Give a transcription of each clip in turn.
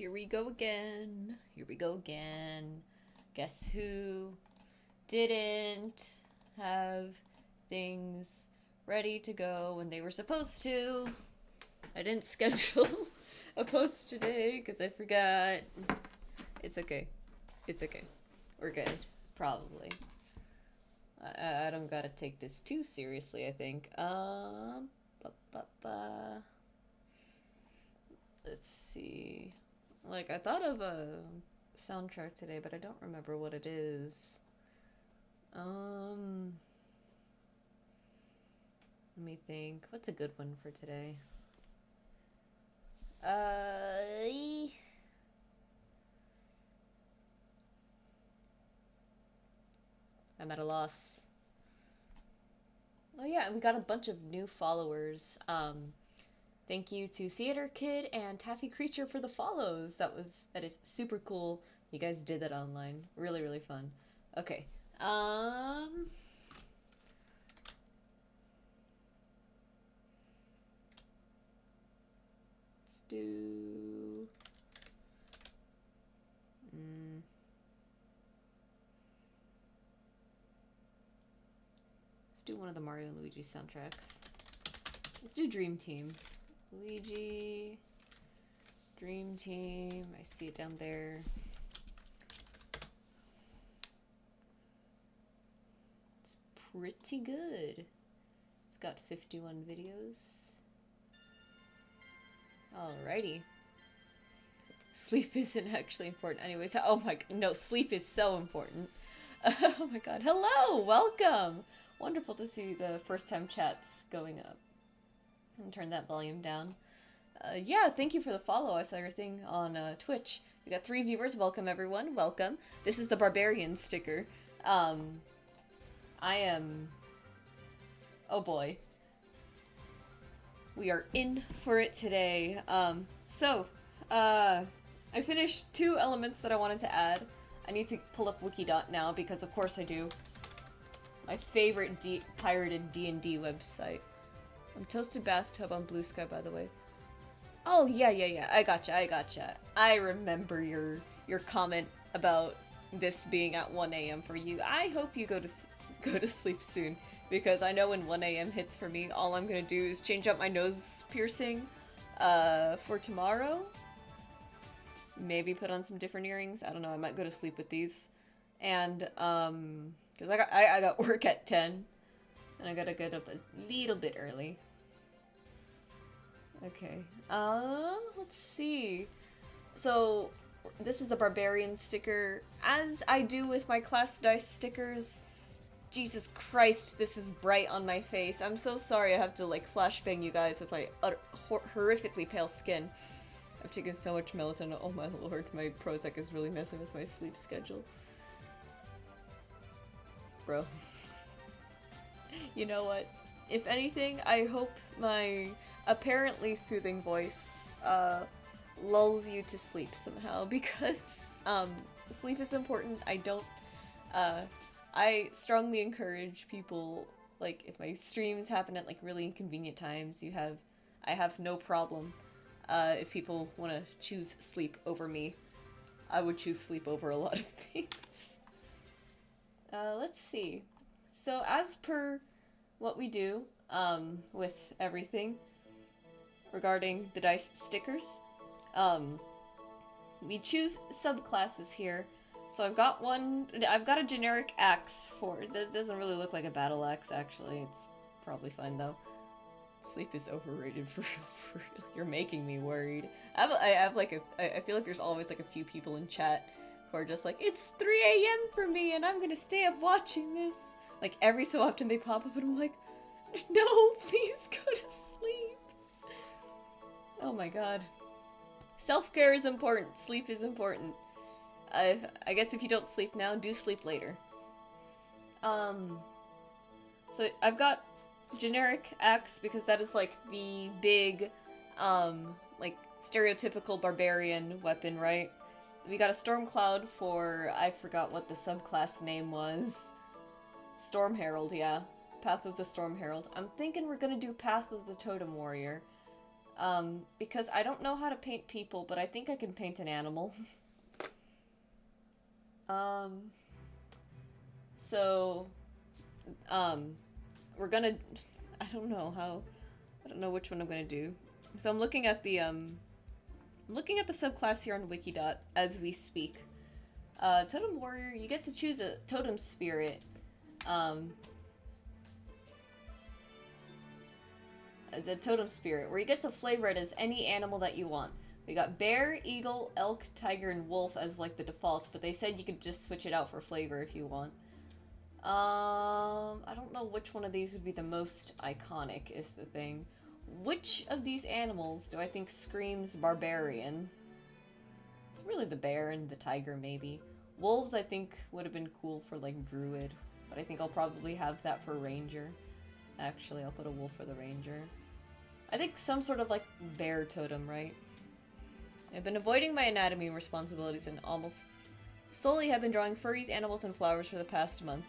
Here we go again. Here we go again. Guess who didn't have things ready to go when they were supposed to? I didn't schedule a post today because I forgot. It's okay. It's okay. We're good. Probably. I don't gotta take this too seriously, I think. Let's see. Like, I thought of a soundtrack today, but I don't remember what it is. Let me think. What's a good one for today? I'm at a loss. Oh yeah, we got a bunch of new followers. Thank you to Theater Kid and Taffy Creature for the follows. That is super cool. You guys did that online. Really, really fun. Okay. Let's do let's do one of the Mario and Luigi soundtracks. Let's do Dream Team. Luigi, Dream Team. I see it down there. It's pretty good. It's got 51 videos. Alrighty. Sleep isn't actually important. Anyways, oh my, no, sleep is so important. Oh my god. Hello! Welcome! Wonderful to see the first time chats going up. And turn that volume down. Yeah, thank you for the follow. I saw your thing on Twitch. We got 3 viewers. Welcome, everyone. Welcome. This is the barbarian sticker. I am... Oh boy. We are in for it today. I finished 2 elements that I wanted to add. I need to pull up Wikidot now because of course I do. My favorite pirated D&D website. I'm Toasted Bathtub on Blue Sky, by the way. Oh, yeah. I gotcha. I remember your comment about this being at 1 a.m. for you. I hope you go to sleep soon, because I know when 1 a.m. hits for me, all I'm gonna do is change up my nose piercing for tomorrow. Maybe put on some different earrings. I don't know, I might go to sleep with these. And, because I got work at 10. And I gotta get up a little bit early. Okay. Let's see. So, this is the barbarian sticker. As I do with my class dice stickers, Jesus Christ, this is bright on my face. I'm so sorry I have to, like, flashbang you guys with my horrifically pale skin. I've taken so much melatonin. Oh my lord, my Prozac is really messing with my sleep schedule. Bro. You know what? If anything, I hope my apparently soothing voice lulls you to sleep somehow, because sleep is important. I strongly encourage people, like, if my streams happen at like really inconvenient times, I have no problem if people want to choose sleep over me. I would choose sleep over a lot of things. Let's see. So as per what we do with everything regarding the dice stickers, we choose subclasses here. So I've got a generic axe for it. It doesn't really look like a battle axe, actually. It's probably fine though. Sleep is overrated for real. You're making me worried. I feel like there's always like a few people in chat who are just like, it's 3 a.m. for me and I'm gonna stay up watching this. Like, every so often they pop up and I'm like, no, please go to sleep. Oh my god. Self-care is important. Sleep is important. I guess if you don't sleep now, do sleep later. So I've got generic axe because that is like the big, like stereotypical barbarian weapon, right? We got a storm cloud for, I forgot what the subclass name was. Storm Herald, yeah. Path of the Storm Herald. I'm thinking we're gonna do Path of the Totem Warrior. Because I don't know how to paint people, but I think I can paint an animal. um, so, we're gonna, I don't know how, I don't know which one I'm gonna do. So I'm looking at the, looking at the subclass here on Wikidot as we speak. Totem Warrior, you get to choose a totem spirit. The totem spirit, where you get to flavor it as any animal that you want. We got bear, eagle, elk, tiger, and wolf as like the defaults, but they said you could just switch it out for flavor if you want. I don't know which one of these would be the most iconic is the thing. Which of these animals do I think screams barbarian? It's really the bear and the tiger, maybe. Wolves, I think, would have been cool for, like, druid. But I think I'll probably have that for ranger. Actually, I'll put a wolf for the ranger. I think some sort of, like, bear totem, right? I've been avoiding my anatomy responsibilities and almost solely have been drawing furries, animals, and flowers for the past month.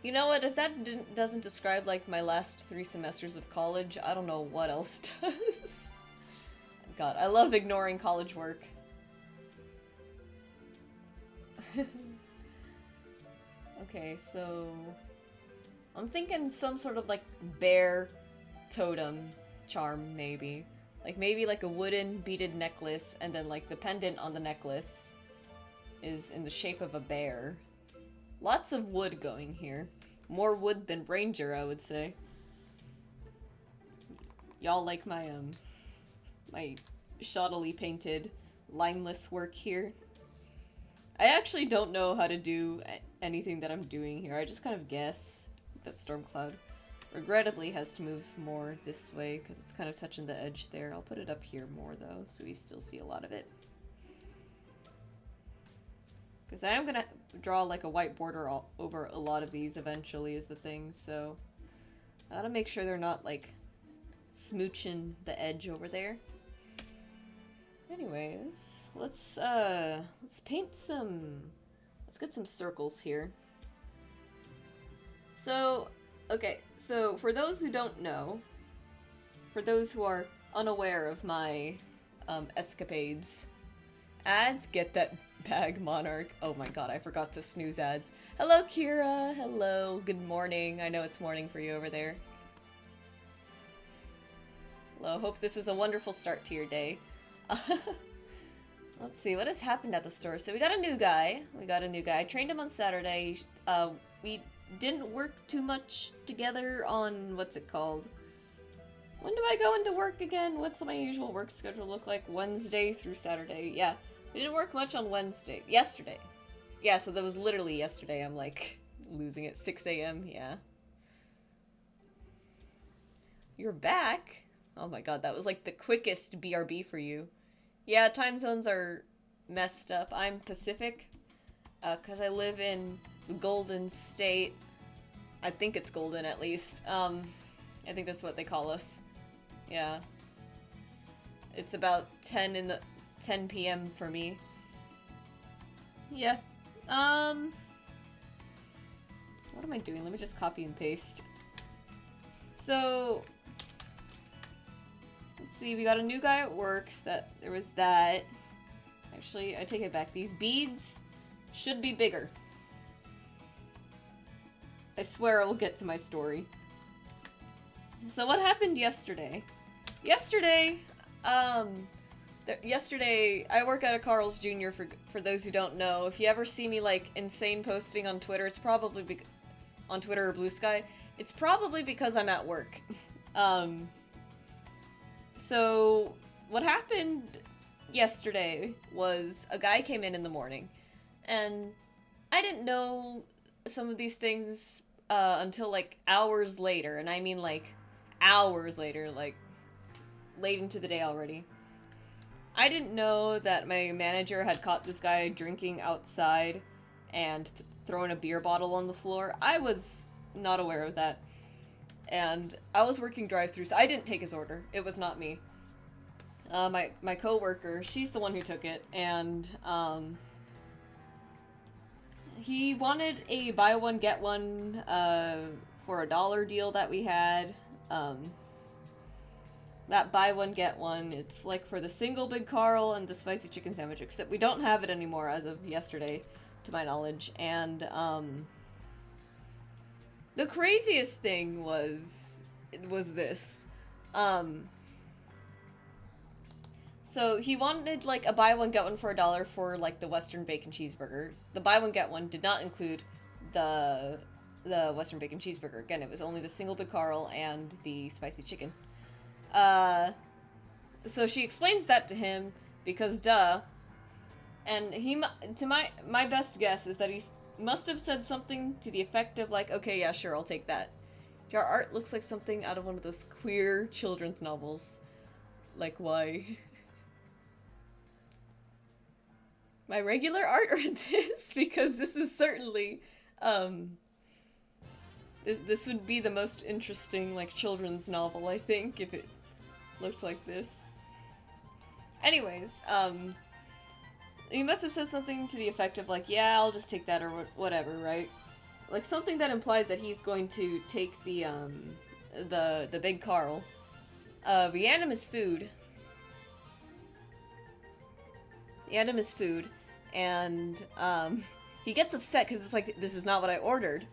You know what? If that doesn't describe, like, my last 3 semesters of college, I don't know what else does. God, I love ignoring college work. Okay, so... I'm thinking some sort of, like, bear totem charm, maybe. Like, maybe, like, a wooden beaded necklace, and then, like, the pendant on the necklace is in the shape of a bear. Lots of wood going here. More wood than ranger, I would say. Y'all like my, my shoddily painted lineless work here? I actually don't know how to do anything that I'm doing here. I just kind of guess that Stormcloud regrettably has to move more this way because it's kind of touching the edge there. I'll put it up here more though, so we still see a lot of it. Because I am gonna draw like a white border all over a lot of these eventually is the thing, so I gotta make sure they're not like smooching the edge over there. Anyways, let's paint some, let's get some circles here. So, okay, so for those who don't know, for those who are unaware of my escapades, ads, get that bag, Monarch. Oh my god, I forgot to snooze ads. Hello, Kira. Hello, good morning. I know it's morning for you over there. Hello, hope this is a wonderful start to your day. Let's see, what has happened at the store? So we got a new guy. I trained him on Saturday. We didn't work too much together on, what's it called? When do I go into work again? What's my usual work schedule look like? Wednesday through Saturday. Yeah, we didn't work much on Wednesday. Yesterday. Yeah, so that was literally yesterday. I'm like losing it. 6 a.m. Yeah. You're back? Oh my god, that was like the quickest BRB for you. Yeah, time zones are messed up. I'm Pacific, because I live in the Golden State. I think it's golden, at least. I think that's what they call us. Yeah. It's about 10 p.m. for me. Yeah. What am I doing? Let me just copy and paste. So... let's see, we got a new guy at work. There was that. Actually, I take it back. These beads should be bigger. I swear I will get to my story. So what happened yesterday? Yesterday, I work at a Carl's Jr. for those who don't know. If you ever see me like insane posting on Twitter, it's probably on Twitter or Blue Sky. It's probably because I'm at work. So what happened yesterday was a guy came in the morning, and I didn't know some of these things until like hours later, and I mean like hours later, like late into the day already. I didn't know that my manager had caught this guy drinking outside and throwing a beer bottle on the floor. I was not aware of that. And I was working drive-thru, so I didn't take his order. It was not me. My coworker, she's the one who took it, and he wanted a buy one get one for $1 deal that we had. that buy one get one. It's like for the single big Carl and the spicy chicken sandwich, except we don't have it anymore as of yesterday, to my knowledge. And the craziest thing was this. So he wanted like a buy one get one for $1 for like the Western bacon cheeseburger. The buy one get one did not include the Western bacon cheeseburger. Again, it was only the single big Carl and the spicy chicken. So she explains that to him because duh. And he, to my best guess is that he must have said something to the effect of like, okay, yeah, sure, I'll take that. Your art looks like something out of one of those queer children's novels. Like, why? My regular art or this? Because this is certainly, this would be the most interesting, like, children's novel, I think, if it looked like this. Anyways, he must have said something to the effect of, like, yeah, I'll just take that or whatever, right? Like, something that implies that he's going to take the big Carl. We hand him his food. We hand him his food, and, he gets upset because it's like, this is not what I ordered.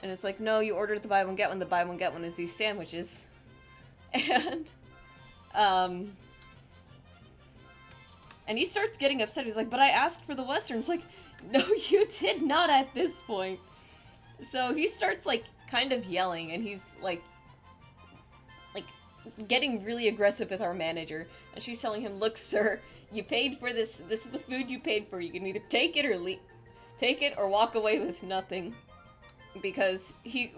And it's like, no, you ordered the buy one get one. The buy one get one is these sandwiches. And he starts getting upset. He's like, but I asked for the Western. It's like, no, you did not at this point. So he starts, like, kind of yelling, and he's, like, getting really aggressive with our manager. And she's telling him, look, sir, you paid for this. This is the food you paid for. You can either take it or take it or walk away with nothing. Because she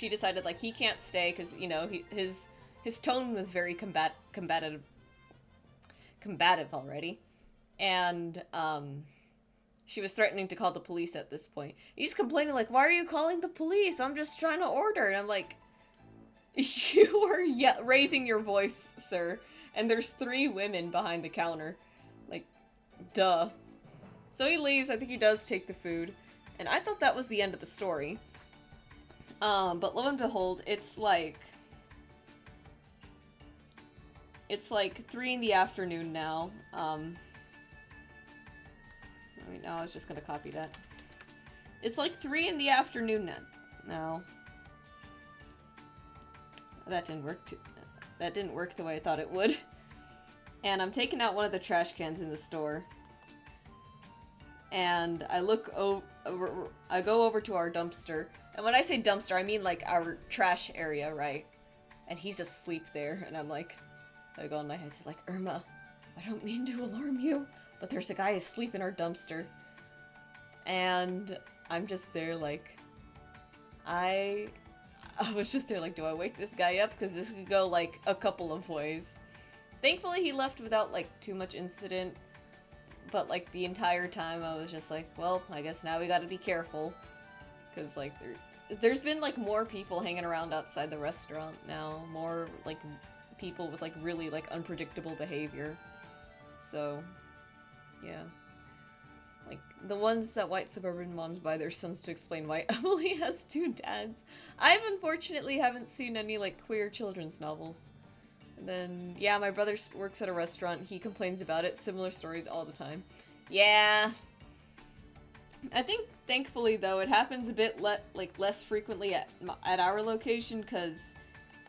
decided, like, he can't stay because, you know, his tone was very combative already. And, she was threatening to call the police at this point. He's complaining, like, why are you calling the police? I'm just trying to order. And I'm like, you are raising your voice, sir. And there's 3 women behind the counter. Like, duh. So he leaves. I think he does take the food. And I thought that was the end of the story. But lo and behold, it's like 3 in the afternoon now. Wait, no, I was just gonna copy that. It's like 3 in the afternoon now. That didn't work the way I thought it would. And I'm taking out one of the trash cans in the store. And I I go over to our dumpster. And when I say dumpster, I mean like our trash area, right? And he's asleep there. And I'm like, I go in my head, like, Irma, I don't mean to alarm you, but there's a guy asleep in our dumpster. And I'm just there like, I was just there like, do I wake this guy up? Because this could go like a couple of ways. Thankfully, he left without like too much incident. But like the entire time I was just like, well, I guess now we gotta be careful. Because like there's been like more people hanging around outside the restaurant now. More like people with like really like unpredictable behavior. So, yeah. Like the ones that white suburban moms buy their sons to explain why Emily has 2 dads. I unfortunately haven't seen any like queer children's novels. And then, yeah, my brother works at a restaurant. He complains about it. Similar stories all the time. Yeah. I think, thankfully, though, it happens a bit less frequently at our location, because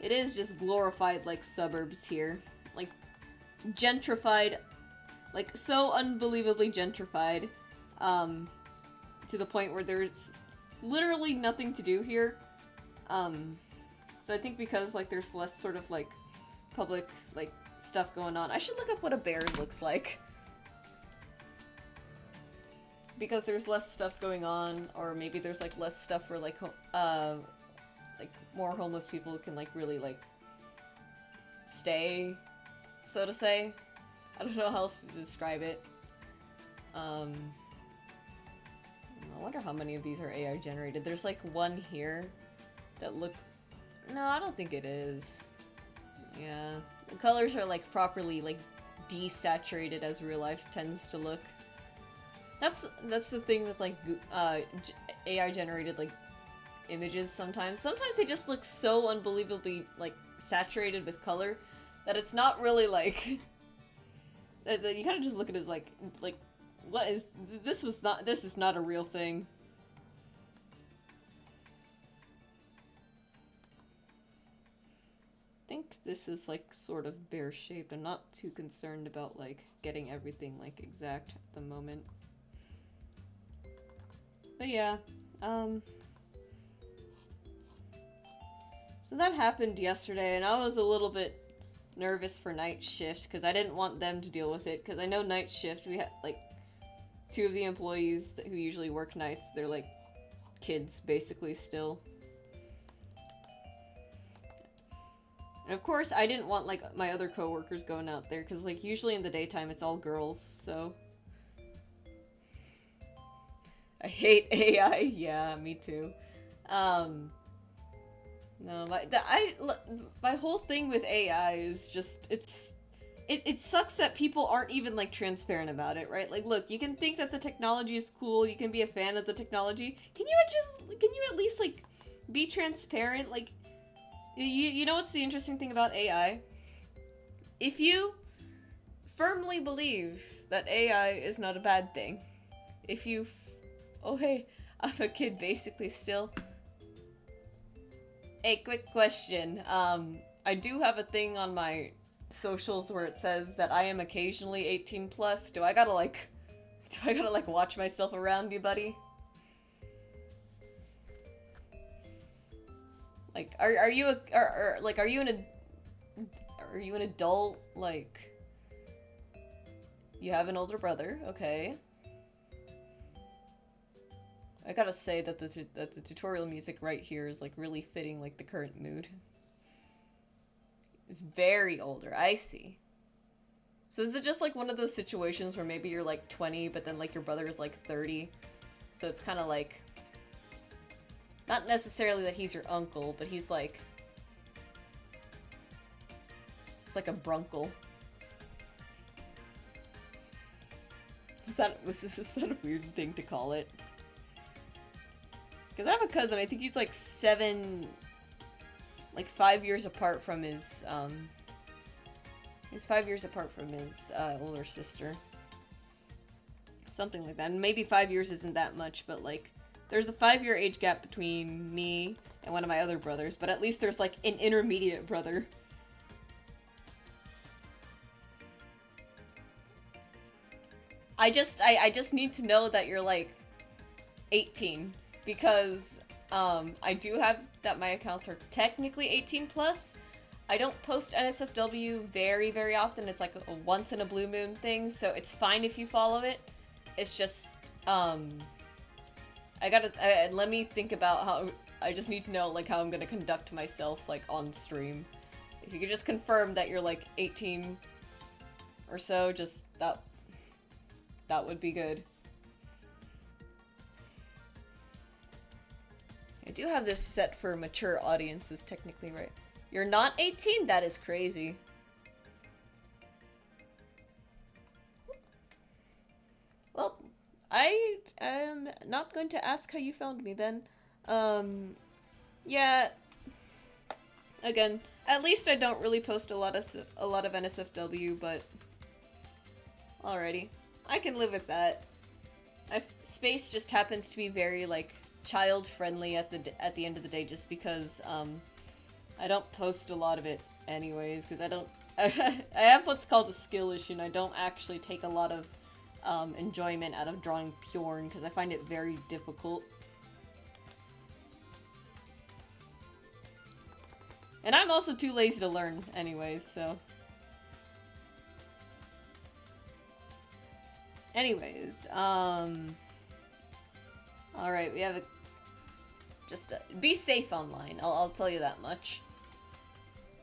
it is just glorified, like, suburbs here. Like, gentrified. Like, so unbelievably gentrified. To the point where there's literally nothing to do here. So I think because, like, there's less sort of, like, public, like, stuff going on. I should look up what a bear looks like. Because there's less stuff going on, or maybe there's, like, less stuff where, like, more homeless people can, like, really, like, stay, so to say. I don't know how else to describe it. I wonder how many of these are AI generated. There's, like, one here that look... No, I don't think it is. Yeah. The colors are, like, properly, like, desaturated as real life tends to look. That's the thing with, like, AI-generated, like, images sometimes. Sometimes they just look so unbelievably, like, saturated with color that it's not really like that you kind of just look at it as like what is this is not a real thing. I think this is like sort of bear shaped. I'm not too concerned about like getting everything like exact at the moment. But yeah, so that happened yesterday, and I was a little bit nervous for night shift because I didn't want them to deal with it, because I know night shift, we had like 2 of the employees who usually work nights, they're like kids basically still. And of course I didn't want like my other coworkers going out there, because like usually in the daytime it's all girls, so. I hate AI. Yeah, me too. No, my whole thing with AI is just it sucks that people aren't even like transparent about it, right? Like, look, you can think that the technology is cool, you can be a fan of the technology. Can you at least like be transparent? Like, you know what's the interesting thing about AI? If you firmly believe that AI is not a bad thing, if you oh hey, I'm a kid basically still. Hey, quick question. I do have a thing on my socials where it says that I am occasionally 18 plus. Do I gotta like watch myself around you, buddy? Like, are you an adult? Like, you have an older brother, okay? I gotta say that the tutorial music right here is like really fitting like the current mood. It's very older, I see. So is it just like one of those situations where maybe you're like 20 but then like your brother is like 30? So it's kind of like, not necessarily that he's your uncle, but he's like, it's like a brunkle. Is that a weird thing to call it? Because I have a cousin, I think he's like 5 years apart from his, he's 5 years apart from his, older sister. Something like that. And maybe 5 years isn't that much, but like, there's a 5-year age gap between me and one of my other brothers, but at least there's like an intermediate brother. I just need to know that you're like 18. Because, I do have that my accounts are technically 18 plus. I don't post NSFW very, very often. It's like a once in a blue moon thing, so it's fine if you follow it. It's just, let me think about how, I just need to know, like, how I'm gonna conduct myself, like, on stream. If you could just confirm that you're, like, 18 or so, just, that would be good. I do have this set for mature audiences, technically, right? You're not 18? That is crazy. Well, I am not going to ask how you found me then. Yeah. Again, at least I don't really post a lot of NSFW, but alrighty. I can live with that. Space just happens to be very, like, child-friendly at the end of the day, just because, I don't post a lot of it anyways, because I have what's called a skill issue, and I don't actually take a lot of, enjoyment out of drawing Pjorn, because I find it very difficult. And I'm also too lazy to learn anyways, so. Anyways, alright, we have a... Just, be safe online, I'll tell you that much.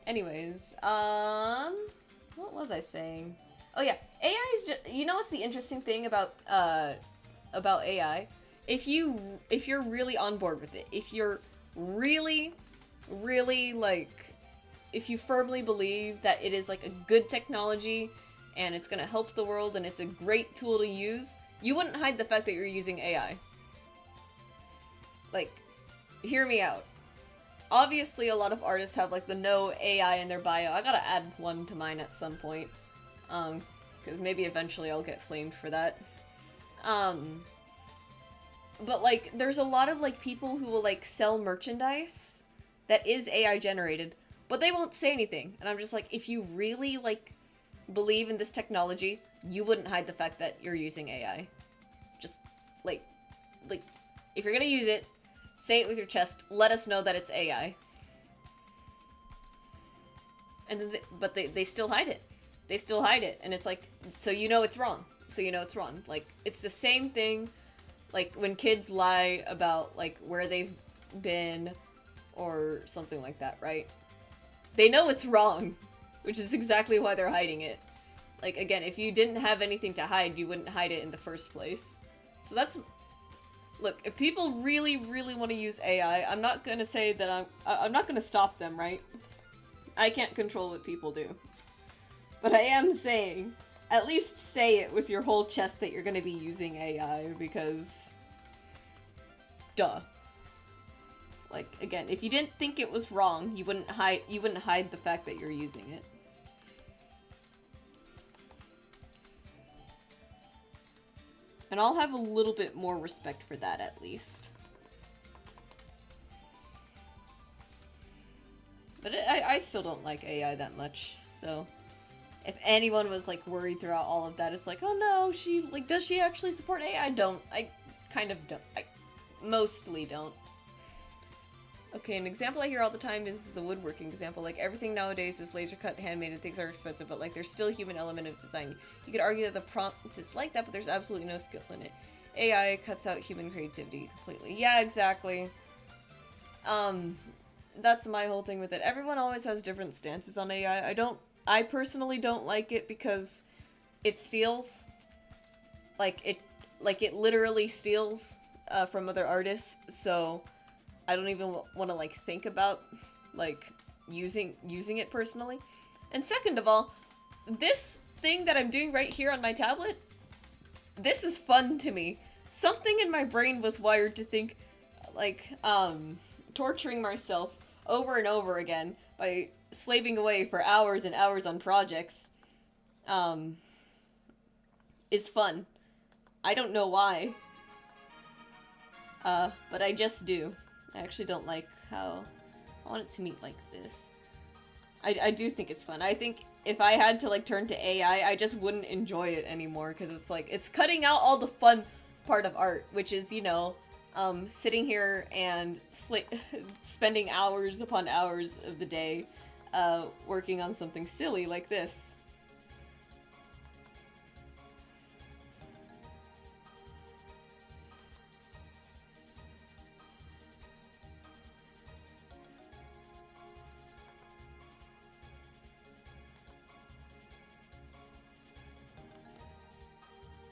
Anyways, what was I saying? Oh yeah, AI is just... You know what's the interesting thing about AI? If you're really on board with it, if you're really, like... If you firmly believe that it is, like, a good technology, and it's gonna help the world, and it's a great tool to use, you wouldn't hide the fact that you're using AI. Like, hear me out. obviously a lot of artists have like the no AI in their bio. I gotta add one to mine at some point. Because maybe eventually I'll get flamed for that. But like, there's a lot of like people who will like sell merchandise that is AI generated, but they won't say anything. And I'm just like, if you really like believe in this technology, you wouldn't hide the fact that you're using AI. Just like, if you're gonna use it, say it with your chest. Let us know that it's AI. And then but they still hide it. They still hide it, and it's like, so you know it's wrong. So you know it's wrong. Like, it's the same thing, like, when kids lie about, like, where they've been, or something like that, right? They know it's wrong, which is exactly why they're hiding it. Like, again, if you didn't have anything to hide, you wouldn't hide it in the first place. So that's... Look, if people really, really want to use AI, I'm not gonna say that I'm not gonna stop them, right? I can't control what people do. But I am saying, at least say it with your whole chest that you're gonna be using AI, because... Duh. Like, again, if you didn't think it was wrong, you wouldn't hide the fact that you're using it. And I'll have a little bit more respect for that, at least. But I still don't like AI that much, so... If anyone was, like, worried throughout all of that, it's like, oh no, she, like, does she actually support AI? I don't. I kind of don't. I mostly don't. Okay, an example I hear all the time is the woodworking example. Like, everything nowadays is laser cut, handmade, and things are expensive, but, like, there's still a human element of design. You could argue that the prompt is like that, but there's absolutely no skill in it. AI cuts out human creativity completely. Yeah, exactly. That's my whole thing with it. Everyone always has different stances on AI. I personally don't like it because it steals. Like, it literally steals from other artists, so I don't even want to, like, think about, like, using it personally. And second of all, this thing that I'm doing right here on my tablet, this is fun to me. Something in my brain was wired to think, like, torturing myself over and over again by slaving away for hours and hours on projects, is fun. I don't know why. But I just do. I actually don't like how... I want it to meet like this. I do think it's fun. I think if I had to, like, turn to AI, I just wouldn't enjoy it anymore, because it's like, it's cutting out all the fun part of art, which is, you know, sitting here and spending hours upon hours of the day working on something silly like this.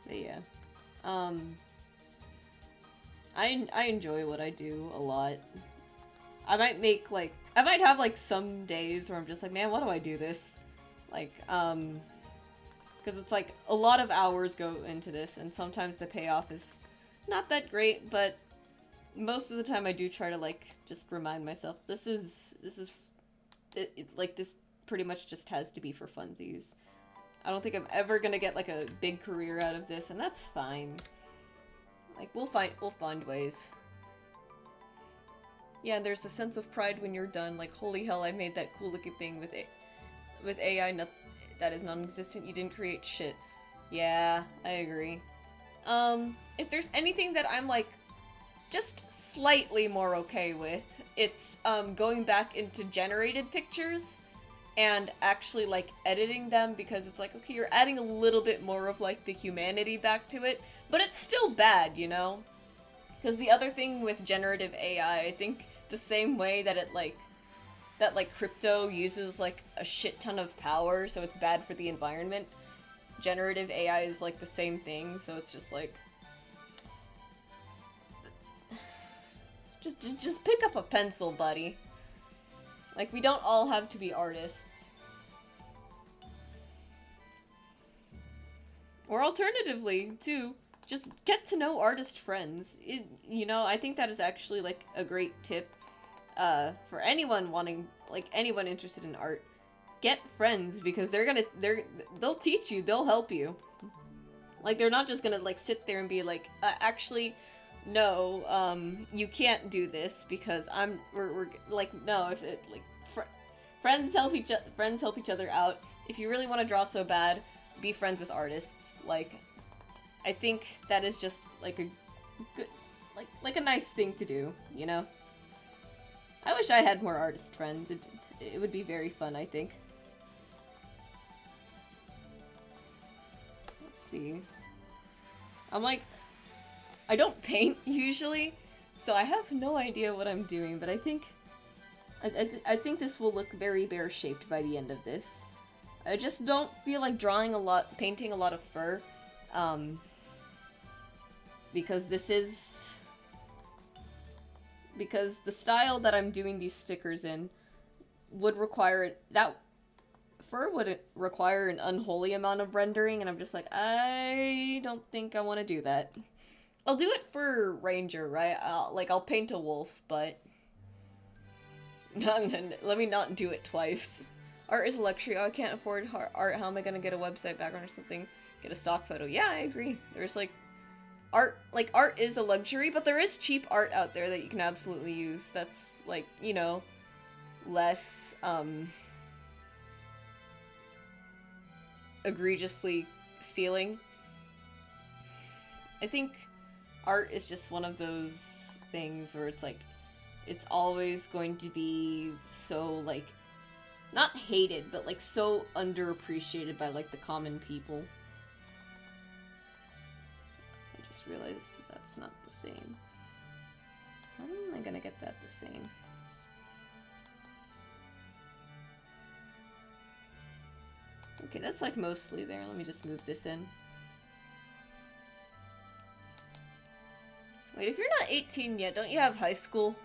But yeah. I enjoy what I do a lot. I might make, like, I might have, like, some days where I'm just like, man, why do I do this? Like, because it's like, a lot of hours go into this, and sometimes the payoff is not that great, but most of the time I do try to, like, just remind myself, like, this pretty much just has to be for funsies. I don't think I'm ever gonna get, like, a big career out of this, and that's fine. Like, we'll find ways. Yeah, there's a sense of pride when you're done, like, holy hell, I made that cool looking thing with AI that is non-existent. You didn't create shit. Yeah, I agree. If there's anything that I'm, like, just slightly more okay with, it's, going back into generated pictures and actually, like, editing them, because it's like, okay, you're adding a little bit more of, like, the humanity back to it, but it's still bad, you know? Because the other thing with generative AI, I think the same way that that crypto uses, like, a shit ton of power, so it's bad for the environment, generative AI is, like, the same thing, so it's just like... Just pick up a pencil, buddy. Like, we don't all have to be artists. Or alternatively, too, just get to know artist friends. You know, I think that is actually, like, a great tip. for anyone wanting, like, anyone interested in art, get friends, because they'll teach you, they'll help you. Like, they're not just gonna, like, sit there and be like, actually, no, you can't do this because we're like, no, if it, like, friends help each other out. If you really want to draw so bad, be friends with artists. Like, I think that is just, like, a good, like a nice thing to do, you know? I wish I had more artist friends. It would be very fun, I think. Let's see. I'm like, I don't paint usually, so I have no idea what I'm doing, but I think I think this will look very bear-shaped by the end of this. I just don't feel like painting a lot of fur, because the style that I'm doing these stickers in would require fur would require an unholy amount of rendering, and I'm just like, I don't think I want to do that. I'll do it for Ranger, right? I'll paint a wolf, but let me not do it twice. Art is a luxury. Oh, I can't afford art. How am I gonna get a website background or something? Get a stock photo. Yeah, I agree. There's like art is a luxury, but there is cheap art out there that you can absolutely use. That's like, you know, less egregiously stealing. I think art is just one of those things where it's like, it's always going to be so, like, not hated, but like so underappreciated by like the common people. I just realized that's not the same. How am I gonna get that the same? Okay, that's like mostly there. Let me just move this in. Wait, if you're not 18 yet, don't you have high school?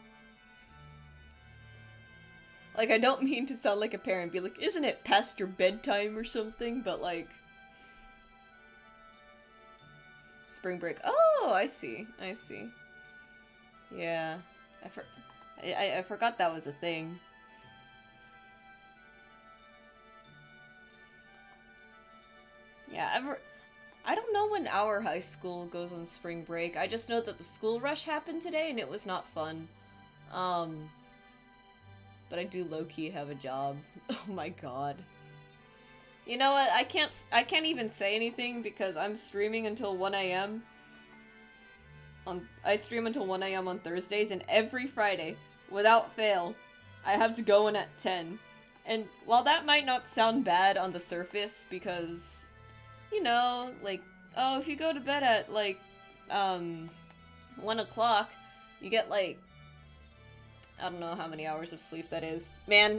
Like, I don't mean to sound like a parent, be like, isn't it past your bedtime or something? But like, spring break. Oh, I see. I see. Yeah, I forgot that was a thing. Yeah, I don't know when our high school goes on spring break. I just know that the school rush happened today and it was not fun. But I do low-key have a job. Oh my god. You know what? I can't even say anything because I'm streaming until 1 a.m. I stream until 1 a.m. on Thursdays, and every Friday, without fail, I have to go in at 10. And while that might not sound bad on the surface, because, you know, like, oh, if you go to bed at, like, 1 o'clock, you get, like, I don't know how many hours of sleep that is. Man,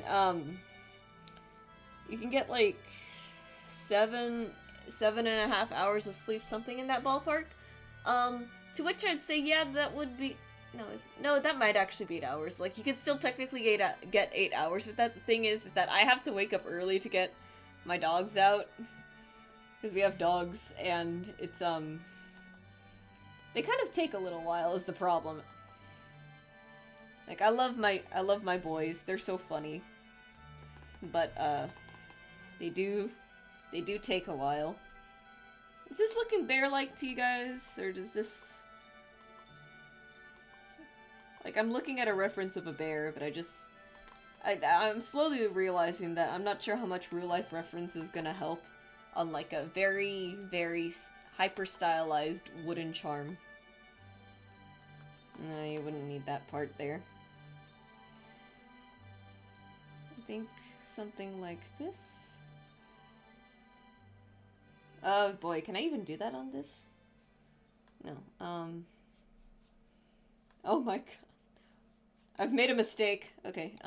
you can get, like, 7.5 hours of sleep, something in that ballpark. To which I'd say, yeah, that would be... No, that might actually be 8 hours. Like, you could still technically get 8 hours with that. The thing is that I have to wake up early to get my dogs out. Because we have dogs, and it's, they kind of take a little while is the problem. Like, I love my boys. They're so funny. But, they do take a while. Is this looking bear-like to you guys? Or does this... Like, I'm looking at a reference of a bear, but I'm slowly realizing that I'm not sure how much real-life reference is gonna help on, like, a very, very hyper-stylized wooden charm. No, you wouldn't need that part there. I think something like this. Oh boy, can I even do that on this? No, oh my god. I've made a mistake. Okay,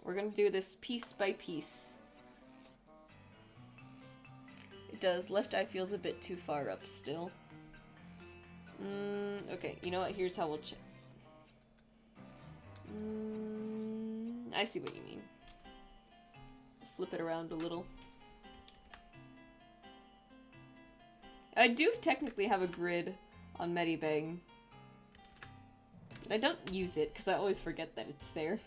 we're gonna do this piece by piece. It does. Left eye feels a bit too far up still. Okay, you know what? Here's how we'll check. I see what you mean. Flip it around a little. I do technically have a grid on Medibang. But I don't use it because I always forget that it's there.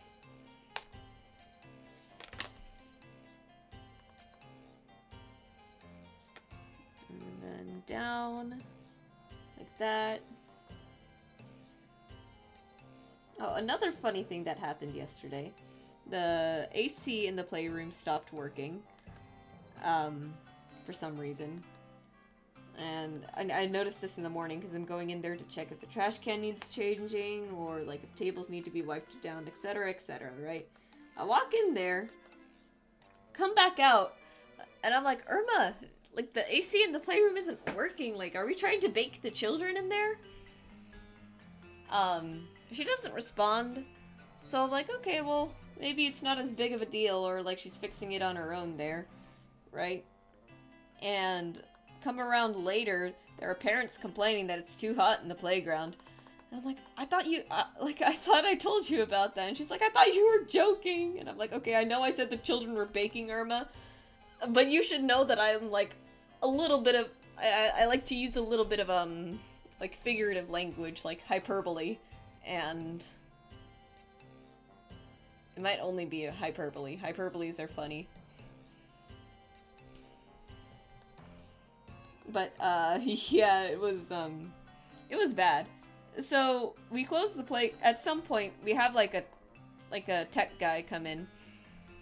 And then down, like that. Oh, another funny thing that happened yesterday. The AC in the playroom stopped working. For some reason. And I noticed this in the morning because I'm going in there to check if the trash can needs changing or like if tables need to be wiped down, etc., right? I walk in there, come back out, and I'm like, Irma, like the AC in the playroom isn't working. Like, are we trying to bake the children in there? She doesn't respond. So I'm like, okay, well, maybe it's not as big of a deal, or like she's fixing it on her own there, right? And come around later, there are parents complaining that it's too hot in the playground. And I'm like, I thought you, I thought I told you about that. And she's like, I thought you were joking. And I'm like, okay, I know I said the children were baking, Irma, but you should know that I'm like a little bit of, I like to use a little bit of, like figurative language, like hyperbole, and it might only be a hyperbole. Hyperboles are funny. But, yeah, it was bad. So, we closed the play, at some point, we have, like a tech guy come in,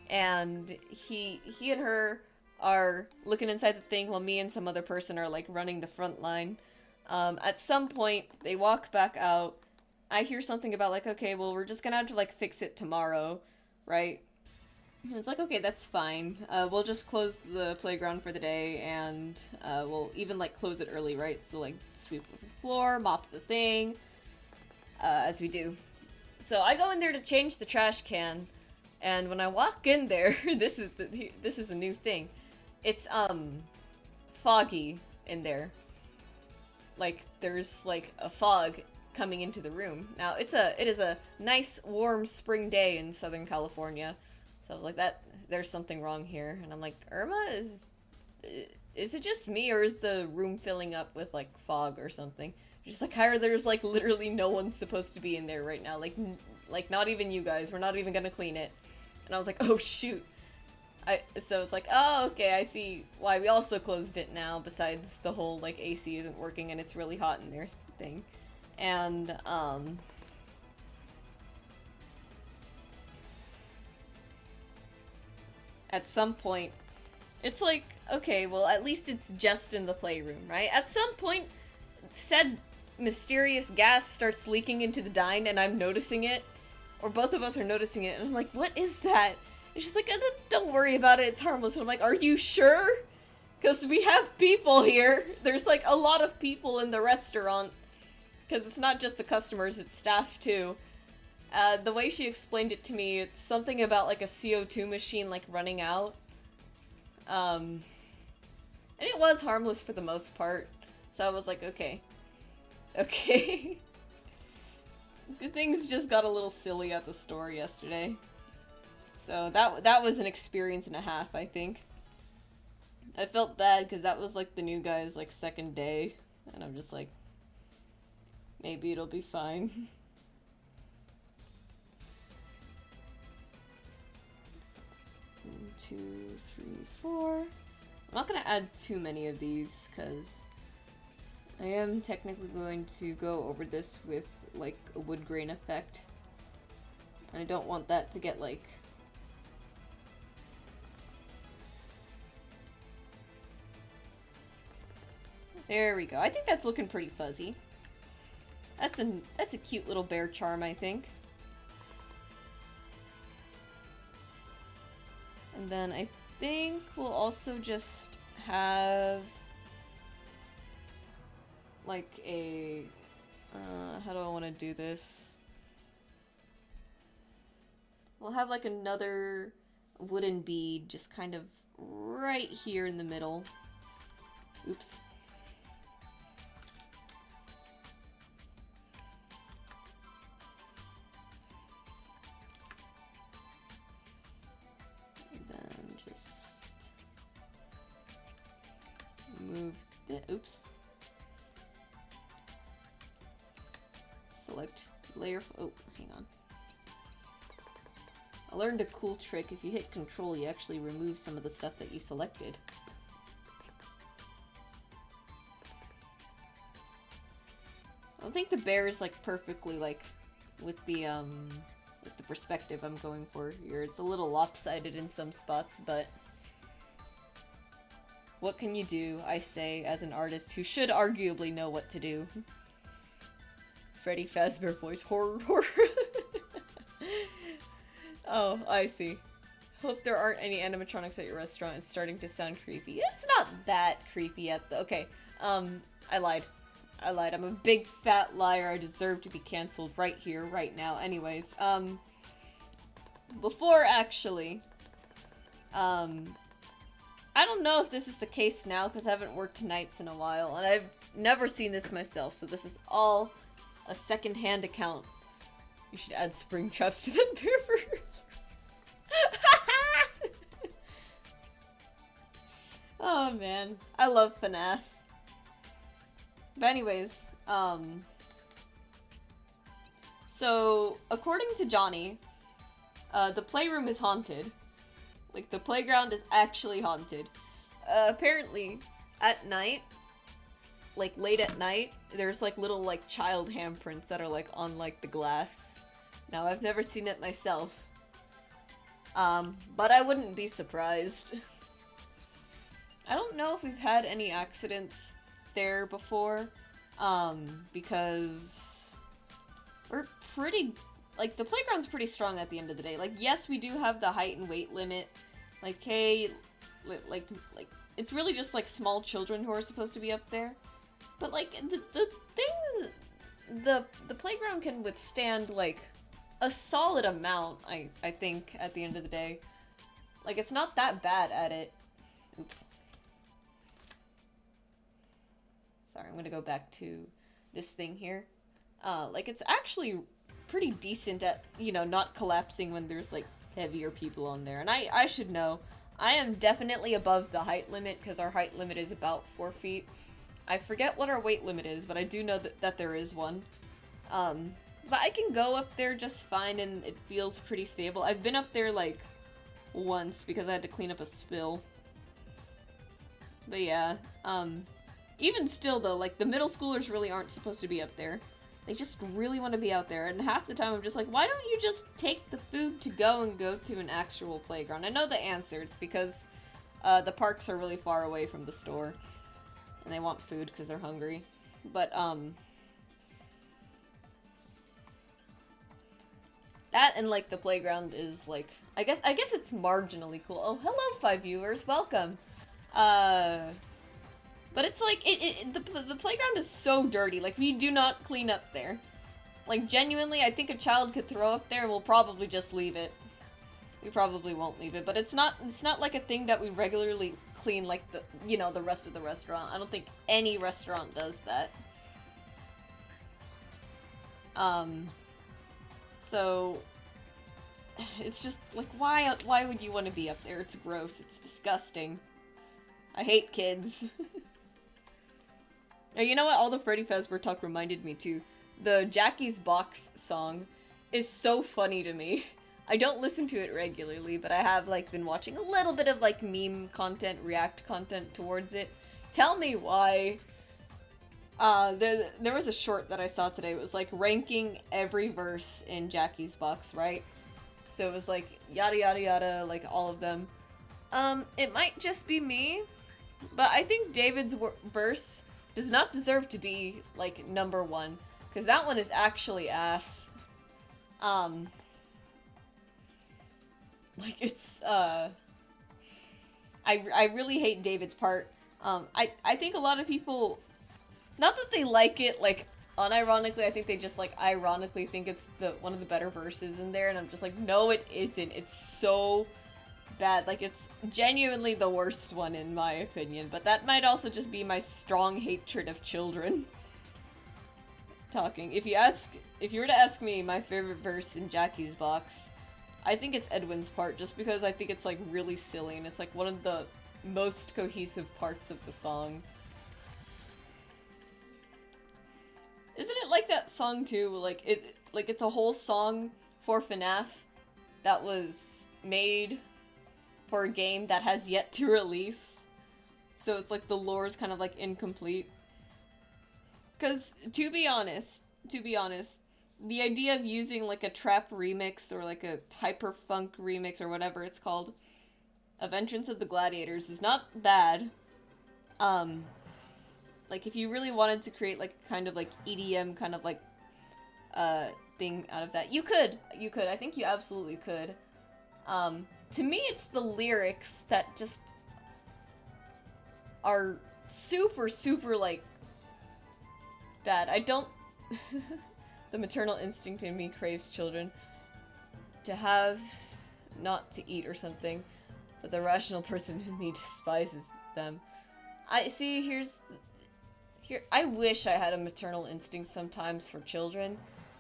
and he and her are looking inside the thing while me and some other person are, like, running the front line. At some point, they walk back out. I hear something about, like, okay, well, we're just gonna have to, like, fix it tomorrow, right? And it's like, okay, that's fine. We'll just close the playground for the day, and we'll even, like, close it early, right? So, like, sweep the floor, mop the thing, as we do. So I go in there to change the trash can, and when I walk in there, this is a new thing. It's, foggy in there. Like, there's, like, a fog coming into the room. Now, it is a nice, warm spring day in Southern California. So I was like, there's something wrong here. And I'm like, Irma, is it just me, or is the room filling up with, like, fog or something? She's like, Kyra, there's, like, literally no one's supposed to be in there right now. Like, not even you guys. We're not even gonna clean it. And I was like, oh, shoot. So it's like, oh, okay, I see why we also closed it now, besides the whole, like, AC isn't working and it's really hot in there thing. And, at some point, it's like, okay, well, at least it's just in the playroom, right? At some point, said mysterious gas starts leaking into the dine, and I'm noticing it, or both of us are noticing it, and I'm like, what is that? And she's like, don't worry about it, it's harmless. And I'm like, are you sure? Because we have people here. There's, like, a lot of people in the restaurant, because it's not just the customers, it's staff, too. The way she explained it to me, it's something about, like, a CO2 machine, like, running out. And it was harmless for the most part. So I was like, okay. Okay. The things just got a little silly at the store yesterday. So that was an experience and a half, I think. I felt bad because that was, like, the new guy's, like, second day. And I'm just like, maybe it'll be fine. 1, 2, 3, 4. I'm not gonna add too many of these, because I am technically going to go over this with, like, a wood grain effect. And I don't want that to get, like... There we go. I think that's looking pretty fuzzy. That's a cute little bear charm, I think. And then I think we'll also just have like a, how do I want to do this? We'll have like another wooden bead just kind of right here in the middle. Oops. Move the, oops. Select Layer. Oh, hang on. I learned a cool trick. If you hit control, you actually remove some of the stuff that you selected. I don't think the bear is like perfectly like with the perspective I'm going for here. It's a little lopsided in some spots, but what can you do, I say, as an artist who should arguably know what to do? Freddy Fazbear voice. Horror, horror. Oh, I see. Hope there aren't any animatronics at your restaurant. It's starting to sound creepy. It's not that creepy yet, though. Okay, I lied. I lied. I'm a big fat liar. I deserve to be canceled right here, right now. Anyways, before actually, I don't know if this is the case now because I haven't worked nights in a while, and I've never seen this myself, so this is all a second-hand account. You should add spring traps to the bear. Oh man, I love FNAF. But anyways, so according to Johnny, the playroom is haunted. Like, the playground is actually haunted. Apparently, at night, like late at night, there's like little like child handprints that are like on like the glass. Now, I've never seen it myself. But I wouldn't be surprised. I don't know if we've had any accidents there before, because we're pretty, like, the playground's pretty strong at the end of the day. Like, yes, we do have the height and weight limit. Like, hey, like, it's really just, like, small children who are supposed to be up there. But, like, the thing, the playground can withstand, like, a solid amount, I think, at the end of the day. Like, it's not that bad at it. Oops. Sorry, I'm gonna go back to this thing here. Like, it's actually pretty decent at, you know, not collapsing when there's, like, heavier people on there. And I should know, I am definitely above the height limit, because our height limit is about 4 feet. I forget what our weight limit is, but I do know that there is one. But I can go up there just fine, and it feels pretty stable. I've been up there, like, once, because I had to clean up a spill. But yeah, even still, though, like, the middle schoolers really aren't supposed to be up there. They just really want to be out there, and half the time I'm just like, why don't you just take the food to go and go to an actual playground? I know the answer. It's because the parks are really far away from the store, and they want food because they're hungry. But, that and, like, the playground is, like, I guess it's marginally cool. Oh, hello, 5 viewers. Welcome. But it's like, the playground is so dirty. Like, we do not clean up there. Like, genuinely, I think a child could throw up there and we'll probably just leave it. We probably won't leave it, but it's not like a thing that we regularly clean like the, you know, the rest of the restaurant. I don't think any restaurant does that. So it's just like, why would you want to be up there? It's gross. It's disgusting. I hate kids. Oh, you know what? All the Freddy Fazbear talk reminded me too. The Jackie's Box song is so funny to me. I don't listen to it regularly, but I have, like, been watching a little bit of, like, meme content, react content towards it. Tell me why. There was a short that I saw today. It was, like, ranking every verse in Jackie's Box, right? So it was, like, yada yada yada, like, all of them. It might just be me, but I think David's verse does not deserve to be, like, number 1. Because that one is actually ass. Like, it's, I really hate David's part. I think a lot of people, not that they like it, like, unironically, I think they just, like, ironically think it's one of the better verses in there, and I'm just like, no, it isn't. It's so bad. Like, it's genuinely the worst one, in my opinion, but that might also just be my strong hatred of children. Talking. If you were to ask me my favorite verse in Jackie's Box, I think it's Edwin's part, just because I think it's, like, really silly, and it's, like, one of the most cohesive parts of the song. Isn't it like that song, too? Like, like it's a whole song for FNAF that was made for a game that has yet to release. So it's like the lore is kind of like incomplete. Cause to be honest, the idea of using like a trap remix or like a hyper funk remix or whatever it's called of Entrance of the Gladiators is not bad. Like if you really wanted to create like kind of like EDM kind of like thing out of that, you could. I think you absolutely could. To me, it's the lyrics that just are super, super like bad. I don't. The maternal instinct in me craves children to have, not to eat or something, but the rational person in me despises them. I see. Here. I wish I had a maternal instinct sometimes for children,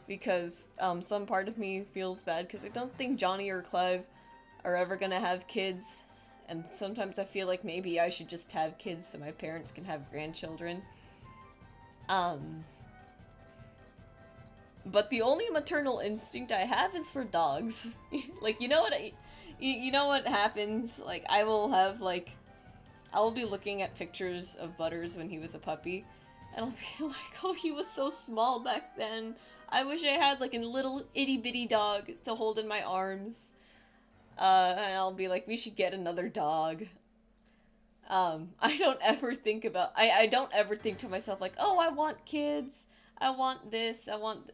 because some part of me feels bad because I don't think Johnny or Clive are ever gonna have kids, and sometimes I feel like maybe I should just have kids so my parents can have grandchildren. But the only maternal instinct I have is for dogs. Like, you know what happens? Like, I will be looking at pictures of Butters when he was a puppy, and I'll be like, oh, he was so small back then. I wish I had like a little itty bitty dog to hold in my arms. And I'll be like, we should get another dog. I don't ever think to myself like, oh, I want kids. I want this. I want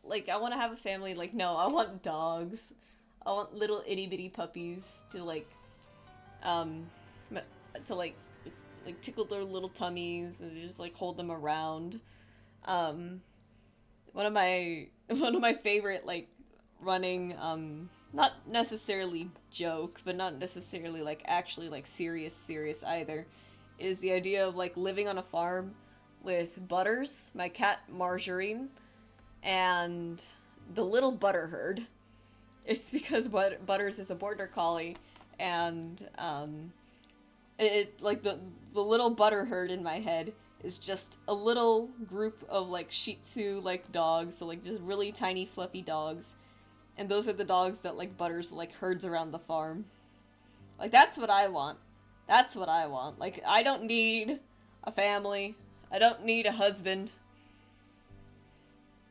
to have a family. Like, no, I want dogs. I want little itty bitty puppies to like tickle their little tummies and just like hold them around. One of my favorite like running not necessarily joke, but not necessarily like actually like serious either, is the idea of like living on a farm with Butters, my cat Margarine, and the little Butterherd. It's because Butters is a border collie, and it like the little Butterherd in my head is just a little group of like Shih Tzu like dogs, so like just really tiny fluffy dogs. And those are the dogs that, like, Butters, like, herds around the farm. Like, that's what I want. That's what I want. Like, I don't need a family. I don't need a husband.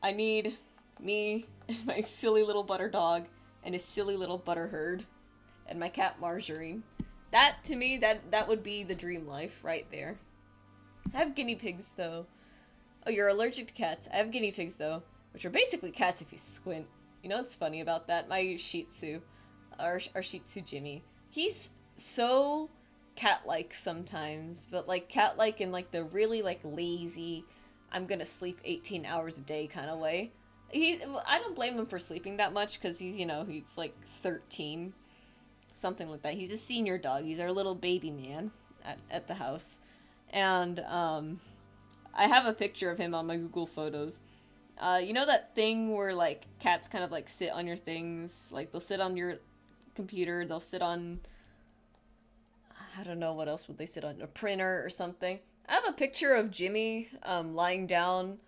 I need me and my silly little butter dog and his silly little butter herd and my cat Margarine. That, to me, that would be the dream life right there. I have guinea pigs, though. Oh, you're allergic to cats. I have guinea pigs, though, which are basically cats if you squint. You know what's funny about that? My Shih Tzu, our Shih Tzu Jimmy, he's so cat-like sometimes, but like cat-like in like the really like lazy, I'm gonna sleep 18 hours a day kind of way. I don't blame him for sleeping that much because he's like 13, something like that. He's a senior dog. He's our little baby man at the house, and I have a picture of him on my Google Photos. You know that thing where, like, cats kind of, like, sit on your things? Like, they'll sit on your computer, they'll sit on, I don't know, what else would they sit on? A printer or something. I have a picture of Jimmy, lying down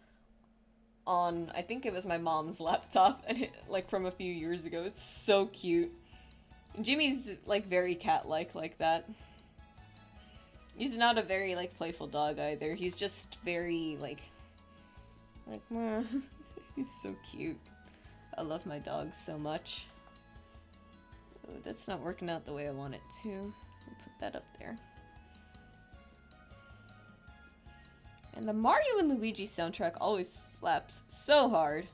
on, I think it was my mom's laptop, and like, from a few years ago. It's so cute. Jimmy's, like, very cat-like like that. He's not a very, like, playful dog either. He's just very, like, he's so cute. I love my dogs so much. Oh, that's not working out the way I want it to. I'll put that up there. And the Mario and Luigi soundtrack always slaps so hard.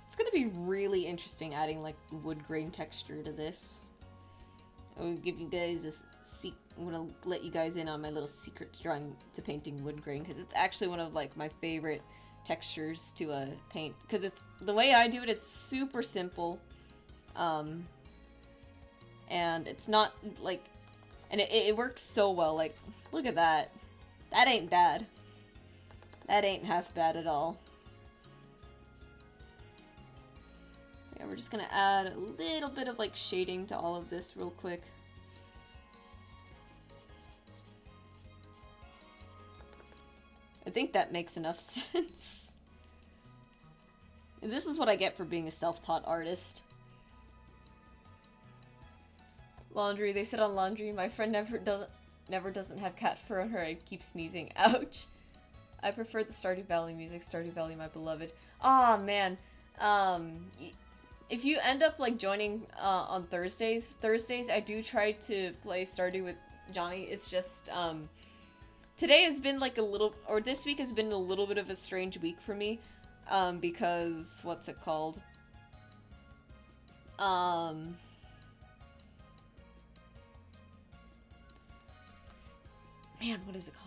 It's gonna be really interesting adding like wood grain texture to this. I'll give you guys I'm gonna let you guys in on my little secret to drawing to painting wood grain, because it's actually one of like my favorite textures to paint, because it's the way I do it. It's super simple, and it's not like, and it works so well. Like, look at that. That ain't bad. That ain't half bad at all. Yeah, we're just gonna add a little bit of like shading to all of this real quick. I think that makes enough sense. This is what I get for being a self-taught artist. Laundry. They said on laundry, my friend never doesn't have cat fur on her. I keep sneezing. Ouch. I prefer the Stardew Valley music. Stardew Valley, my beloved. Aw, man. If you end up, like, joining on Thursdays, I do try to play Stardew with Johnny. It's just, today has been, like, this week has been a little bit of a strange week for me, because, what's it called? Man, what is it called?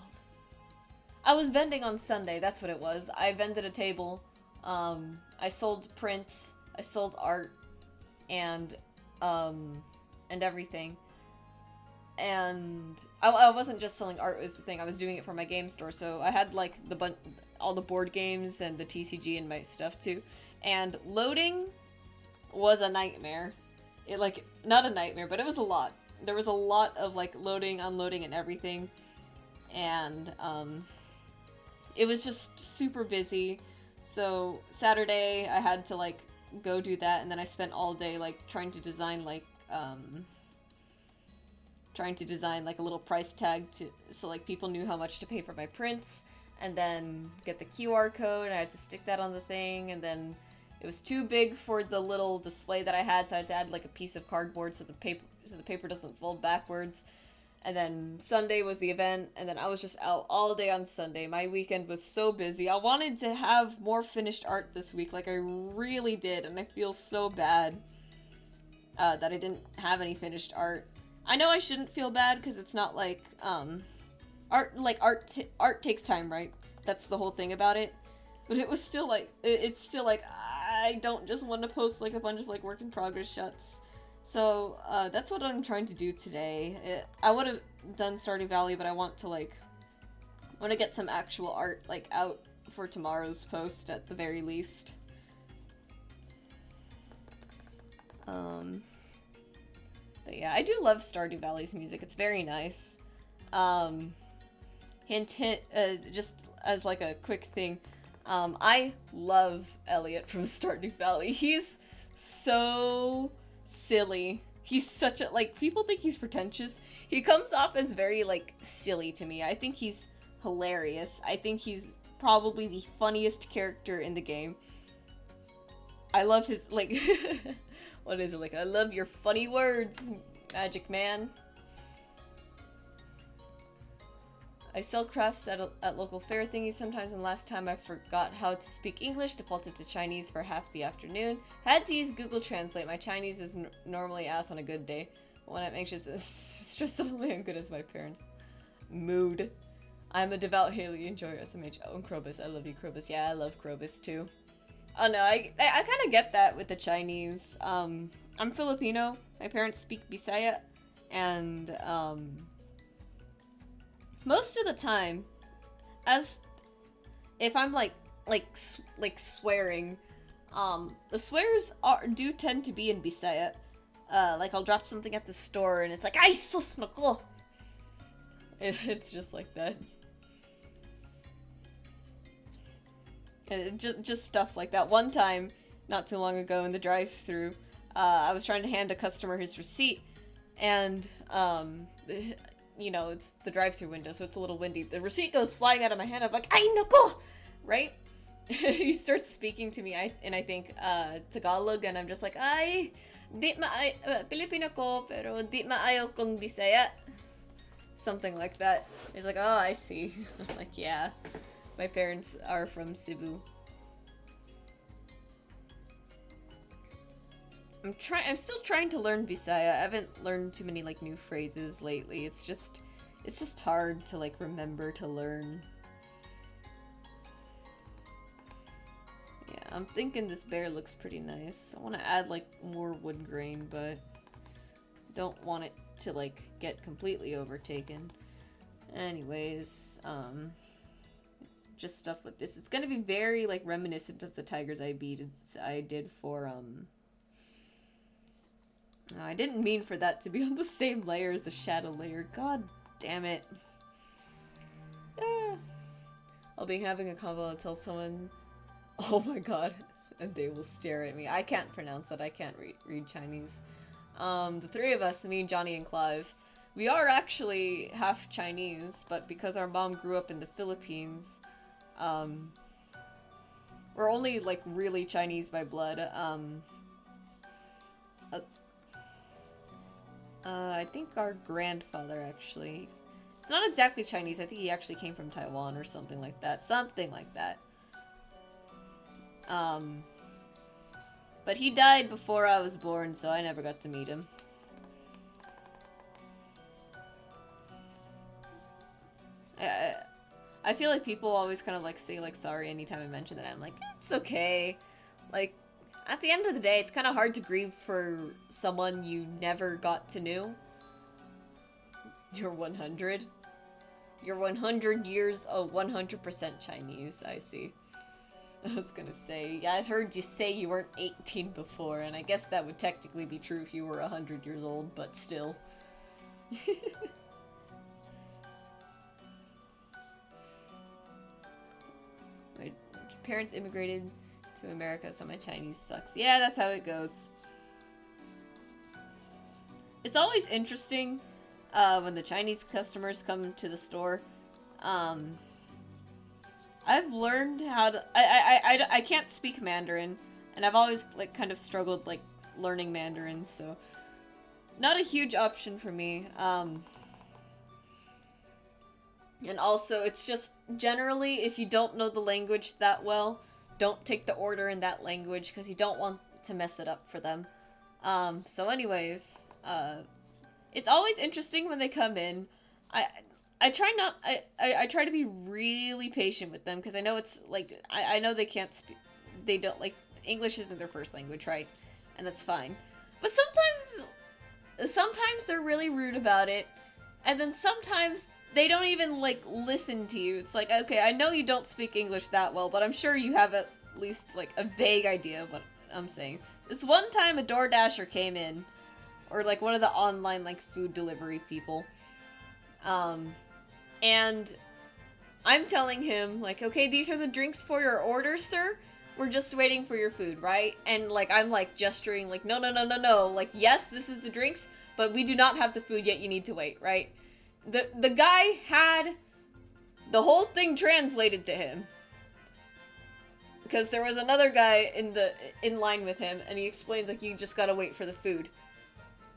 I was vending on Sunday, that's what it was. I vended a table, I sold prints, I sold art, and everything. And I wasn't just selling art was the thing, I was doing it for my game store, so I had, like, all the board games and the TCG and my stuff, too. And loading was a nightmare. Not a nightmare, but it was a lot. There was a lot of, like, loading, unloading, and everything. And, it was just super busy. So, Saturday, I had to, like, go do that, and then I spent all day, like, trying to design, like, a little price tag so, like, people knew how much to pay for my prints, and then get the QR code, and I had to stick that on the thing, and then it was too big for the little display that I had, so I had to add, like, a piece of cardboard so the paper doesn't fold backwards. And then Sunday was the event, and then I was just out all day on Sunday. My weekend was so busy. I wanted to have more finished art this week, like I really did, and I feel so bad that I didn't have any finished art. I know I shouldn't feel bad, because it's not like, art takes time, right? That's the whole thing about it. But it was still like, it's still like, I don't just want to post like a bunch of like work in progress shots. So, that's what I'm trying to do today. I would have done Stardew Valley, but I want to get some actual art, like, out for tomorrow's post, at the very least. But yeah, I do love Stardew Valley's music. It's very nice. Hint, just as, like, a quick thing, I love Elliot from Stardew Valley. He's so silly. He's such a, like, people think he's pretentious. He comes off as very, like, silly to me. I think he's hilarious. I think he's probably the funniest character in the game. I love his, like, what is it, like, I love your funny words, Magic Man. I sell crafts at local fair thingies sometimes, and last time I forgot how to speak English, defaulted to Chinese for half the afternoon. Had to use Google Translate. My Chinese is normally ass on a good day. When I'm anxious and stressed, suddenly I'm good as my parents. Mood. I'm a devout Haley, enjoy SMH. Oh, and Krobus. I love you, Krobus. Yeah, I love Krobus too. Oh no, I kind of get that with the Chinese. I'm Filipino. My parents speak Bisaya, and most of the time, as if I'm like swearing, the swears do tend to be in Bisaya. Like I'll drop something at the store and it's like ay sus nako. It's just like that. Just stuff like that. One time, not too long ago in the drive-thru, I was trying to hand a customer his receipt, and you know, it's the drive-thru window, so it's a little windy. The receipt goes flying out of my hand. I'm like, ay nako! Right? He starts speaking to me, and I think Tagalog, and I'm just like, ay, di Filipino ko, pero di maayaw kong Bisaya. Something like that. He's like, oh, I see. I'm like, yeah. My parents are from Cebu. I'm still trying to learn Bisaya. I haven't learned too many like new phrases lately. It's just hard to like remember to learn. Yeah, I'm thinking this bear looks pretty nice. I want to add like more wood grain, but don't want it to like get completely overtaken. Anyways, just stuff like this. It's gonna be very like reminiscent of the tigers I did for I didn't mean for that to be on the same layer as the shadow layer. God damn it. I'll be having a convo, I'll tell someone, oh my god, and they will stare at me. I can't pronounce that, I can't read Chinese. The three of us, me, Johnny, and Clive, we are actually half Chinese, but because our mom grew up in the Philippines, we're only, like, really Chinese by blood. I think our grandfather, actually... It's not exactly Chinese, I think he actually came from Taiwan or something like that. Something like that. But he died before I was born, so I never got to meet him. I feel like people always kind of like say like sorry anytime I mention that. I'm like, it's okay. Like, at the end of the day, it's kind of hard to grieve for someone you never got to know. You're 100. You're 100 years, oh, 100% Chinese, I see. I was gonna say, yeah, I heard you say you weren't 18 before, and I guess that would technically be true if you were 100 years old, but still. My parents immigrated to America, so my Chinese sucks. Yeah, that's how it goes. It's always interesting when the Chinese customers come to the store. I've learned how to... I can't speak Mandarin, and I've always, like, kind of struggled, like, learning Mandarin, so... Not a huge option for me. And also, it's just, generally, if you don't know the language that well, don't take the order in that language, because you don't want to mess it up for them. So anyways, it's always interesting when they come in. I try not, I try to be really patient with them, because I know it's, like, I know they can't speak, they don't, like, English isn't their first language, right? And that's fine. But sometimes they're really rude about it, and then sometimes they don't even, like, listen to you. It's like, okay, I know you don't speak English that well, but I'm sure you have at least, like, a vague idea of what I'm saying. This one time a DoorDasher came in, or, like, one of the online, like, food delivery people, and I'm telling him, like, okay, these are the drinks for your order, sir? We're just waiting for your food, right? And, like, I'm, like, gesturing, like, no, no, no, no, no. Like, yes, this is the drinks, but we do not have the food yet, you need to wait, right? The guy had the whole thing translated to him. Because there was another guy in line with him, and he explains, like, you just gotta wait for the food.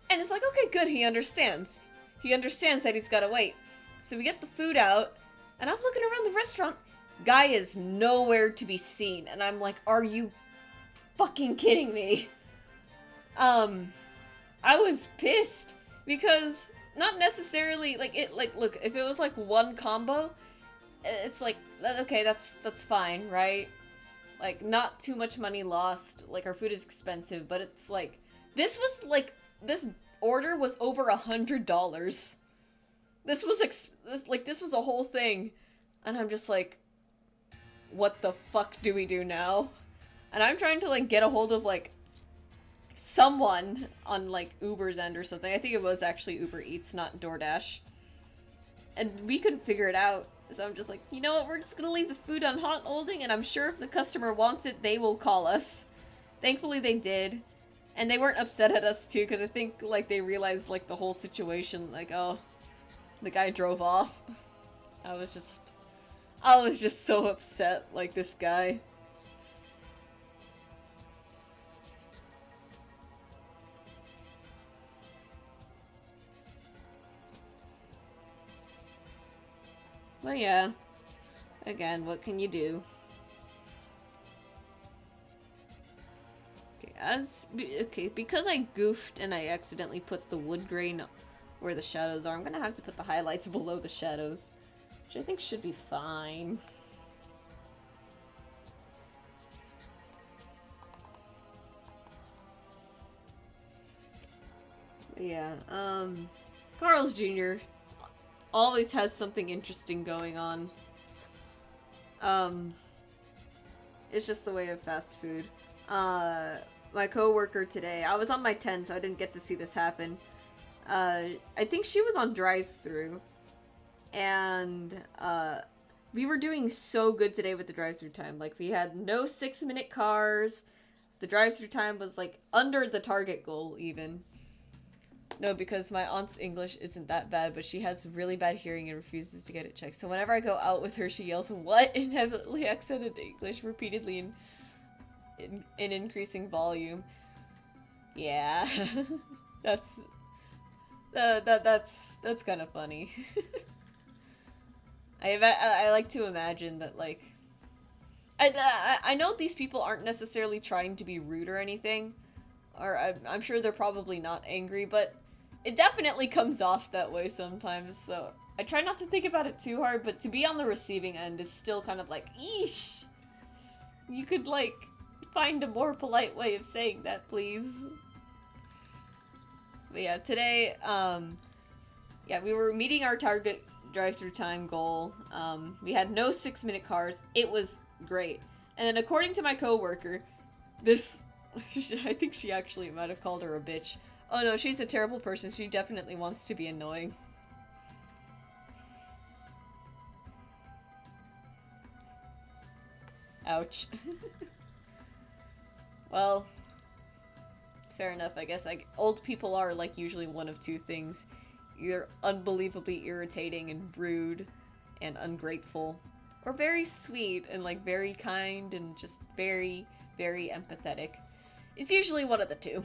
And it's like, okay, good, he understands. He understands that he's gotta wait. So we get the food out, and I'm looking around the restaurant. Guy is nowhere to be seen, and I'm like, are you fucking kidding me? I was pissed, because not necessarily, like, look, if it was, like, one combo, it's like, okay, that's fine, right? Like, not too much money lost, like, our food is expensive, but it's like, this was, like, this order was over $100. This was a whole thing, and I'm just like, what the fuck do we do now? And I'm trying to, like, get a hold of, like, someone on, like, Uber's end or something. I think it was actually Uber Eats, not DoorDash. And we couldn't figure it out, so I'm just like, you know what, we're just gonna leave the food on hot holding, and I'm sure if the customer wants it, they will call us. Thankfully they did. And they weren't upset at us, too, because I think, like, they realized, like, the whole situation, like, oh, the guy drove off. I was just so upset, like, this guy. Well, yeah. Again, what can you do? Okay, because I goofed and I accidentally put the wood grain where the shadows are, I'm gonna have to put the highlights below the shadows, which I think should be fine. But yeah, Carl's Jr. always has something interesting going on. It's just the way of fast food. My coworker today, I was on my 10, so I didn't get to see this happen. I think she was on drive-thru, and, We were doing so good today with the drive-through time. Like, we had no 6-minute cars. The drive-through time was, like, under the target goal, even. No, because my aunt's English isn't that bad, but she has really bad hearing and refuses to get it checked. So whenever I go out with her, she yells, "What?" in heavily accented English repeatedly in increasing volume. Yeah. that's kind of funny. I like to imagine that, like, I know these people aren't necessarily trying to be rude or anything, or I'm sure they're probably not angry, but it definitely comes off that way sometimes, so I try not to think about it too hard, but to be on the receiving end is still kind of like, eesh! You could, like, find a more polite way of saying that, please. But yeah, today, yeah, we were meeting our target drive-through time goal. We had no 6-minute cars. It was great. And then according to my coworker, this, I think she actually might have called her a bitch. Oh no, she's a terrible person. She definitely wants to be annoying. Ouch. Well, fair enough, I guess. Like, old people are, like, usually one of two things. Either unbelievably irritating and rude and ungrateful, or very sweet and, like, very kind and just very, very empathetic. It's usually one of the two.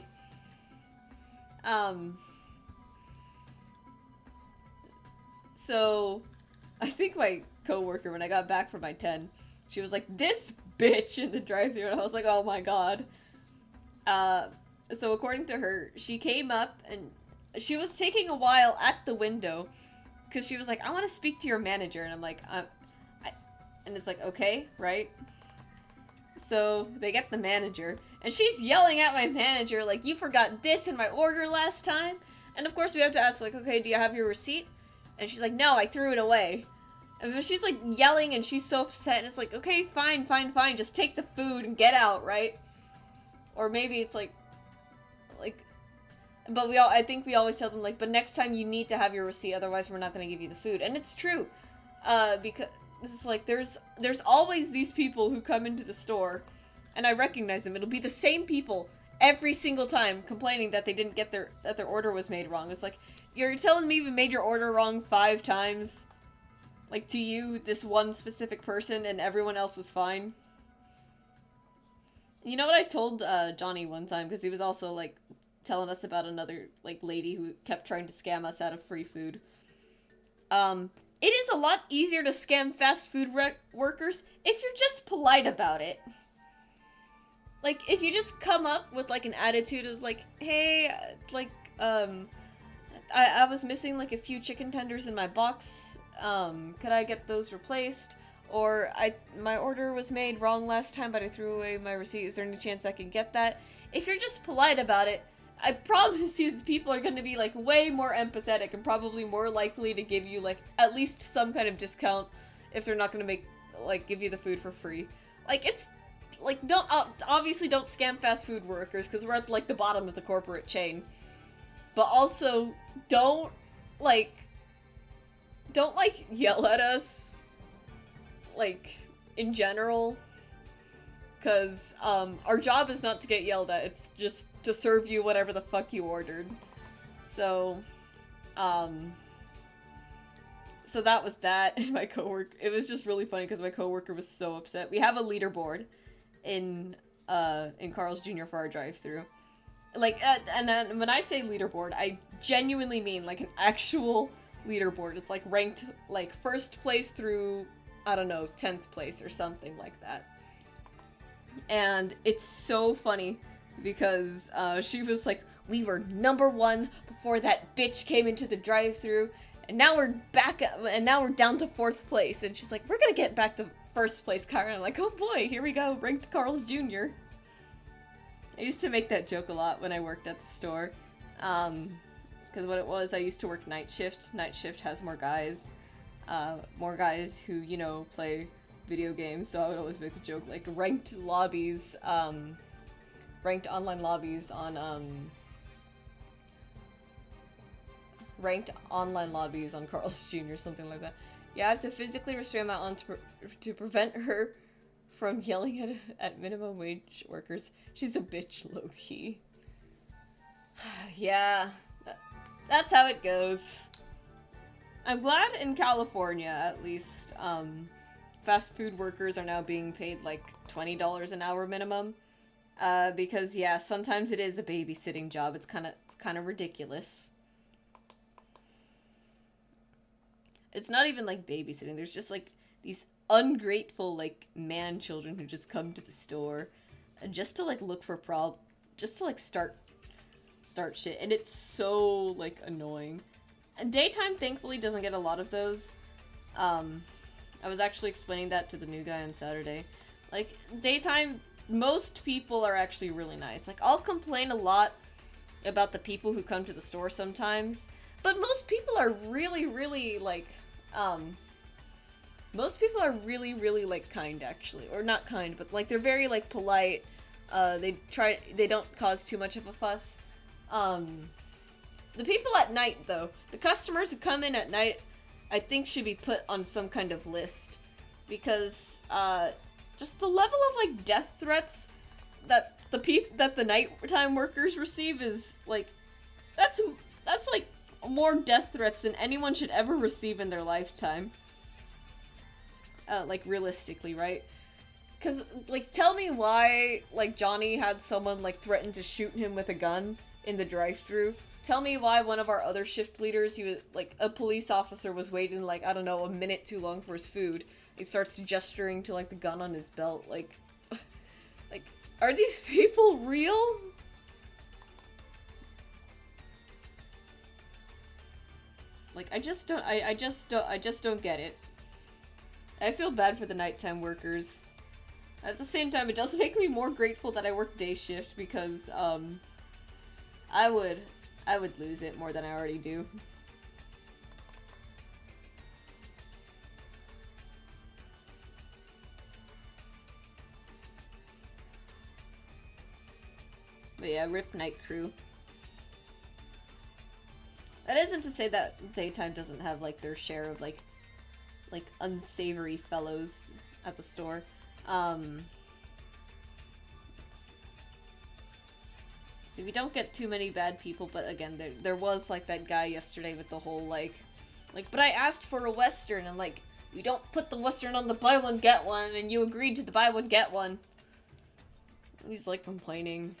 So, I think my coworker, when I got back from my 10, she was like, "This bitch," in the drive-thru, and I was like, oh my god. So according to her, she came up and she was taking a while at the window because she was like, "I want to speak to your manager," and I'm like, and it's like, okay, right? So they get the manager, and she's yelling at my manager like, "You forgot this in my order last time," and of course we have to ask, like, "Okay, do you have your receipt?" And she's like, "No, I threw it away." And she's like yelling and she's so upset, and it's like, okay, fine, just take the food and get out, right? Or maybe it's like, but I think we always tell them, like, but next time you need to have your receipt, otherwise we're not going to give you the food. And it's true, because it's like, there's always these people who come into the store, and I recognize them. It'll be the same people every single time complaining that they didn't get that their order was made wrong. It's like, you're telling me we made your order wrong 5 times? Like, to you, this one specific person, and everyone else is fine? You know what I told Johnny one time, because he was also, like, telling us about another, like, lady who kept trying to scam us out of free food. It is a lot easier to scam fast food workers if you're just polite about it. Like, if you just come up with, like, an attitude of, like, "Hey, like, I was missing, like, a few chicken tenders in my box. Could I get those replaced? Or, my order was made wrong last time, but I threw away my receipt. Is there any chance I can get that?" If you're just polite about it, I promise you that people are going to be, like, way more empathetic and probably more likely to give you, like, at least some kind of discount if they're not going to give you the food for free. Like, it's, like, obviously don't scam fast food workers, because we're at, like, the bottom of the corporate chain. But also, don't yell at us, like, in general, because, our job is not to get yelled at, it's just to serve you whatever the fuck you ordered. So, so that was that, and my coworker, it was just really funny because my coworker was so upset. We have a leaderboard in Carl's Jr. for our drive-thru. Like, and then when I say leaderboard, I genuinely mean, like, an actual leaderboard. It's, like, ranked, like, 1st place through, I don't know, 10th place or something like that. And it's so funny because, she was like, "We were #1 before that bitch came into the drive-thru, and now we're down to 4th place." And she's like, "We're gonna get back to 1st place, Kyra." And I'm like, oh boy, here we go, ranked Carl's Jr. I used to make that joke a lot when I worked at the store. Because what it was, I used to work night shift. Night shift has more guys who, you know, play video games, so I would always make the joke, like, ranked lobbies, ranked online lobbies on, ranked online lobbies on Carl's Jr., something like that. Yeah, I have to physically restrain my aunt to prevent her from yelling at minimum wage workers. She's a bitch, low-key. Yeah, that's how it goes. I'm glad in California, at least, fast food workers are now being paid like $20 an hour minimum. Because yeah, sometimes it is a babysitting job. It's kind of ridiculous. It's not even like babysitting. There's just like these ungrateful like man children who just come to the store just to like look for just to like start shit, and it's so like annoying. And daytime thankfully doesn't get a lot of those. I was actually explaining that to the new guy on Saturday. Like daytime, most people are actually really nice. Like I'll complain a lot about the people who come to the store sometimes, but most people are really like most people are really like kind, actually, or not kind, but like they're very like polite. They don't cause too much of a fuss. The people at night though, the customers who come in at night, I think should be put on some kind of list, because just the level of like death threats that the nighttime workers receive is like that's like more death threats than anyone should ever receive in their lifetime. Like realistically, right? Because like tell me why like Johnny had someone like threaten to shoot him with a gun in the drive-thru. Tell me why one of our other shift leaders, he was like a police officer, was waiting like, I don't know, a minute too long for his food. He starts gesturing to like the gun on his belt. Like like are these people real? Like I just don't get it. I feel bad for the nighttime workers. At the same time, it does make me more grateful that I work day shift, because I would lose it more than I already do. But yeah, rip night crew. That isn't to say that daytime doesn't have like their share of like unsavory fellows at the store. See, we don't get too many bad people, but again, there was like that guy yesterday with the whole like, but I asked for a Western, and like, we don't put the Western on the buy one get one, and you agreed to the buy one get one. He's like complaining.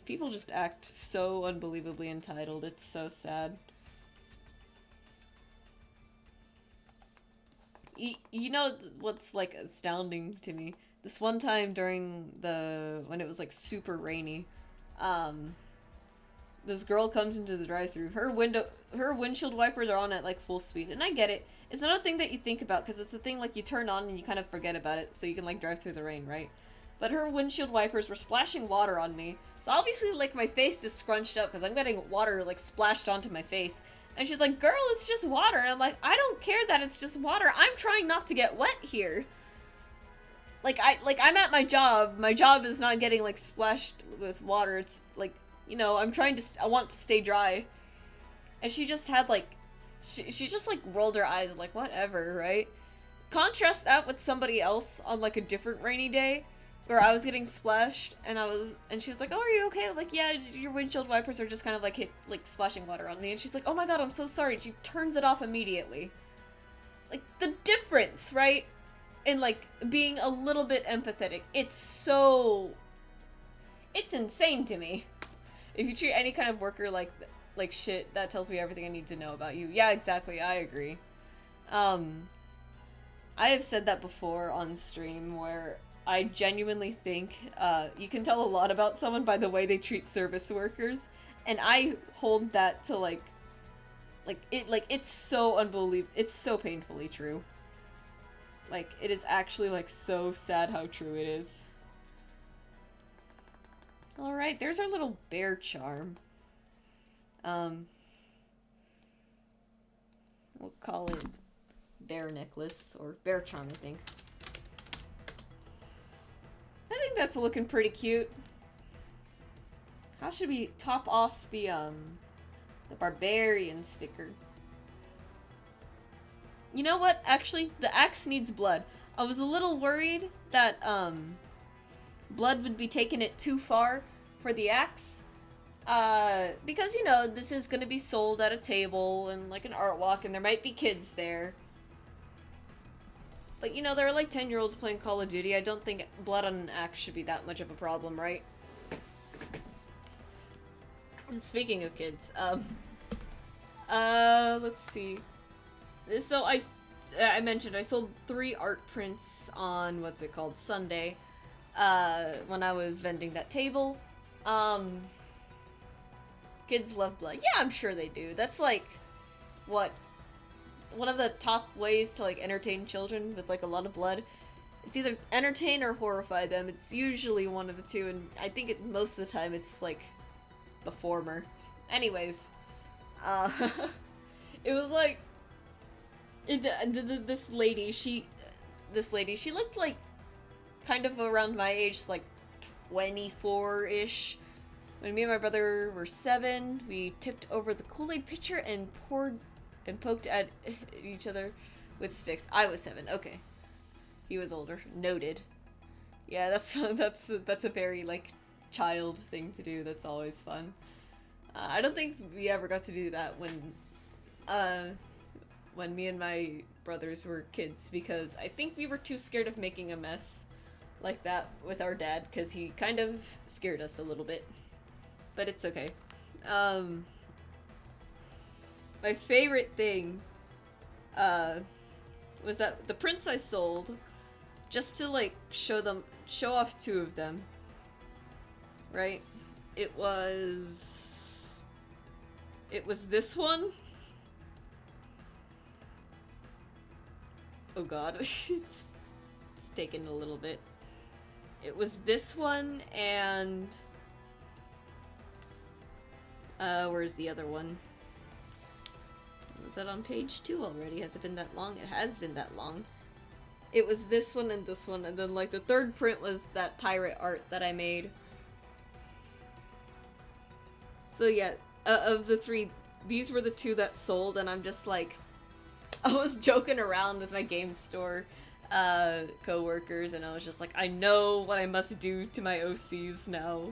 People just act so unbelievably entitled. It's so sad. You know what's like astounding to me? This one time during when it was like super rainy, this girl comes into the drive-thru. Her windshield wipers are on at like full speed, and I get it. It's not a thing that you think about, because it's a thing like you turn on and you kind of forget about it, so you can like drive through the rain, right? But her windshield wipers were splashing water on me, so obviously like my face is scrunched up because I'm getting water like splashed onto my face. And she's like, "Girl, it's just water." And I'm like, "I don't care that it's just water. I'm trying not to get wet here." I'm at my job. My job is not getting like splashed with water. It's like, you know, I want to stay dry. And she just had like, she just like rolled her eyes like, whatever, right? Contrast that with somebody else on like a different rainy day where I was getting splashed, and she was like, "Oh, are you okay?" I'm like, "Yeah, your windshield wipers are just kind of like splashing water on me." And she's like, "Oh my god, I'm so sorry." And she turns it off immediately. Like, the difference, right? In like being a little bit empathetic. It's insane to me. If you treat any kind of worker like shit, that tells me everything I need to know about you. Yeah, exactly. I agree. I have said that before on stream, where I genuinely think you can tell a lot about someone by the way they treat service workers, and I hold that to it's so unbelievable. It's so painfully true. Like, it is actually like so sad how true it is. All right, there's our little bear charm. We'll call it bear necklace or bear charm, I think. I think that's looking pretty cute. How should we top off the barbarian sticker? You know what? Actually, the axe needs blood. I was a little worried that, blood would be taking it too far for the axe. Because, you know, this is gonna be sold at a table and, like, an art walk, and there might be kids there. But, you know, there are, like, 10-year-olds playing Call of Duty. I don't think blood on an axe should be that much of a problem, right? And speaking of kids, let's see. So, I mentioned I sold 3 art prints on, what's it called, Sunday, when I was vending that table. Kids love blood. Yeah, I'm sure they do. That's like, what, one of the top ways to like entertain children with like a lot of blood. It's either entertain or horrify them. It's usually one of the two, and I think most of the time it's like the former. Anyways, it was like, this lady, she looked like kind of around my age, like 24-ish. When me and my brother were 7, we tipped over the Kool-Aid pitcher and poked at each other with sticks. I was 7. Okay, he was older. Noted. Yeah, that's a very like child thing to do. That's always fun. I don't think we ever got to do that when me and my brothers were kids, because I think we were too scared of making a mess like that with our dad, because he kind of scared us a little bit. But it's okay. My favorite thing was that the prints I sold, just to like show off 2 of them, right? It was this one. Oh god, it's taken a little bit. It was this one, and where's the other one? Was that on page 2 already? Has it been that long? It has been that long. It was this one, and then like the 3rd print was that pirate art that I made. So yeah, of the 3, these were the 2 that sold, and I'm just like, I was joking around with my game store co-workers, and I was just like, I know what I must do to my OCs now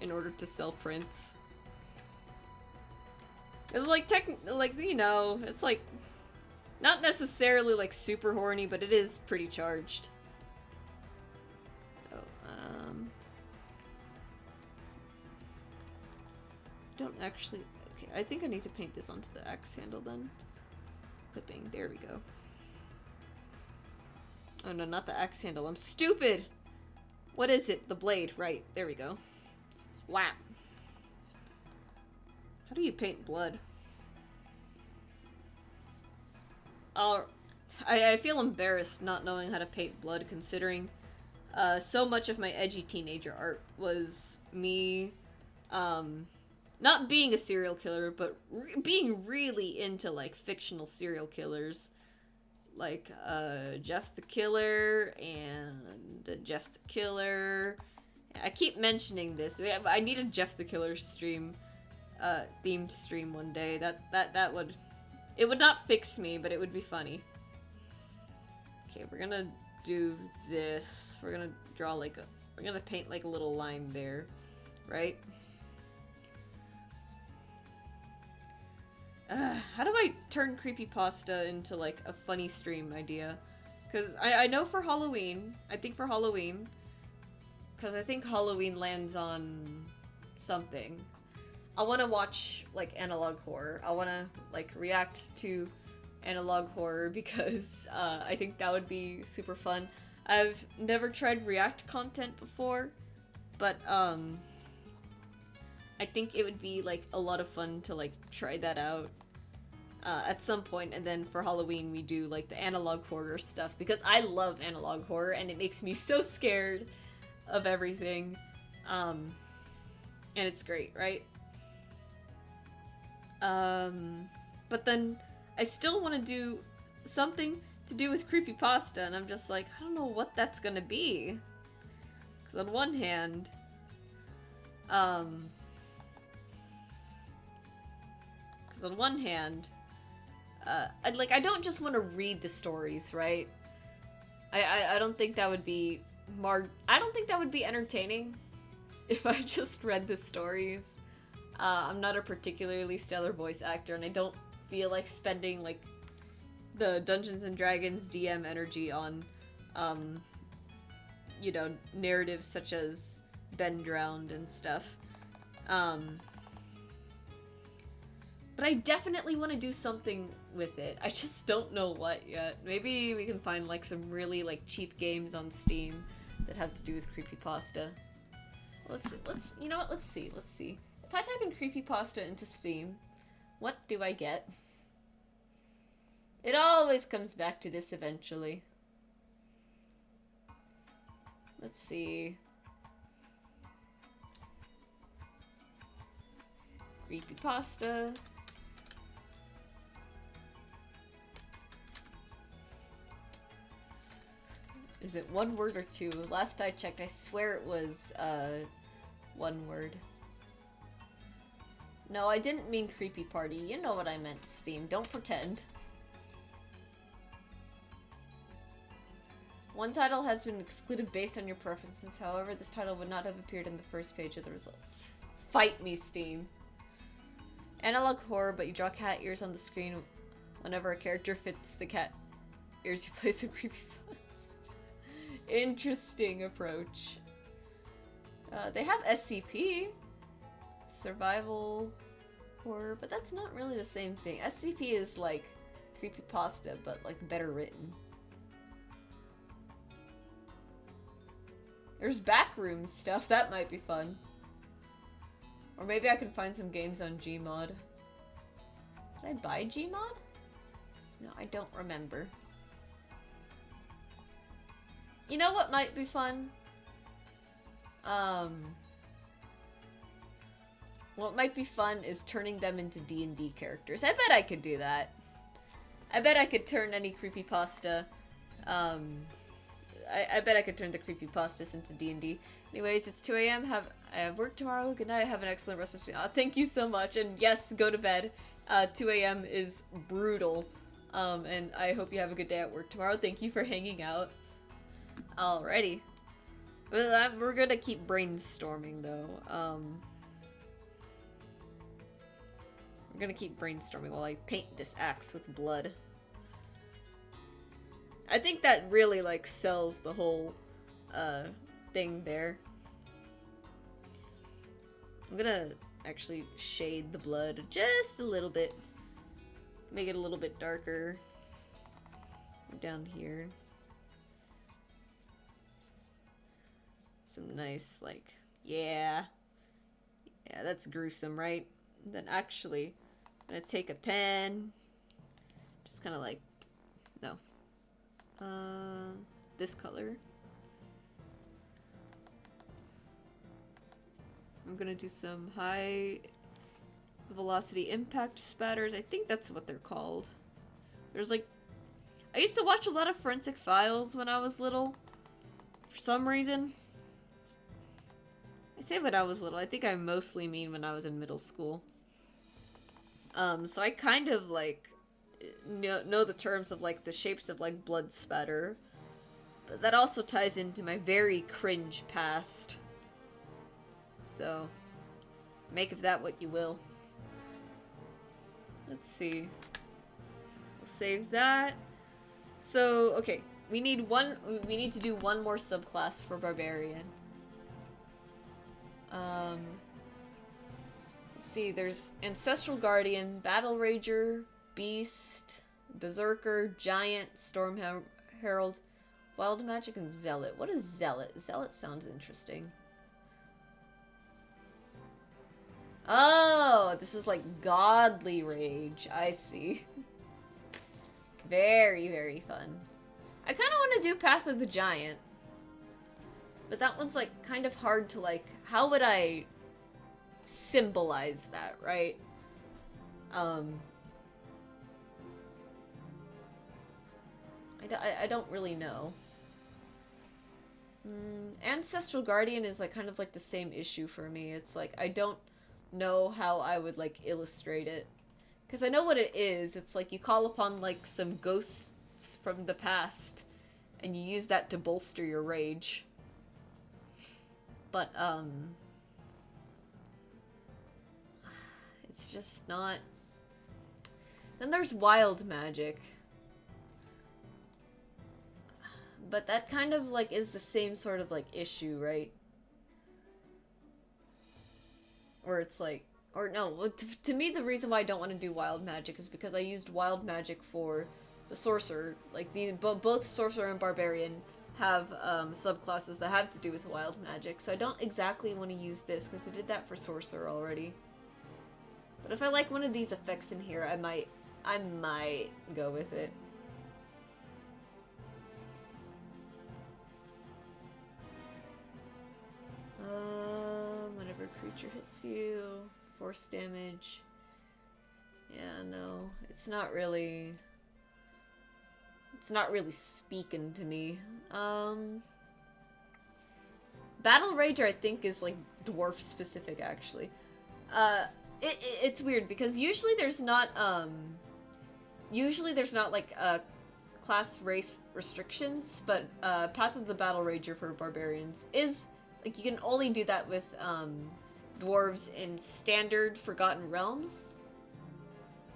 in order to sell prints. It's like you know, it's like not necessarily like super horny, but it is pretty charged. Oh, don't actually. Okay, I think I need to paint this onto the axe handle then. Clipping. There we go. Oh no, not the axe handle. I'm stupid! What is it? The blade. Right. There we go. Whap. How do you paint blood? Oh, I feel embarrassed not knowing how to paint blood, considering so much of my edgy teenager art was me not being a serial killer, but being really into like fictional serial killers, like Jeff the Killer and Jeff the Killer. I keep mentioning this. I need a Jeff the Killer stream, themed stream one day. That would, it would not fix me, but it would be funny. Okay, we're gonna do this. We're gonna draw like a, we're gonna paint like a little line there, right? How do I turn creepypasta into like a funny stream idea? Because I know for Halloween, I think for Halloween, because I think Halloween lands on something. I want to watch like analog horror. I want to like react to analog horror because I think that would be super fun. I've never tried react content before, but I think it would be like a lot of fun to like try that out at some point, and then for Halloween we do like the analog horror stuff because I love analog horror and it makes me so scared of everything, and it's great, right? But then I still want to do something to do with creepypasta, and I'm just like, I don't know what that's gonna be. Because on one hand, I don't just want to read the stories, right? I don't think that would be I don't think that would be entertaining if I just read the stories. I'm not a particularly stellar voice actor, and I don't feel like spending, like, the Dungeons and Dragons DM energy on, you know, narratives such as Ben Drowned and stuff. But I definitely want to do something with it. I just don't know what yet. Maybe we can find, like, some really, like, cheap games on Steam that have to do with creepypasta. Let's, you know what, let's see. If I type in creepypasta into Steam, what do I get? It always comes back to this eventually. Let's see. Creepypasta. Is it one word or two? Last I checked, I swear it was, one word. No, I didn't mean creepy party. You know what I meant, Steam. Don't pretend. One title has been excluded based on your preferences. However, this title would not have appeared in the first page of the result. Fight me, Steam. Analog horror, but you draw cat ears on the screen whenever a character fits the cat ears. You play some creepypasta. Interesting approach. They have SCP. Survival horror, but that's not really the same thing. SCP is like creepypasta, but like better written. There's backroom stuff, that might be fun. Or maybe I can find some games on Gmod. Did I buy Gmod? No, I don't remember. You know what might be fun? What might be fun is turning them into D&D characters. I bet I could do that. I bet I could turn any creepypasta, I bet I could turn the creepypastas into D&D. Anyways, it's 2 a.m. I have work tomorrow. Good night. Have an excellent rest of the day. Thank you so much. And yes, go to bed. 2 a.m. is brutal. And I hope you have a good day at work tomorrow. Thank you for hanging out. Alrighty. Well, we're gonna keep brainstorming, though. We're gonna keep brainstorming while I paint this axe with blood. I think that really, like, sells the whole, thing there. I'm gonna actually shade the blood just a little bit. Make it a little bit darker. Down here. Some nice, like, yeah. Yeah, that's gruesome, right? And then actually, I'm gonna take a pen. Just kind of like, no. This color. I'm gonna do some high velocity impact spatters. I think that's what they're called. There's like, I used to watch a lot of Forensic Files when I was little. For some reason. I say when I was little. I think I mostly mean when I was in middle school. So I kind of like know the terms of like the shapes of like blood spatter. But that also ties into my very cringe past. So, make of that what you will. Let's see. We'll save that. So, okay. We need to do one more subclass for barbarian. Let's see, there's Ancestral Guardian, Battle Rager, Beast, Berserker, Giant, Storm Herald, Wild Magic, and Zealot. What is Zealot? Zealot sounds interesting. Oh, this is like Godly Rage. I see. Very, very fun. I kind of want to do Path of the Giant. But that one's like kind of hard to like, how would I symbolize that, right? I don't really know. Ancestral Guardian is like kind of like the same issue for me. It's like I don't know how I would like illustrate it, Because I know what it is. It's like you call upon, like, some ghosts from the past, and you use that to bolster your rage. But, it's just not... Then there's wild magic. But that kind of, like, is the same sort of, like, issue, right? Or it's like... Or no, to me the reason why I don't want to do wild magic is because I used wild magic for the sorcerer. Like, both sorcerer and barbarian have subclasses that have to do with wild magic, so I don't exactly want to use this because I did that for sorcerer already. But if I like one of these effects in here, I might go with it. Whenever a creature hits you, force damage. Yeah, no, it's not really speaking to me. Battle Rager I think is like dwarf specific actually. It's weird because usually there's not like class race restrictions, but Path of the Battle Rager for barbarians is like you can only do that with dwarves in standard Forgotten Realms.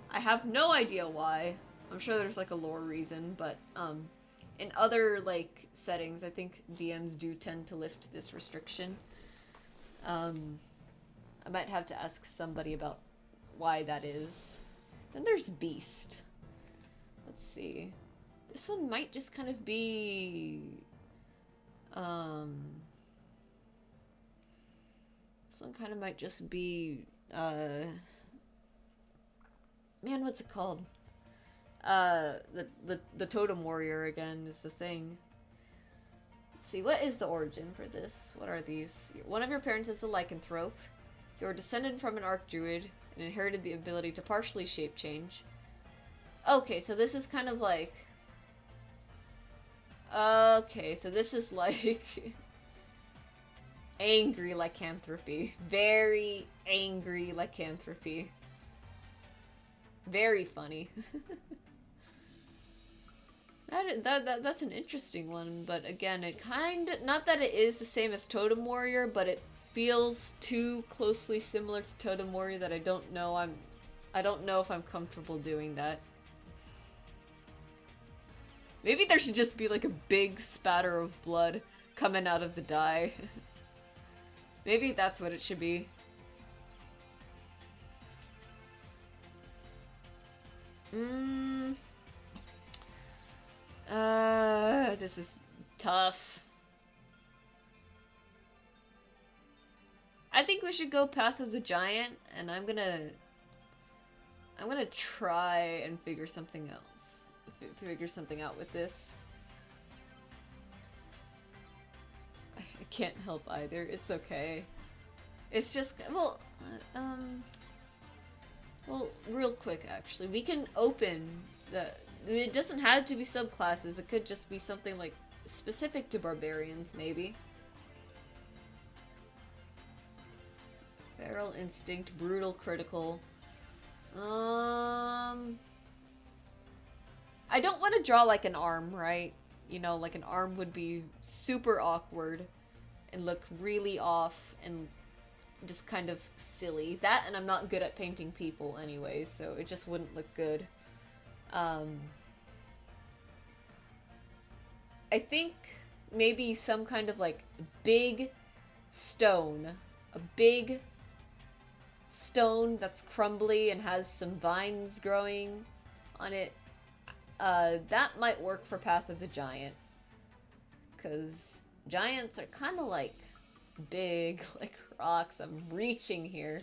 I have no idea why. I'm sure there's like a lore reason, but in other like settings, I think DMs do tend to lift this restriction. I might have to ask somebody about why that is. Then there's Beast. Let's see. This one might just kind of be... This one kind of might just be... Man, what's it called? The Totem Warrior again is the thing. Let's see, what is the origin for this? What are these? One of your parents is a lycanthrope. You are descended from an archdruid and inherited the ability to partially shape change. Okay, so this is kind of like... Okay, so this is like... angry lycanthropy. Very angry lycanthropy. Very funny. That's an interesting one, but again, it not that it is the same as Totem Warrior, but it feels too closely similar to Totem Warrior that I don't know if I'm comfortable doing that. Maybe there should just be like a big spatter of blood coming out of the die. Maybe that's what it should be. This is tough. I think we should go Path of the Giant, and I'm gonna try and figure something else. Figure something out with this. I can't help either. It's okay. It's just, well, real quick, actually. We can open the... It doesn't have to be subclasses. It could just be something, like, specific to barbarians, maybe. Feral Instinct, Brutal Critical. I don't want to draw, like, an arm, right? You know, like, an arm would be super awkward and look really off and just kind of silly. That, and I'm not good at painting people anyway, so it just wouldn't look good. I think maybe some kind of like big stone. A big stone that's crumbly and has some vines growing on it. That might work for Path of the Giant. Because giants are kind of like big, like rocks. I'm reaching here.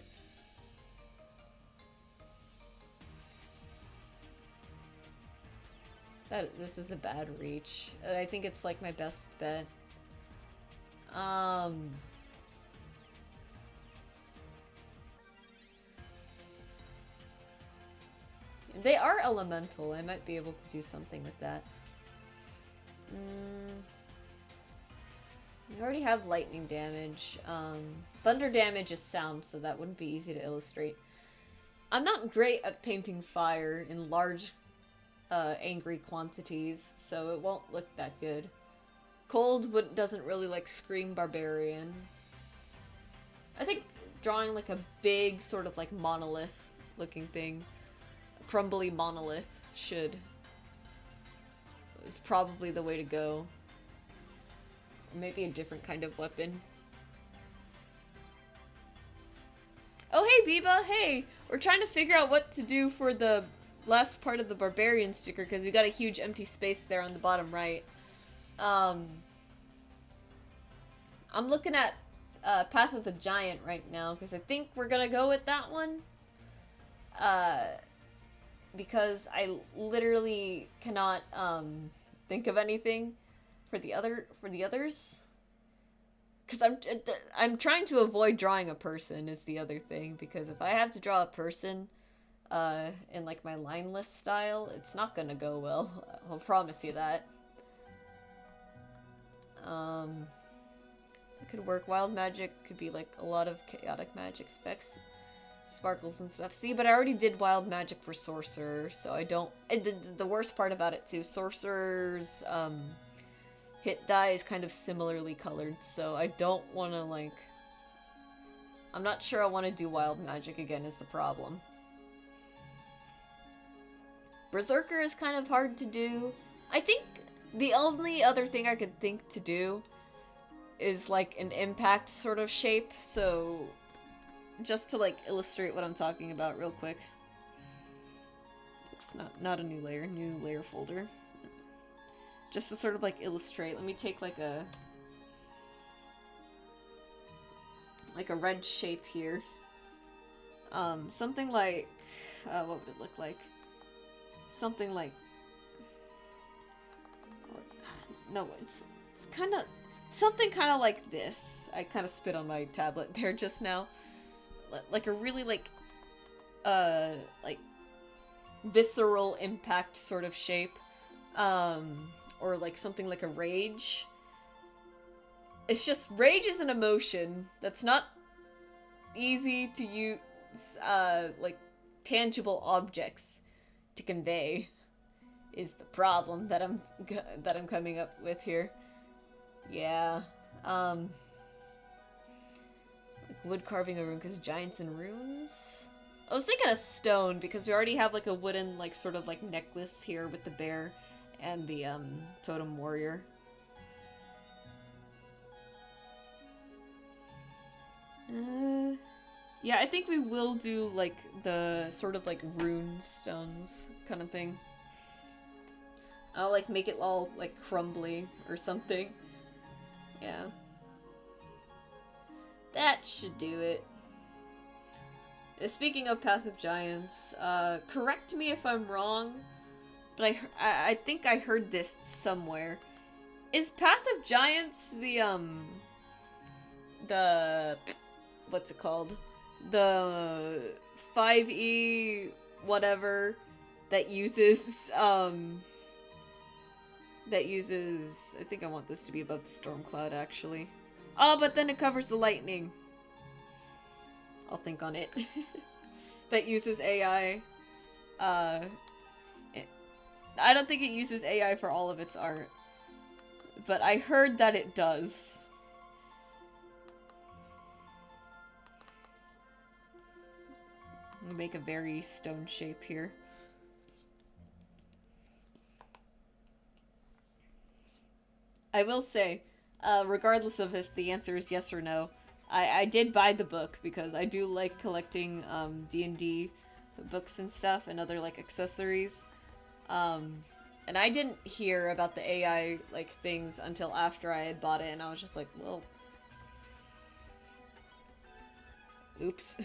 This is a bad reach. I think it's like my best bet. They are elemental. I might be able to do something with that. We already have lightning damage. Thunder damage is sound, so that wouldn't be easy to illustrate. I'm not great at painting fire in large, angry quantities, so it won't look that good. Cold doesn't really, like, scream barbarian. I think drawing, like, a big, sort of, like, monolith-looking thing, a crumbly monolith, is probably the way to go. Or maybe a different kind of weapon. Oh, hey, Biba! Hey! We're trying to figure out what to do for the last part of the barbarian sticker, because we got a huge empty space there on the bottom right. I'm looking at Path of the Giant right now, because I think we're gonna go with that one. Because I literally cannot think of anything for the others. Because I'm trying to avoid drawing a person is the other thing, because if I have to draw a person in like my line list style, it's not gonna go well. I'll promise you that. It could work. Wild magic could be like a lot of chaotic magic effects, sparkles and stuff. See, but I already did wild magic for sorcerer, so I don't. The worst part about it too, sorcerer's hit die is kind of similarly colored, so I don't want to, like... I'm not sure I want to do wild magic again is the problem. Berserker is kind of hard to do. I think the only other thing I could think to do is, like, an impact sort of shape, so... Just to, like, illustrate what I'm talking about real quick. Oops, not a new layer folder. Just to sort of, like, illustrate. Let me take, like a red shape here. Something like... what would it look like? Something like... No, it's kind of... Something kind of like this. I kind of spit on my tablet there just now. Like a really, like visceral impact sort of shape. Or like something like a rage. It's just, rage is an emotion that's not easy to use, like, tangible objects to convey, is the problem that I'm coming up with here. Yeah, like wood carving a rune, because giants and runes? I was thinking a stone, because we already have, like, a wooden, like, sort of, like, necklace here with the bear and the, totem warrior. Yeah, I think we will do, like, the sort of, like, rune stones kind of thing. I'll, like, make it all, like, crumbly or something. Yeah. That should do it. Speaking of Path of Giants, correct me if I'm wrong, but I think I heard this somewhere. Is Path of Giants the what's it called? The 5e whatever that uses I think I want this to be above the storm cloud actually. Oh, but then it covers the lightning. I'll think on it. That uses AI. I don't think it uses AI for all of its art. But I heard that it does. I'm gonna make a very stone shape here. I will say, regardless of if the answer is yes or no, I did buy the book because I do like collecting D&D books and stuff and other like accessories. And I didn't hear about the AI like things until after I had bought it, and I was just like, well, oops.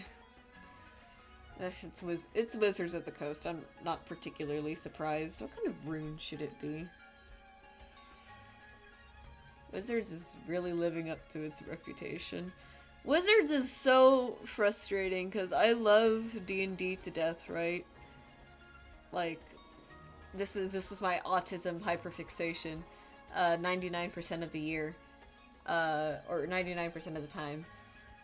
It's Wizards of the Coast. I'm not particularly surprised. What kind of rune should it be? Wizards is really living up to its reputation. Wizards is so frustrating because I love D&D to death, right? Like, this is my autism hyperfixation. 99% of the year, or 99% of the time.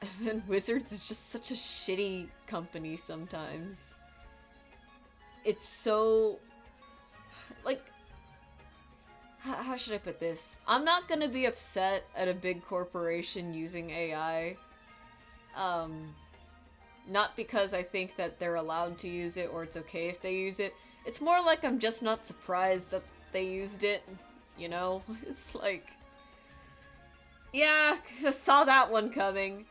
And then Wizards is just such a shitty company sometimes. it's so, like, how should I put this? I'm not gonna be upset at a big corporation using AI. Not because I think that they're allowed to use it or it's okay if they use it. It's more like I'm just not surprised that they used it, you know? It's like, yeah, I saw that one coming.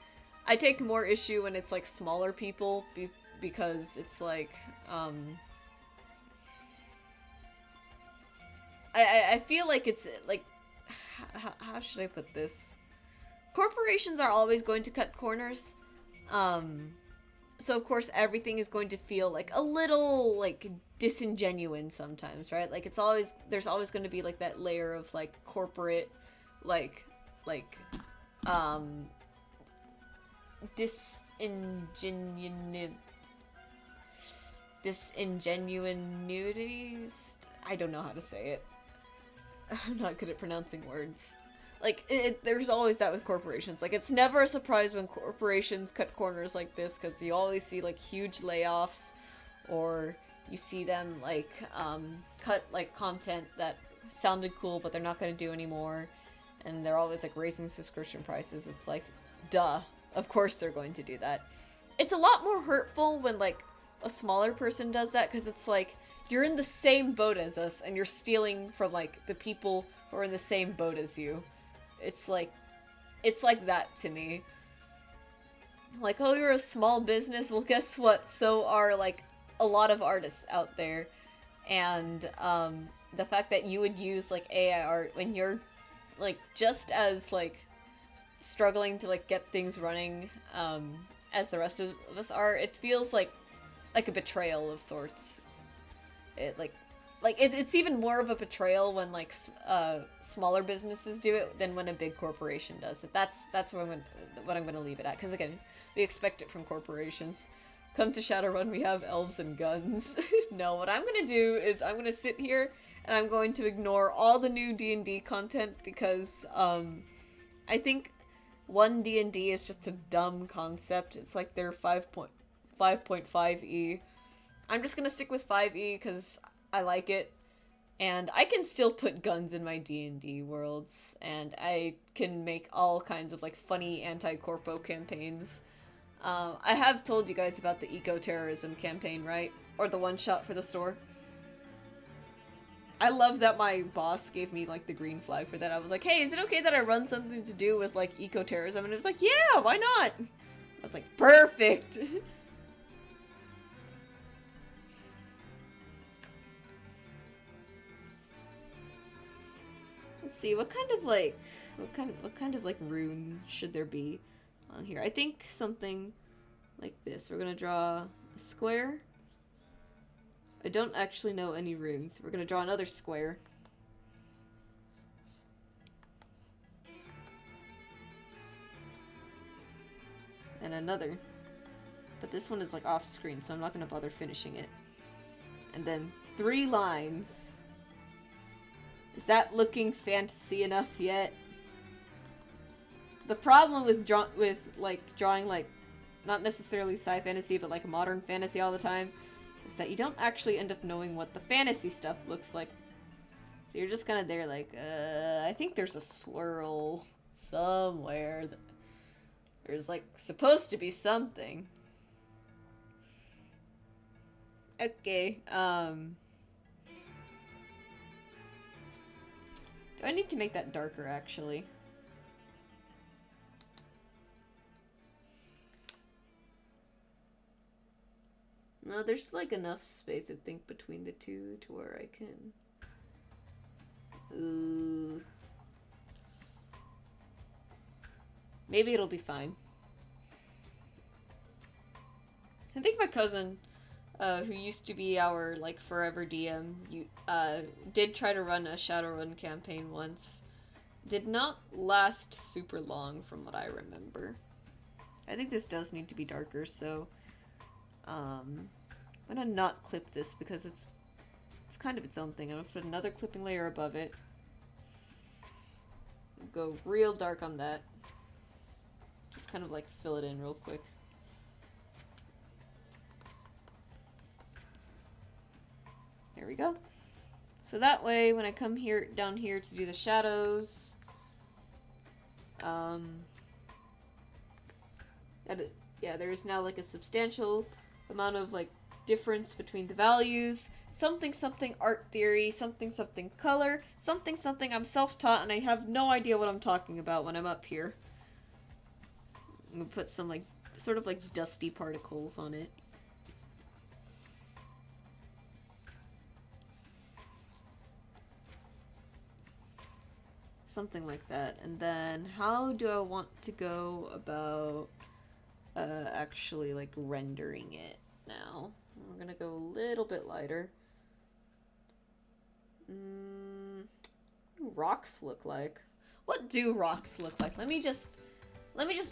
I take more issue when it's like smaller people because it's like, I feel like it's like, how should I put this? Corporations are always going to cut corners. So of course everything is going to feel like a little like disingenuous sometimes, right? Like it's always, there's always going to be like that layer of like corporate, like disingenuity. I don't know how to say it. I'm not good at pronouncing words. Like, there's always that with corporations. Like, it's never a surprise when corporations cut corners like this, because you always see, like, huge layoffs, or you see them, like, cut, like, content that sounded cool, but they're not going to do anymore, and they're always, like, raising subscription prices. It's like, duh. Of course they're going to do that. It's a lot more hurtful when, like, a smaller person does that, because it's like, you're in the same boat as us, and you're stealing from, like, the people who are in the same boat as you. It's like that to me. Like, oh, you're a small business? Well, guess what? So are, like, a lot of artists out there. And, the fact that you would use, like, AI art when you're, like, just as, like, struggling to, like, get things running, as the rest of us are, it feels like a betrayal of sorts. It's even more of a betrayal when, like, smaller businesses do it than when a big corporation does it. That's what I'm gonna leave it at. Because again, we expect it from corporations. Come to Shadowrun, we have elves and guns. No, what I'm gonna do is I'm gonna sit here and I'm going to ignore all the new D&D content because I think 1 D&D is just a dumb concept. It's like their 5.5e. I'm just gonna stick with 5e because I like it, and I can still put guns in my D&D worlds, and I can make all kinds of, like, funny anti-corpo campaigns. I have told you guys about the eco-terrorism campaign, right? Or the one-shot for the store. I love that my boss gave me, like, the green flag for that. I was like, hey, is it okay that I run something to do with, like, eco-terrorism? And it was like, yeah, why not? I was like, perfect! Let's see, what kind of like rune should there be on here? I think something like this. We're gonna draw a square. I don't actually know any runes. We're gonna draw another square. And another. But this one is like off screen, so I'm not gonna bother finishing it. And then 3 lines. Is that looking fantasy enough yet? The problem with drawing like not necessarily sci fantasy but like modern fantasy all the time is that you don't actually end up knowing what the fantasy stuff looks like. So you're just kind of there like, I think there's a swirl somewhere. There's like supposed to be something. Okay, do I need to make that darker, actually? No, there's, like, enough space, I think, between the two to where I can... Ooh. Maybe it'll be fine. I think my cousin, who used to be our, like, forever DM, did try to run a Shadowrun campaign once. Did not last super long from what I remember. I think this does need to be darker, so I'm gonna not clip this because it's kind of its own thing. I'm gonna put another clipping layer above it. Go real dark on that. Just kind of like fill it in real quick. There we go. So that way, when I come here down here to do the shadows, yeah, there is now like a substantial amount of like difference between the values. Something something art theory, something something color, something something I'm self-taught and I have no idea what I'm talking about when I'm up here. I'm gonna put some like sort of like dusty particles on it. Something like that. And then how do I want to go about actually like rendering it now? We're gonna go a little bit lighter. What do rocks look like? What do rocks look like? Let me just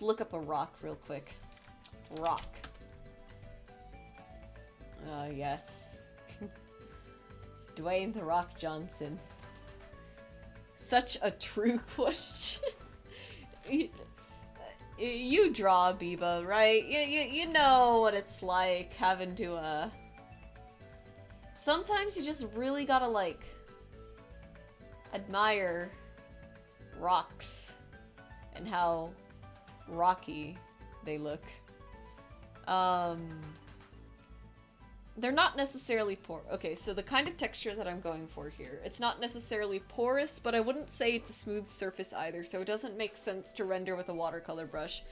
look up a rock real quick. Rock. Yes. Dwayne "The Rock" Johnson. Such a true question. You draw, Biba, right? You know what it's like having to, sometimes you just really gotta, like, admire rocks and how rocky they look. They're not necessarily okay, so the kind of texture that I'm going for here, it's not necessarily porous, but I wouldn't say it's a smooth surface either, so it doesn't make sense to render with a watercolor brush.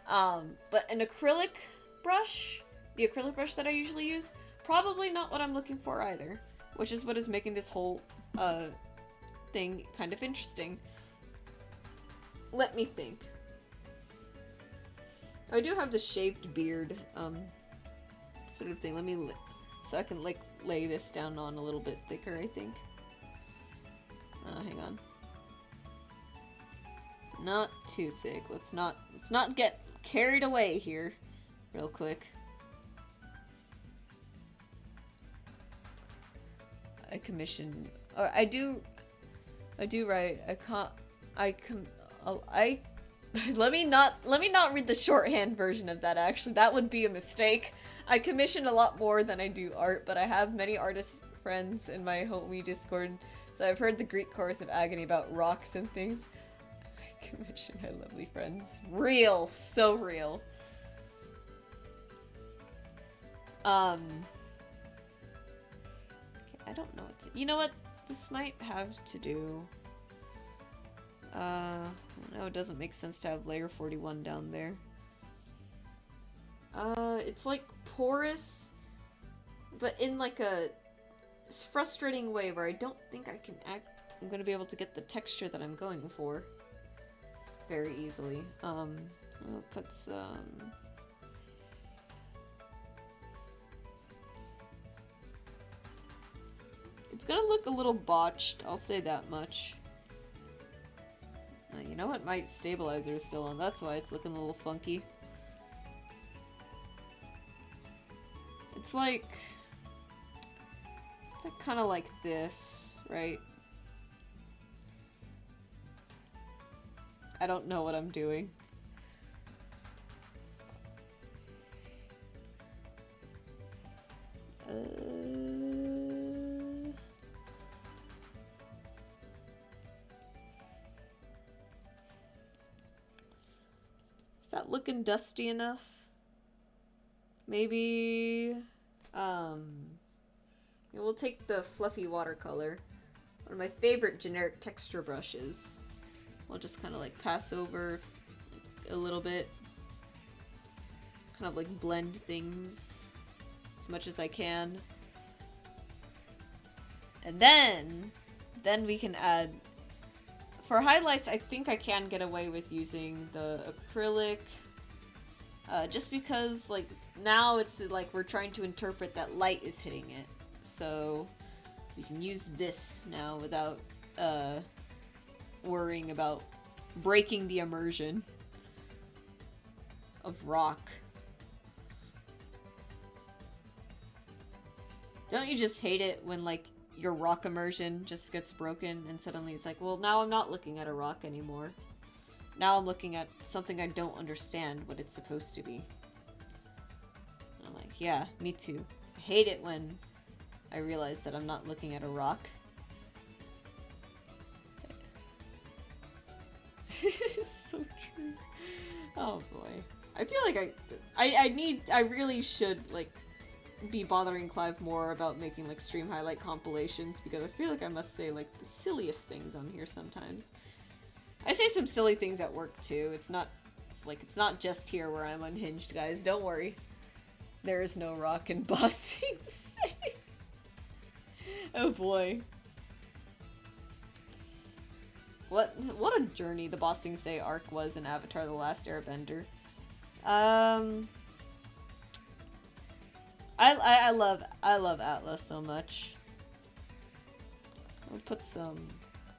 But an acrylic brush, the acrylic brush that I usually use, probably not what I'm looking for either, which is what is making this whole, thing kind of interesting. Let me think. I do have the shaved beard, sort of thing. Let me so I can like lay this down on a little bit thicker, I think. Hang on. Not too thick. Let's not get carried away here real quick. I commissioned, or I do write. Let me not read the shorthand version of that, actually. That would be a mistake. I commission a lot more than I do art, but I have many artist friends in my Wii Discord, so I've heard the Greek chorus of agony about rocks and things. I commission my lovely friends. Real. So real. Okay, I don't know what to... You know what? This might have to do... no, it doesn't make sense to have layer 41 down there. It's like porous, but in like a frustrating way where I don't think I'm gonna be able to get the texture that I'm going for very easily. I'll put some... It's gonna look a little botched, I'll say that much. You know what? My stabilizer is still on. That's why it's looking a little funky. It's like kind of like this, right? I don't know what I'm doing. Is that looking dusty enough? Maybe, we'll take the fluffy watercolor, one of my favorite generic texture brushes. We'll just kind of like pass over a little bit, kind of like blend things as much as I can. And then we can add, for highlights, I think I can get away with using the acrylic, just because like now it's like we're trying to interpret that light is hitting it. So we can use this now without worrying about breaking the immersion of rock. Don't you just hate it when like your rock immersion just gets broken and suddenly it's like, well, now I'm not looking at a rock anymore. Now I'm looking at something I don't understand what it's supposed to be. I'm like, yeah, me too. I hate it when I realize that I'm not looking at a rock. So true. Oh boy. I feel like I really should, like, be bothering Clive more about making, like, stream highlight compilations, because I feel like I must say, like, the silliest things on here sometimes. I say some silly things at work, too. It's not just here where I'm unhinged, guys. Don't worry. There is no rock in Bossing Say. Oh boy. What a journey the Bossing Say arc was in Avatar: The Last Airbender. I love Atlas so much. I'll put some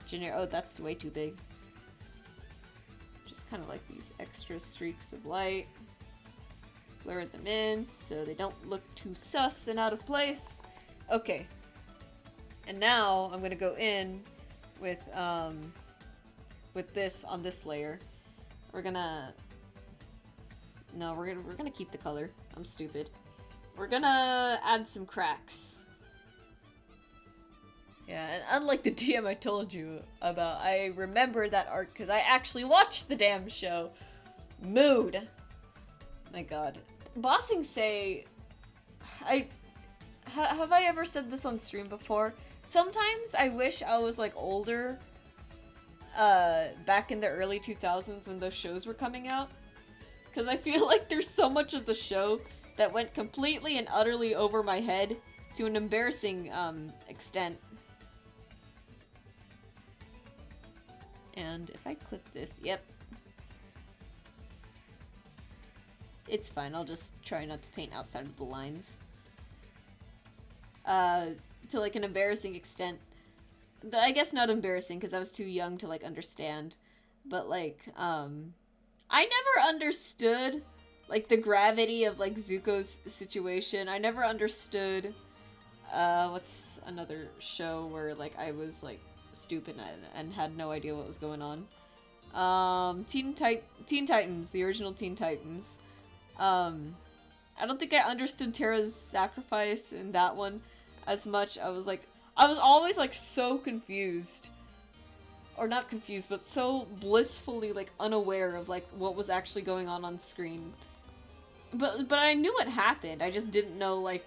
generic. Oh, that's way too big. Just kind of like these extra streaks of light. Blur them in so they don't look too sus and out of place. Okay. And now I'm gonna go in with this on this layer. We're gonna keep the color. I'm stupid. We're gonna add some cracks. Yeah, and unlike the DM I told you about, I remember that arc because I actually watched the damn show. Mood. My god. Bossing Say... have I ever said this on stream before? Sometimes I wish I was, like, older back in the early 2000s when those shows were coming out. Because I feel like there's so much of the show that went completely and utterly over my head to an embarrassing extent. And if I click this, yep. It's fine, I'll just try not to paint outside of the lines. To like an embarrassing extent. I guess not embarrassing because I was too young to like understand. But like, I never understood like the gravity of like Zuko's situation. I never understood what's another show where like I was like stupid and had no idea what was going on. Teen Titans, the original Teen Titans. I don't think I understood Terra's sacrifice in that one as much. I was always like so confused. Or not confused, but so blissfully like unaware of like what was actually going on screen. But I knew what happened. I just didn't know like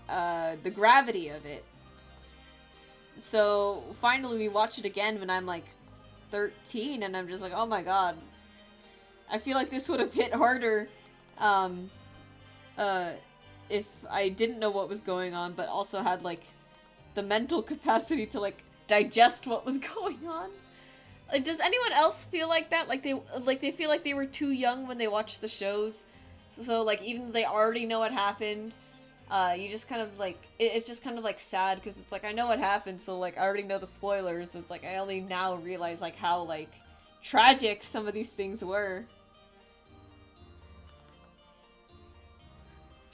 the gravity of it. So finally we watch it again when I'm like 13 and I'm just like, oh my god. I feel like this would have hit harder if I didn't know what was going on, but also had like the mental capacity to like digest what was going on. Like, does anyone else feel like that? Like they feel like they were too young when they watched the shows. So like even though they already know what happened, you just kind of like it's just kind of like sad because it's like I know what happened, so like I already know the spoilers. It's like I only now realize like how like tragic some of these things were.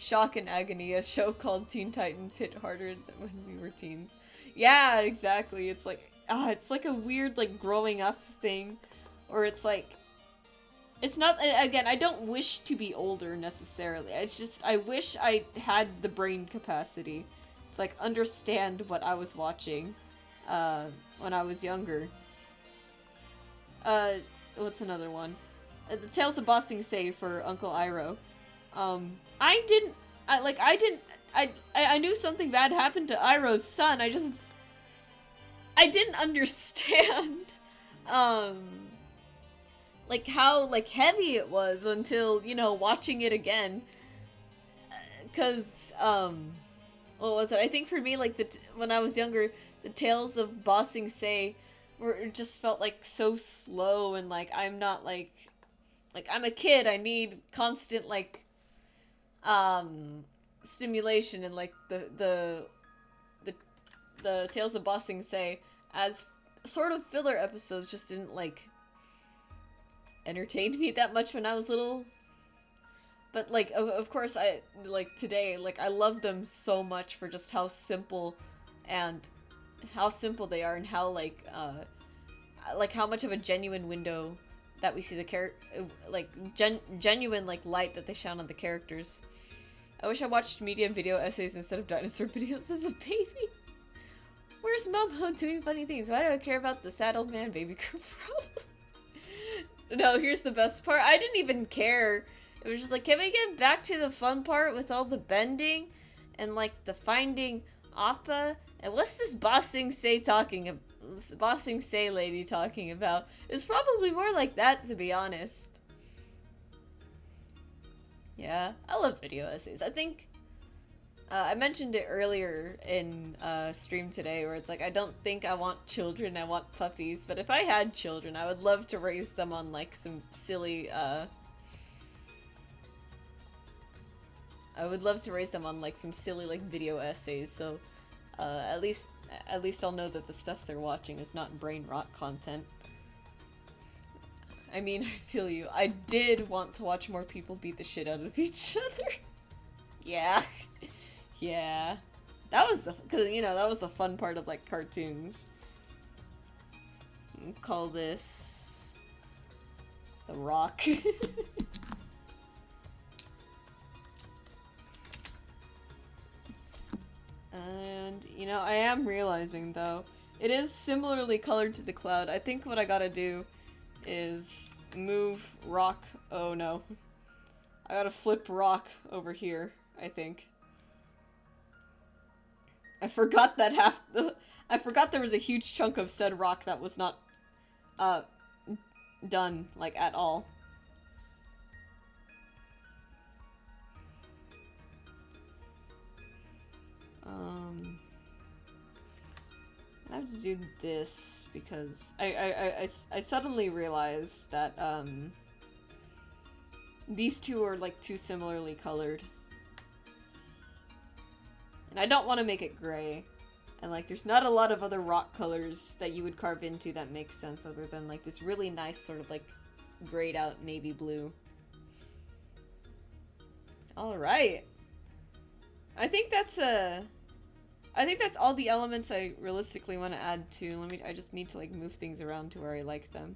Shock and Agony, a show called Teen Titans, hit harder than when we were teens. Yeah, exactly. It's like it's like a weird like growing up thing, or it's like it's not. Again, I don't wish to be older necessarily. It's just I wish I had the brain capacity to like understand what I was watching when I was younger. What's another one? The Tales of Bossing Say for Uncle Iroh. I knew something bad happened to Iroh's son. I didn't understand, like how like heavy it was until, you know, watching it again. Cause, what was it? I think for me, like when I was younger, the Tales of Bossing Say just felt like so slow and like I'm not like I'm a kid. I need constant like stimulation, and like the Tales of Bossing Say as sort of filler episodes just didn't like entertain me that much when I was little. But like of course I like today like I love them so much for just how simple they are, and how like how much of a genuine window that we see the genuine like light that they shine on the characters. I wish I watched media and video essays instead of dinosaur videos as a baby. Where's Momo doing funny things? Why do I care about the sad old man baby group problem? No, here's the best part. I didn't even care. It was just like, can we get back to the fun part with all the bending and like the finding Appa? And what's this Bossing Say Bossing Say lady talking about? It's probably more like that, to be honest. Yeah, I love video essays. I think I mentioned it earlier in stream today where it's like, I don't think I want children, I want puppies. But if I had children, I would love to raise them on like some silly like video essays, so at least I'll know that the stuff they're watching is not brain rot content. I mean, I feel you. I did want to watch more people beat the shit out of each other. Yeah. Yeah. That was that was the fun part of like cartoons. We'll call this The Rock. And, I am realizing, though, it is similarly colored to the cloud. I think what I gotta do is move Rock. Oh, no. I gotta flip Rock over here, I think. I forgot that I forgot there was a huge chunk of said Rock that was not, done, like, at all. I have to do this because I suddenly realized that, these two are, like, too similarly colored. And I don't want to make it gray. And, like, there's not a lot of other rock colors that you would carve into that make sense other than, like, this really nice sort of, like, grayed out navy blue. Alright. I think that's all the elements I realistically want to add to. I just need to, like, move things around to where I like them.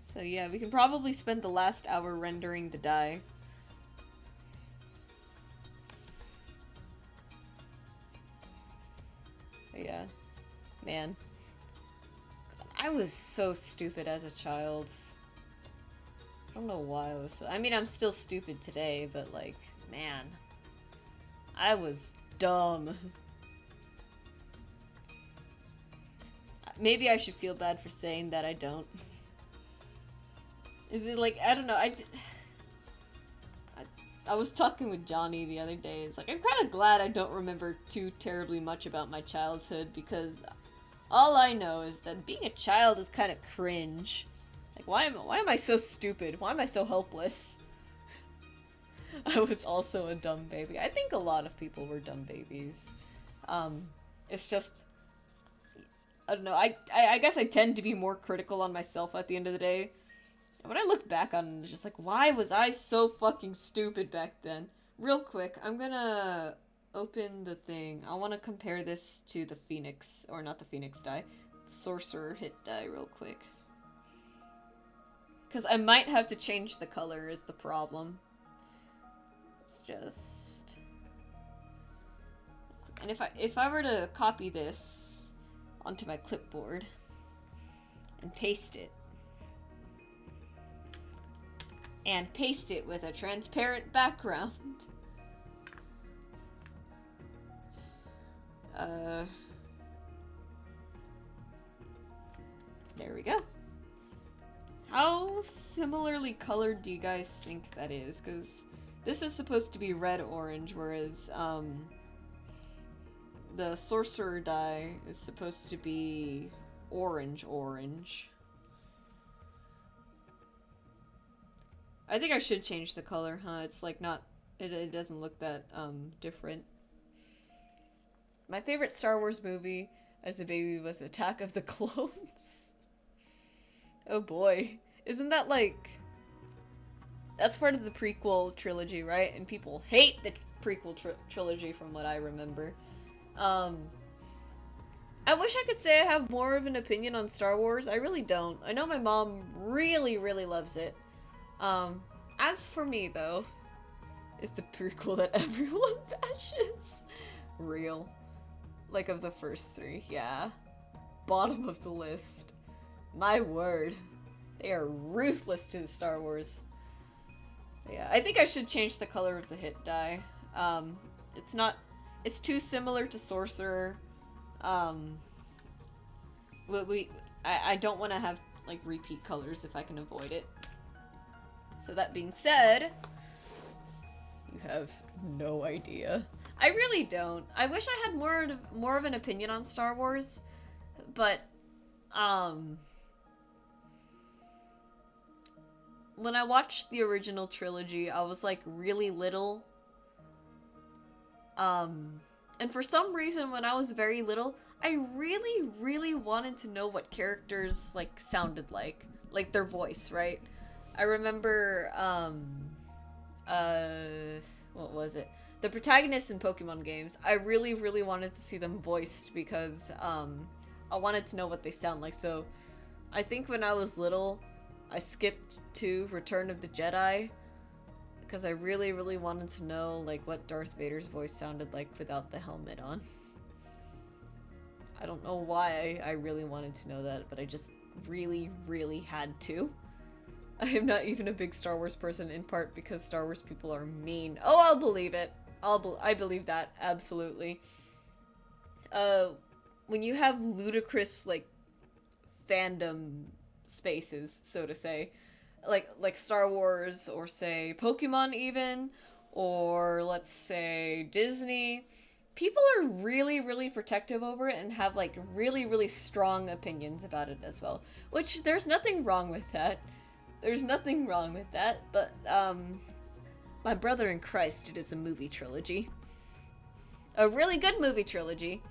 So yeah, we can probably spend the last hour rendering the dye. But yeah. Man. God, I was so stupid as a child. I don't know why I was so... I mean, I'm still stupid today, but, like, man. I was dumb. Maybe I should feel bad for saying that I don't. Is it, like, I don't know, I was talking with Johnny the other day. It's like, I'm kind of glad I don't remember too terribly much about my childhood, because all I know is that being a child is kind of cringe. Like, why am I so stupid? Why am I so helpless? I was also a dumb baby. I think a lot of people were dumb babies. It's just, I don't know, I guess I tend to be more critical on myself at the end of the day. And when I look back on it, it's just like, why was I so fucking stupid back then? Real quick, I'm gonna open the thing. I want to compare this to the Phoenix, or not the Phoenix die, the Sorcerer hit die real quick. Because I might have to change the color is the problem. It's just... And if I were to copy this onto my clipboard and paste it, and paste it with a transparent background, there we go. How similarly colored do you guys think that is? Because this is supposed to be red-orange, whereas, the Sorcerer die is supposed to be orange-orange. I think I should change the color, huh? It's like not... It doesn't look that, different. My favorite Star Wars movie as a baby was Attack of the Clones. Oh boy. Isn't that like... That's part of the prequel trilogy, right? And people hate the prequel trilogy from what I remember. I wish I could say I have more of an opinion on Star Wars. I really don't. I know my mom really, really loves it. Um, as for me, though, is the prequel that everyone bashes. Real. Like, of the first three, yeah. Bottom of the list. My word. They are ruthless to the Star Wars. Yeah, I think I should change the color of the hit die. It's not... It's too similar to Sorcerer. I don't want to have, like, repeat colors if I can avoid it. So that being said... You have no idea. I really don't. I wish I had more of an opinion on Star Wars, but when I watched the original trilogy, I was like really little. And for some reason when I was very little, I really wanted to know what characters like sounded like their voice, right? I remember what was it? The protagonists in Pokemon games, I really wanted to see them voiced because, I wanted to know what they sound like. So, I think when I was little, I skipped to Return of the Jedi because I really wanted to know, like, what Darth Vader's voice sounded like without the helmet on. I don't know why I really wanted to know that, but I just really had to. I am not even a big Star Wars person, in part because Star Wars people are mean. Oh, I'll believe it. I believe that, absolutely. When you have ludicrous, like, fandom spaces, so to say, like Star Wars, or say Pokemon even, or let's say Disney, people are really protective over it and have, like, really strong opinions about it as well. Which, there's nothing wrong with that. There's nothing wrong with that, but, My Brother in Christ, it is a movie trilogy. A really good movie trilogy,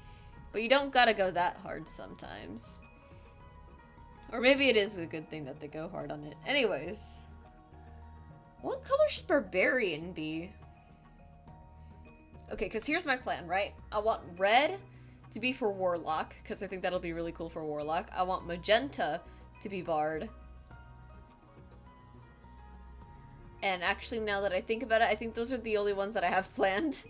but you don't gotta go that hard sometimes. Or maybe it is a good thing that they go hard on it. Anyways. What color should Barbarian be? Okay, because here's my plan, right? I want red to be for Warlock, because I think that'll be really cool for Warlock. I want magenta to be Bard. And actually, now that I think about it, I think those are the only ones that I have planned.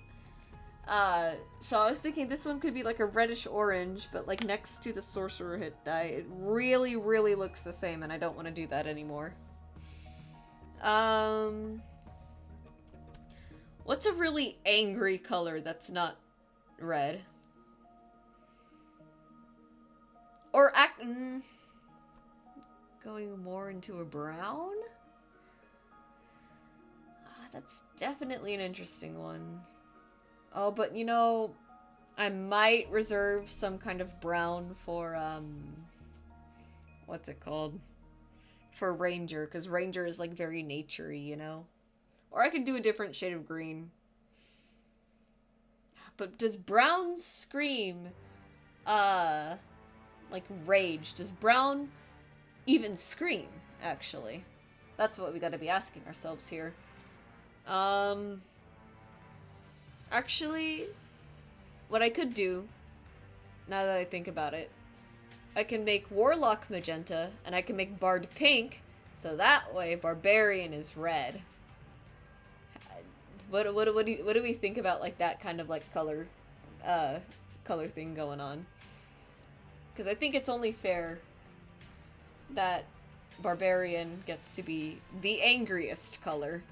So I was thinking this one could be like a reddish orange, but like next to the Sorcerer hit die. It really looks the same, and I don't want to do that anymore. What's a really angry color that's not red? Or going more into a brown? That's definitely an interesting one. Oh, but you know, I might reserve some kind of brown for, what's it called? For Ranger, because Ranger is, like, very nature-y, you know? Or I could do a different shade of green. But does brown scream, like, rage? Does brown even scream, actually? That's what we gotta be asking ourselves here. Actually, what I could do, now that I think about it, I can make Warlock magenta, and I can make Bard pink, so that way Barbarian is red. What do we think about, like, that kind of, like, color thing going on? Because I think it's only fair that Barbarian gets to be the angriest color.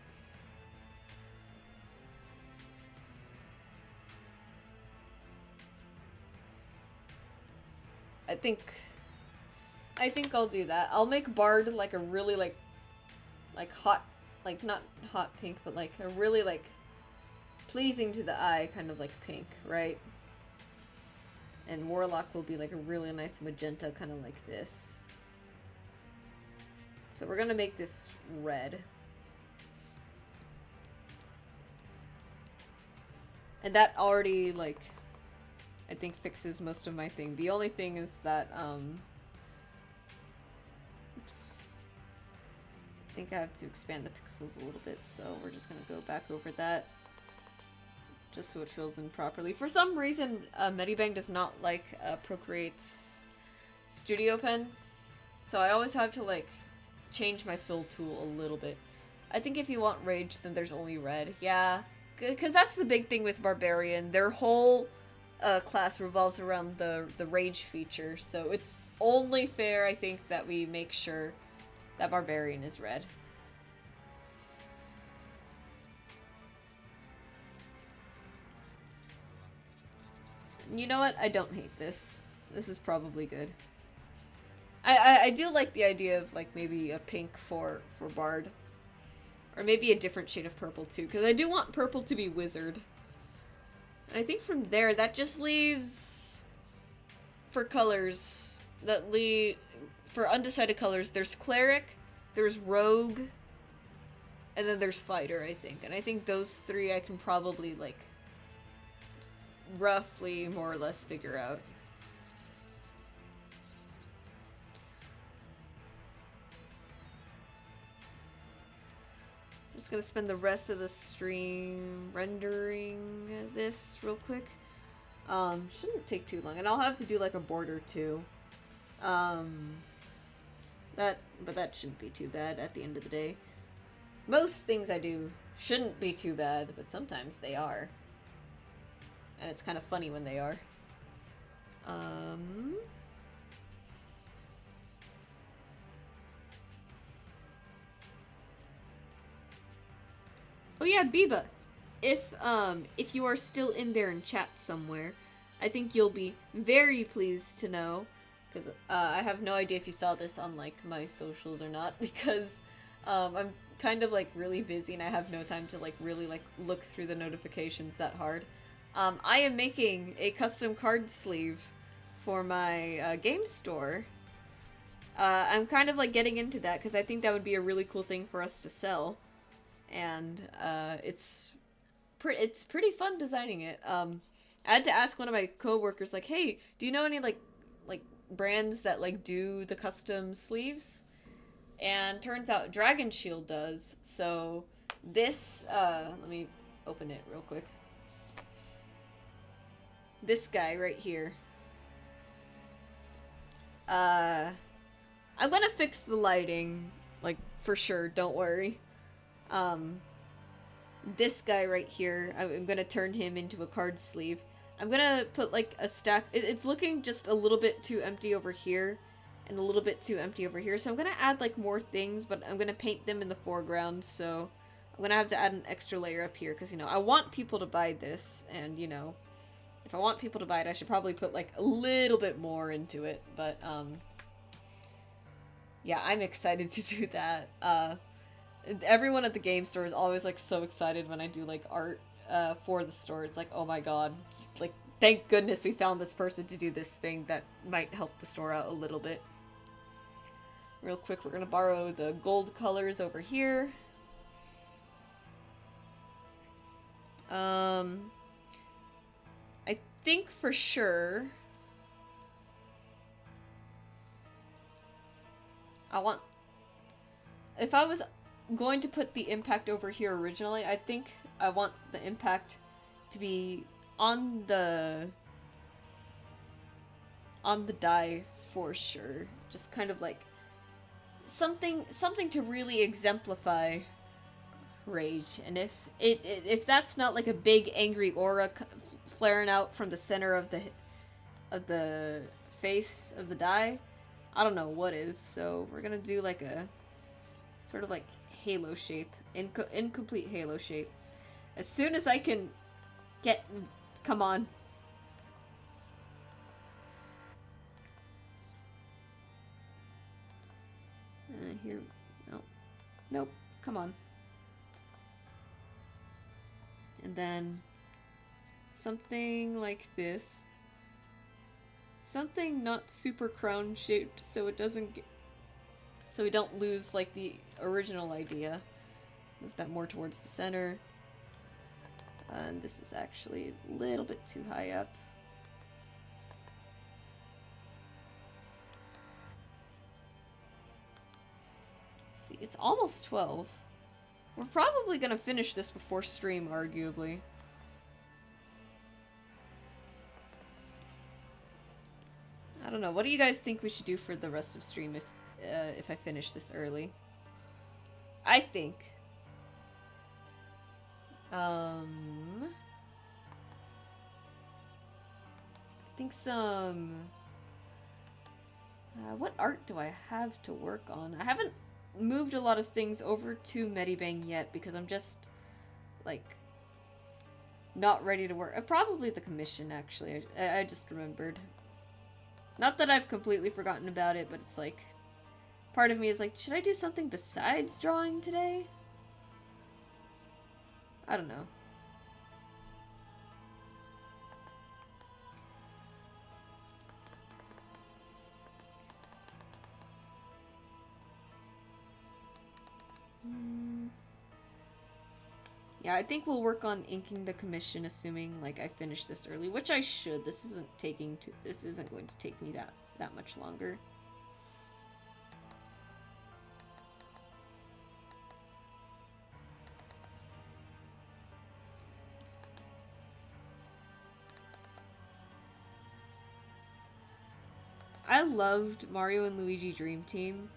I think I'll do that. I'll make Bard like a really like hot, like not hot pink, but like a really like pleasing to the eye kind of like pink, right? And Warlock will be like a really nice magenta, kind of like this. So we're gonna make this red. And that already, like, I think fixes most of my thing. The only thing is that, oops. I think I have to expand the pixels a little bit, so we're just gonna go back over that. Just so it fills in properly. For some reason, Medibang does not like Procreate's Studio Pen. So I always have to, like, change my fill tool a little bit. I think if you want rage, then there's only red. Yeah, because that's the big thing with barbarian. Their whole class revolves around the rage feature, so it's only fair, I think, that we make sure that barbarian is red. You know what? I don't hate this. This is probably good. I do like the idea of like maybe a pink for Bard. Or maybe a different shade of purple too, because I do want purple to be wizard. And I think from there that just leaves for colors that for undecided colors, there's cleric, there's rogue, and then there's fighter, I think. And I think those three I can probably like roughly more or less figure out. I'm just gonna spend the rest of the stream rendering this real quick. Shouldn't take too long, and I'll have to do like a border too. But that shouldn't be too bad at the end of the day. Most things I do shouldn't be too bad, but sometimes they are. And it's kind of funny when they are. Oh yeah, Biba. If you are still in there in chat somewhere, I think you'll be very pleased to know, because I have no idea if you saw this on like my socials or not, because I'm kind of like really busy and I have no time to like really like look through the notifications that hard. I am making a custom card sleeve for my game store. I'm kind of like getting into that because I think that would be a really cool thing for us to sell, and it's pretty fun designing it. I had to ask one of my coworkers, like, hey, do you know any like brands that like do the custom sleeves? And turns out Dragon Shield does. So this let me open it real quick. This guy right here. I'm gonna fix the lighting, like, for sure, don't worry. This guy right here, I'm gonna turn him into a card sleeve. I'm gonna put, like, a stack. It's looking just a little bit too empty over here, and a little bit too empty over here, so I'm gonna add, like, more things, but I'm gonna paint them in the foreground, so I'm gonna have to add an extra layer up here, because, you know, I want people to buy this, and, you know, if I want people to buy it, I should probably put, like, a little bit more into it, but, yeah, I'm excited to do that. Everyone at the game store is always, like, so excited when I do, like, art, for the store. It's like, oh my god, like, thank goodness we found this person to do this thing that might help the store out a little bit. Real quick, we're gonna borrow the gold colors over here. I think for sure if I was going to put the impact over here originally, I think I want the impact to be on the die for sure. Just kind of like something to really exemplify rage. And if that's not like a big angry aura flaring out from the center of the face of the die, I don't know what is. So we're gonna do like a sort of like halo shape, incomplete halo shape. As soon as I can come on. Here, nope, come on. And then something like this. Something not super crown shaped, so it doesn't so we don't lose like the original idea. Move that more towards the center. And this is actually a little bit too high up. Let's see, it's almost 12. We're probably gonna finish this before stream, arguably. I don't know. What do you guys think we should do for the rest of stream if I finish this early? I think I think some... what art do I have to work on? I haven't moved a lot of things over to Medibang yet because I'm just, like, not ready to work. Probably the commission, actually. I just remembered. Not that I've completely forgotten about it, but it's like, part of me is like, should I do something besides drawing today? I don't know. Yeah, I think we'll work on inking the commission, assuming like I finish this early, which I should. This isn't going to take me that much longer. I loved Mario and Luigi Dream Team.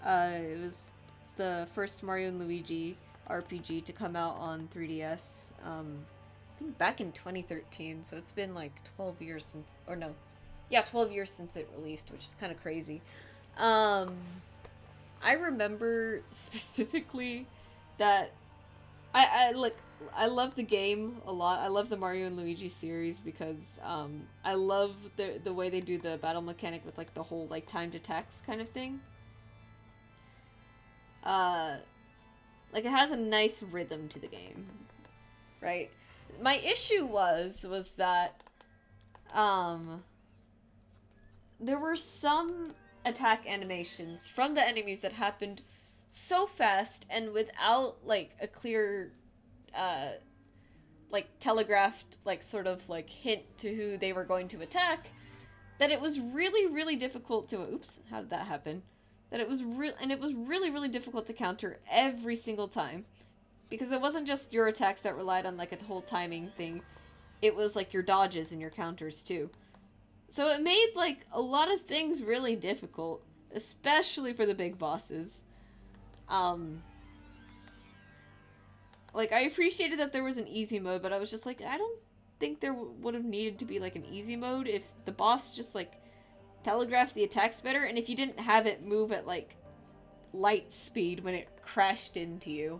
It was the first Mario and Luigi RPG to come out on 3DS. I think back in 2013, so it's been like 12 years since, or no, yeah, 12 years since it released, which is kind of crazy. I remember specifically that I love the game a lot. I love the Mario and Luigi series because I love the way they do the battle mechanic with like the whole like timed attacks kind of thing. Like, it has a nice rhythm to the game, right? My issue was that, there were some attack animations from the enemies that happened so fast and without, like, a clear, like, telegraphed, like, sort of, like, hint to who they were going to attack, that it was really, really difficult to... Oops, how did that happen? That it was really, really difficult to counter every single time. Because it wasn't just your attacks that relied on, like, a whole timing thing. It was, like, your dodges and your counters, too. So it made, like, a lot of things really difficult. Especially for the big bosses. Like, I appreciated that there was an easy mode, but I was just like, I don't think there would have needed to be, like, an easy mode if the boss just, like, telegraphed the attacks better, and if you didn't have it move at, like, light speed when it crashed into you.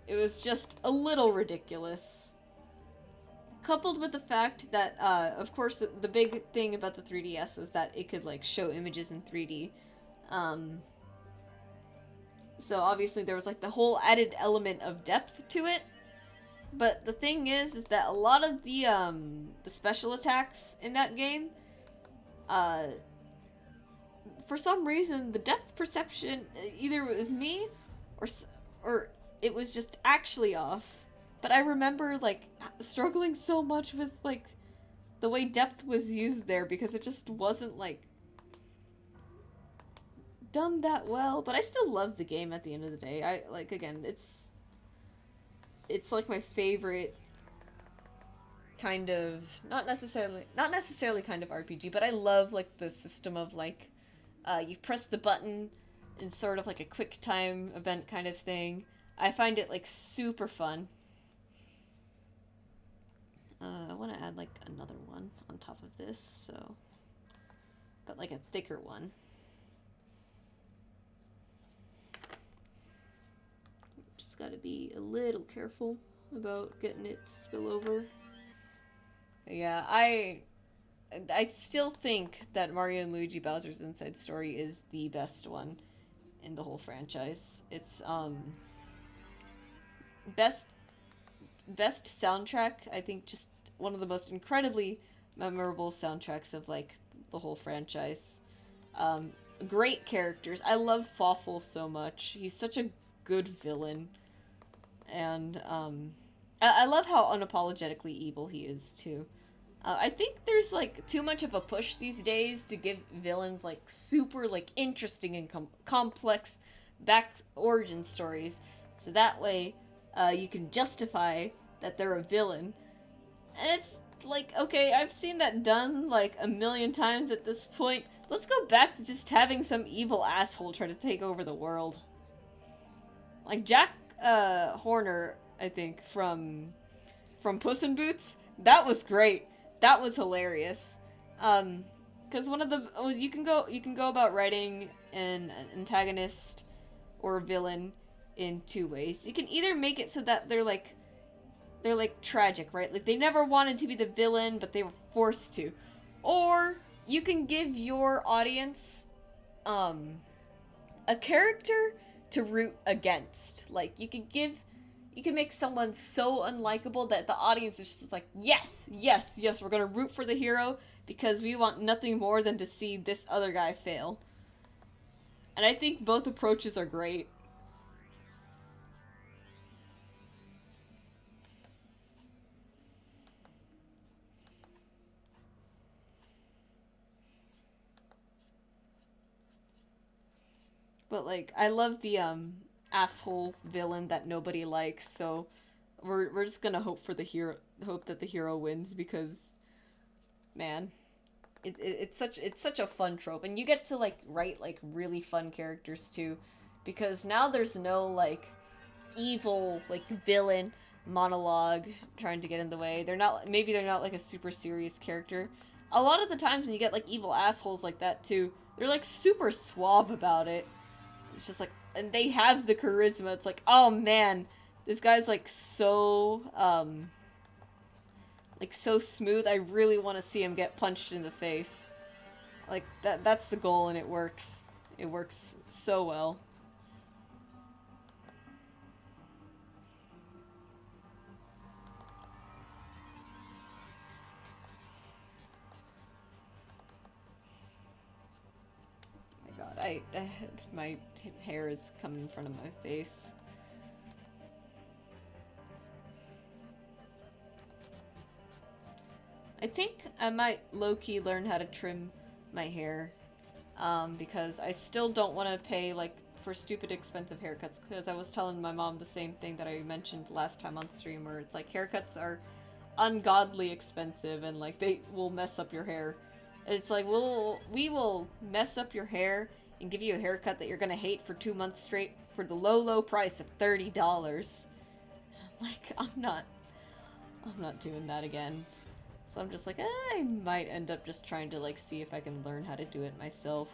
It was just a little ridiculous. Coupled with the fact that, of course, the big thing about the 3DS was that it could, like, show images in 3D. So obviously there was, like, the whole added element of depth to it. But the thing is that a lot of the special attacks in that game, for some reason, the depth perception, either it was me, or it was just actually off. But I remember, like, struggling so much with, like, the way depth was used there, because it just wasn't, like, done that well. But I still love the game at the end of the day. Like, again, it's like my favorite kind of, not necessarily kind of RPG, but I love, like, the system of, like, you press the button in sort of like a quick time event kind of thing. I find it, like, super fun. I want to add, like, another one on top of this, so, but, like, a thicker one. Just gotta be a little careful about getting it to spill over. Yeah, I still think that Mario and Luigi Bowser's Inside Story is the best one in the whole franchise. It's, best soundtrack, I think, just one of the most incredibly memorable soundtracks of, like, the whole franchise. Great characters. I love Fawful so much. He's such a good villain. And, I love how unapologetically evil he is, too. I think there's, like, too much of a push these days to give villains, like, super, like, interesting and complex origin stories. So that way, you can justify that they're a villain. And it's like, okay, I've seen that done, like, a million times at this point. Let's go back to just having some evil asshole try to take over the world. Like, Jack Horner, I think, from Puss in Boots. That was great. That was hilarious. Because one of the well, you can go about writing an antagonist or a villain in two ways. You can either make it so that they're like tragic, right? Like they never wanted to be the villain, but they were forced to. Or you can give your audience a character to root against. Like you can make someone so unlikable that the audience is just like, yes, yes, yes, we're gonna root for the hero because we want nothing more than to see this other guy fail. And I think both approaches are great. But like I love the asshole villain that nobody likes, so we're just gonna hope that the hero wins because man, it's such a fun trope, and you get to like write like really fun characters too, because now there's no like evil like villain monologue trying to get in the way. They're not like a super serious character. A lot of the times when you get like evil assholes like that too, they're like super suave about it. It's just like, and they have the charisma. It's like, oh man, this guy's like so smooth. I really want to see him get punched in the face. Like that's the goal, and it works. It works so well. Oh my god, my hair is coming in front of my face. I think I might low-key learn how to trim my hair, because I still don't want to pay, like, for stupid expensive haircuts, because I was telling my mom the same thing that I mentioned last time on stream, where it's like, haircuts are ungodly expensive, and, like, they will mess up your hair. It's like, we will mess up your hair and give you a haircut that you're gonna hate for 2 months straight for the low price of $30. Like, I'm not doing that again. So I'm just like, I might end up just trying to like see if I can learn how to do it myself.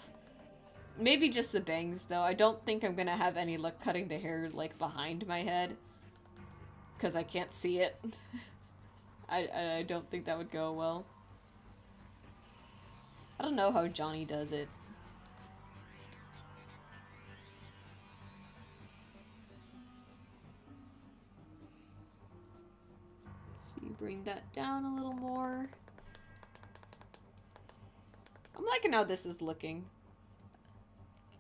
Maybe just the bangs though. I don't think I'm gonna have any luck cutting the hair like behind my head, because I can't see it. I don't think that would go well. I don't know how Johnny does it. Let's see, bring that down a little more. I'm liking how this is looking.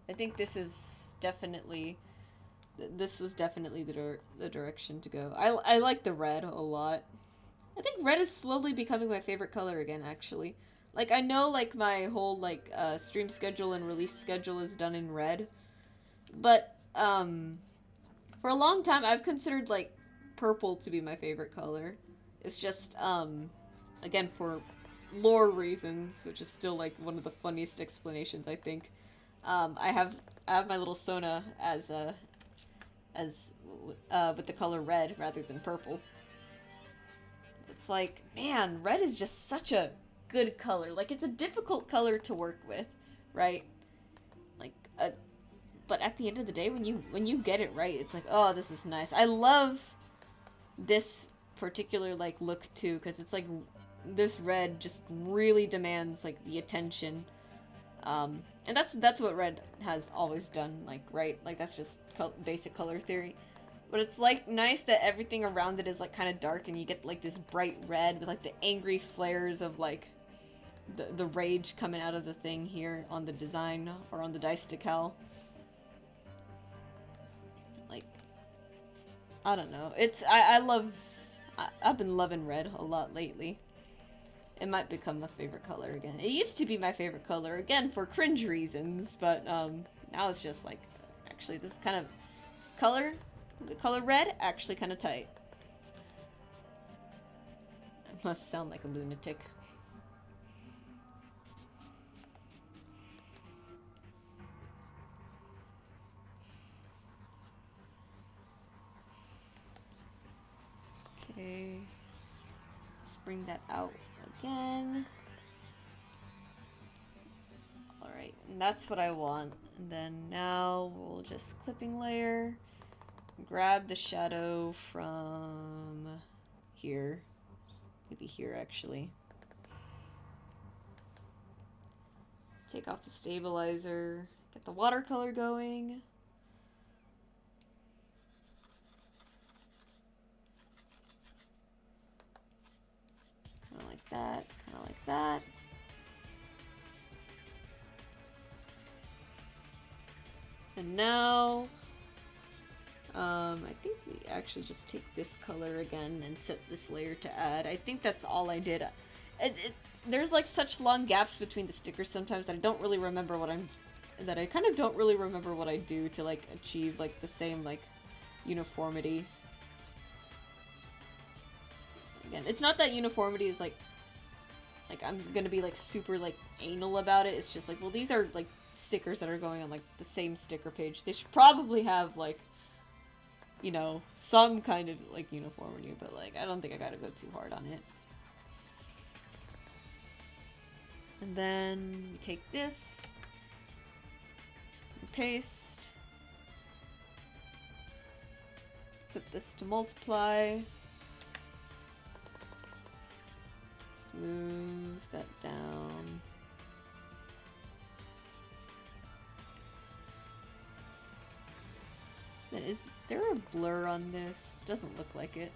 I think this is definitely... This was definitely the direction to go. I like the red a lot. I think red is slowly becoming my favorite color again, actually. Like, I know, like, my whole, like, stream schedule and release schedule is done in red. But, for a long time, I've considered, like, purple to be my favorite color. It's just, again, for lore reasons, which is still like one of the funniest explanations I think. I have my little Sona as with the color red rather than purple. It's like, man, red is just such a good color. Like it's a difficult color to work with, right? Like but at the end of the day when you get it right, it's like, oh, this is nice. I love this particular like look too, because it's like this red just really demands like the attention, and that's what red has always done, like, right? Like that's just basic color theory. But it's like nice that everything around it is like kind of dark, and you get like this bright red with like the angry flares of like the rage coming out of the thing here on the design or on the dice decal. Like, I don't know. I've been loving red a lot lately. It might become my favorite color again. It used to be my favorite color, again, for cringe reasons, but now it's just like, actually, this color, the color red, actually kind of tight. I must sound like a lunatic. bring that out again. Alright, and that's what I want. And then now we'll just clipping layer, grab the shadow from here. Maybe here actually. Take off the stabilizer, get the watercolor going. Kind of like that, kind of like that. And now, I think we actually just take this color again and set this layer to add. I think that's all I did. There's like such long gaps between the stickers sometimes that I don't really remember what I kind of don't really remember what I do to like achieve like the same like uniformity. Again, it's not that uniformity is like I'm gonna be like super like anal about it. It's just like, well, these are like stickers that are going on like the same sticker page. They should probably have like, you know, some kind of like uniformity, but like I don't think I gotta go too hard on it. And then we take this, and paste, set this to multiply, smooth that down. Then is there a blur on this? Doesn't look like it.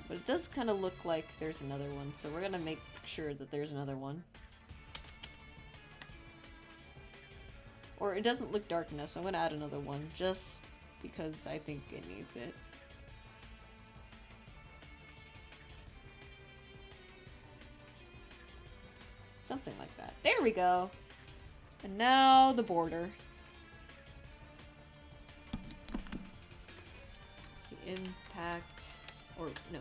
But it does kind of look like there's another one, so we're gonna make sure that there's another one. Or it doesn't look dark enough, so I'm gonna add another one, just because I think it needs it. Something like that. There we go! And now the border. Let's see, impact, or no,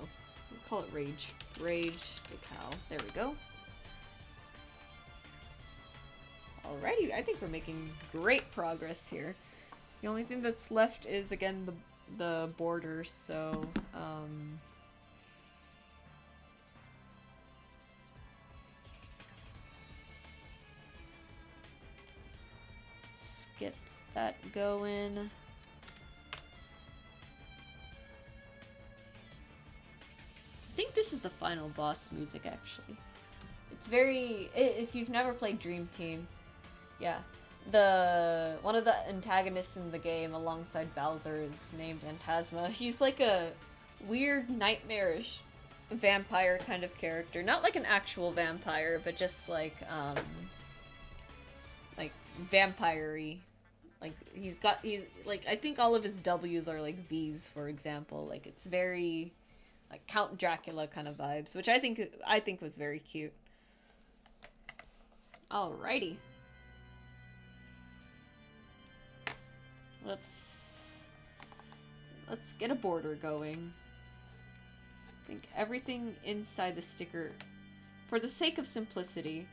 we'll call it rage. Rage decal. There we go. Alrighty, I think we're making great progress here. The only thing that's left is, again, the border, so, let's get that going. I think this is the final boss music, actually. It's very... If you've never played Dream Team, yeah. One of the antagonists in the game alongside Bowser is named Phantasma. He's like a weird, nightmarish vampire kind of character. Not like an actual vampire, but just like vampire-y. Like, he's like, I think all of his W's are like V's, for example. Like, it's very... like Count Dracula kind of vibes, which I think was very cute. Alrighty. Let's get a border going. I think everything inside the sticker, for the sake of simplicity,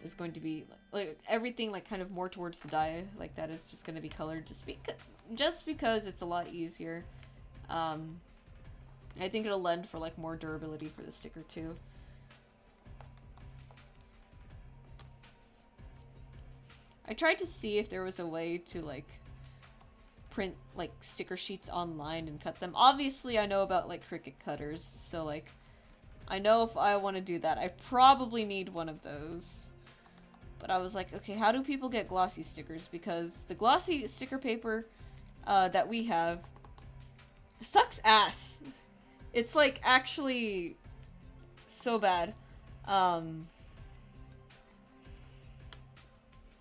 is going to be like everything like kind of more towards the die, like that is just going to be colored just because it's a lot easier. I think it'll lend for like more durability for the sticker too. I tried to see if there was a way to like print like sticker sheets online and cut them. Obviously I know about like Cricut cutters, so like I know if I want to do that I probably need one of those. But I was like, okay, how do people get glossy stickers? Because the glossy sticker paper that we have sucks ass. It's like actually so bad.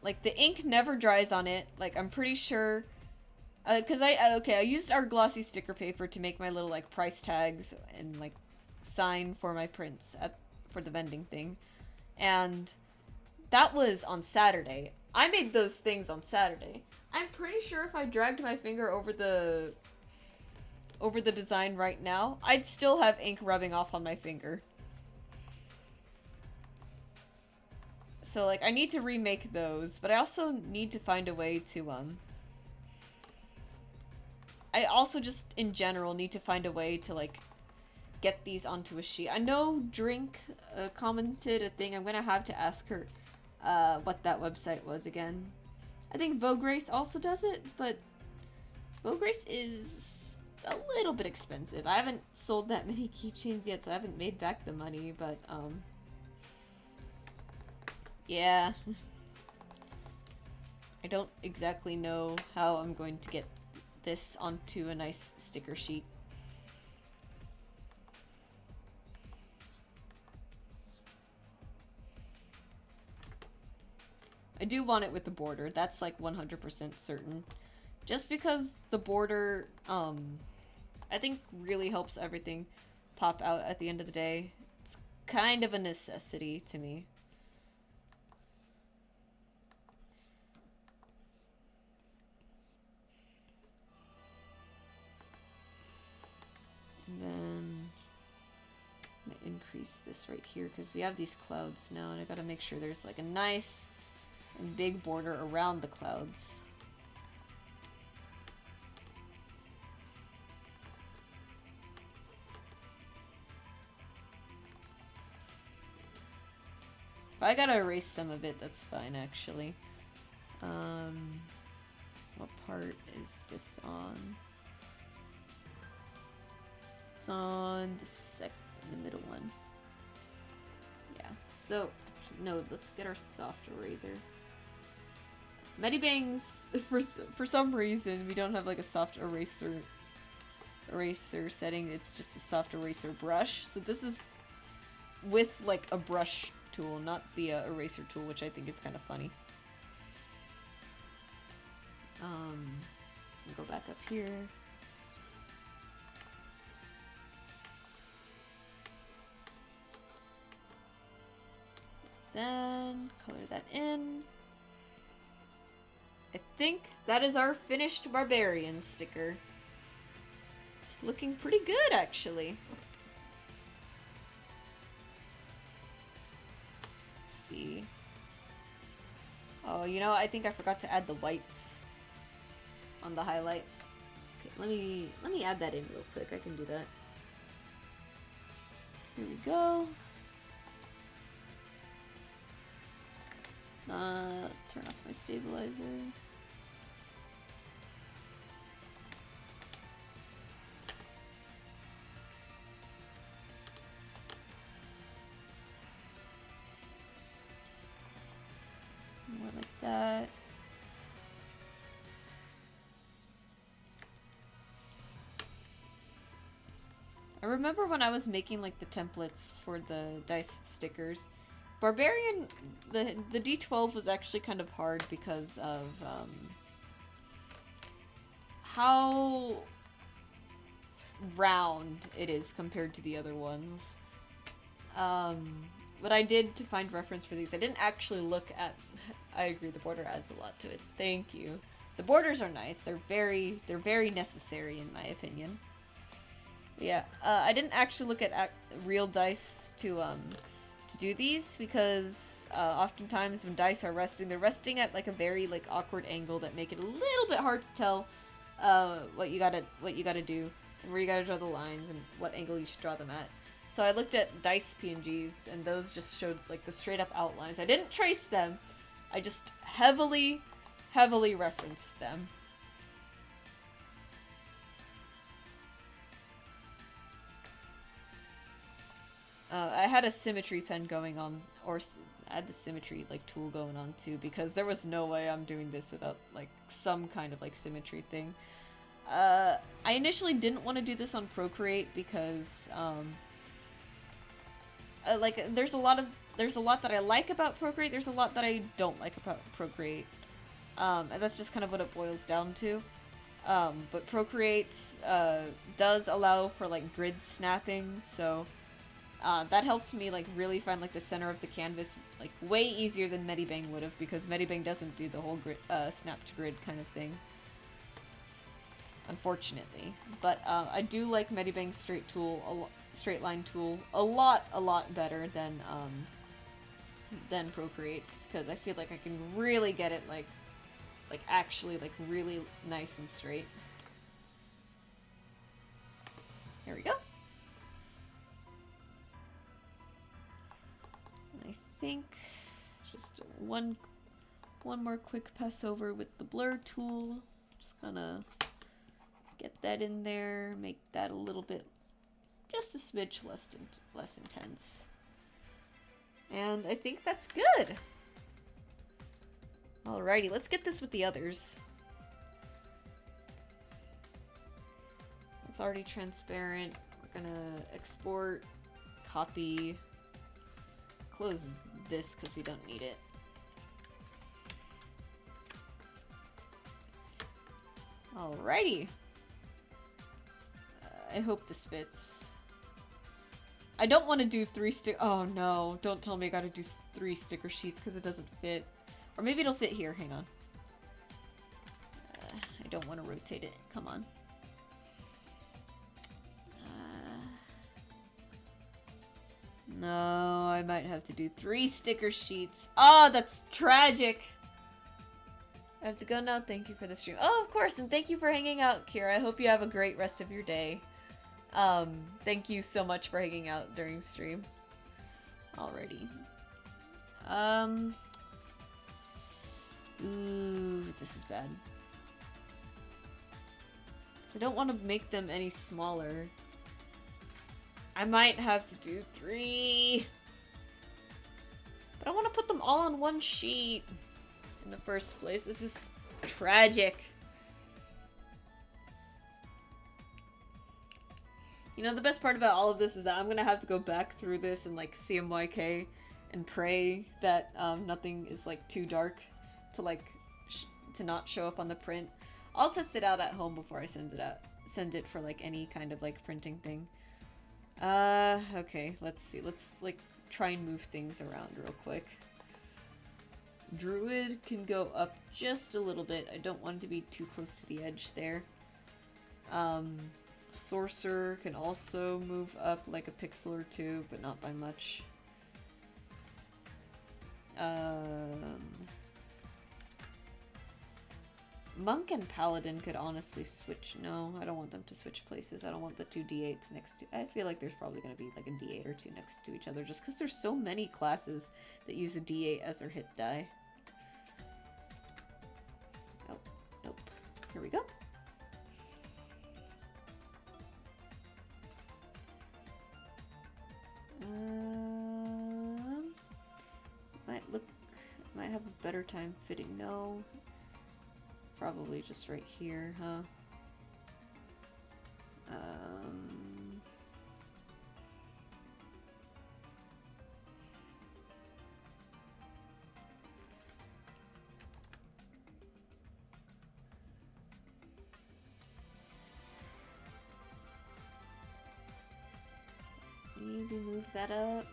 Like the ink never dries on it. Like I'm pretty sure, cause I used our glossy sticker paper to make my little like price tags and like sign for my prints for the vending thing, and that was on Saturday. I made those things on Saturday. I'm pretty sure if I dragged my finger over the design right now, I'd still have ink rubbing off on my finger. So, like, I need to remake those, but I also need to find a way to, I also just, in general, need to find a way to, like, get these onto a sheet. I know Drink commented a thing. I'm gonna have to ask her what that website was again. I think Vogue Race also does it, but Vogue Race is a little bit expensive. I haven't sold that many keychains yet, so I haven't made back the money, but, yeah. I don't exactly know how I'm going to get this onto a nice sticker sheet. I do want it with the border. That's like 100% certain. Just because the border, I think really helps everything pop out at the end of the day. It's kind of a necessity to me. And then I'm gonna increase this right here because we have these clouds now, and I gotta make sure there's like a nice and big border around the clouds. If I gotta erase some of it, that's fine actually. What part is this on? It's on the middle one. Yeah, so, no, let's get our soft eraser. Medibangs, for some reason, we don't have like a soft eraser setting. It's just a soft eraser brush. So this is with like a brush tool, not the eraser tool, which I think is kind of funny. Go back up here. Then color that in. I think that is our finished barbarian sticker. It's looking pretty good, actually. Let's see. Oh, you know, I think I forgot to add the whites on the highlight. Okay, let me add that in real quick. I can do that. Here we go. Turn off my stabilizer. More like that. I remember when I was making like the templates for the dice stickers, Barbarian, the D12 was actually kind of hard because of how round it is compared to the other ones. But I did, to find reference for these, I didn't actually look at... I agree, the border adds a lot to it. Thank you. The borders are nice. They're very necessary in my opinion. But yeah, I didn't actually look at real dice to do these because oftentimes when dice are resting, they're resting at like a very like awkward angle that make it a little bit hard to tell what you gotta do and where you gotta draw the lines and what angle you should draw them at. So I looked at dice PNGs and those just showed like the straight up outlines. I didn't trace them. I just heavily referenced them. I had a symmetry pen going on, or I had the symmetry like tool going on too, because there was no way I'm doing this without like some kind of like symmetry thing. I initially didn't want to do this on Procreate because like there's a lot that I like about Procreate. There's a lot that I don't like about Procreate, and that's just kind of what it boils down to. But Procreate does allow for like grid snapping, so that helped me like really find like the center of the canvas like way easier than Medibang would have, because Medibang doesn't do the whole grid, snap to grid kind of thing, unfortunately. But I do like Medibang's straight line tool a lot better than Procreate's, because I feel like I can really get it like actually like really nice and straight. think just one more quick pass over with the blur tool. Just gonna get that in there, make that a little bit, just a smidge less intense. And I think that's good. Alrighty, let's get this with the others. It's already transparent. We're gonna export, copy, close this because we don't need it. Alrighty. I hope this fits. I don't want to do 3 stick. Oh no, don't tell me I gotta do 3 sticker sheets because it doesn't fit. Or maybe it'll fit here, hang on. I don't want to rotate it, come on. No, I might have to do 3 sticker sheets. Oh, that's tragic. I have to go now. Thank you for the stream. Oh, of course, and thank you for hanging out, Kira. I hope you have a great rest of your day. Thank you so much for hanging out during stream. Alrighty. Ooh, this is bad. So I don't want to make them any smaller. I might have to do 3. But I want to put them all on one sheet in the first place. This is tragic. You know, the best part about all of this is that I'm gonna have to go back through this and like CMYK and pray that nothing is like too dark to like to not show up on the print. I'll test it out at home before I send it for like any kind of like printing thing. Okay, let's see. Let's like try and move things around real quick. Druid can go up just a little bit. I don't want it to be too close to the edge there. Sorcerer can also move up like a pixel or 2, but not by much. Monk and Paladin could honestly switch. No, I don't want them to switch places. I don't want the 2 d8s next to... I feel like there's probably going to be like a d8 or 2 next to each other just because there's so many classes that use a d8 as their hit die. Oh, nope. Here we go. Might have a better time fitting. No. Probably just right here, huh? Maybe move that up.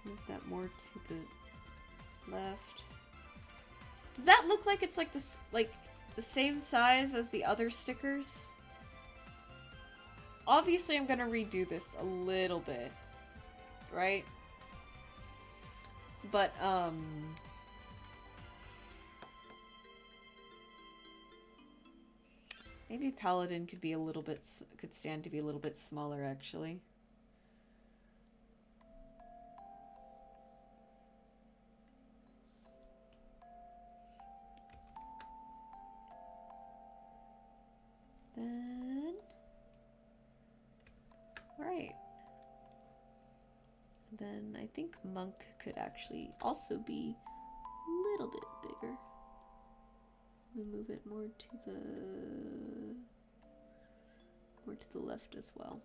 Move that more to the left. Does that look like it's like this, like the same size as the other stickers? Obviously, I'm gonna redo this a little bit, right? But maybe Paladin could be a little bit, could stand to be a little bit smaller actually. Then, right. Then I think Monk could actually also be a little bit bigger. We move it more to the left as well.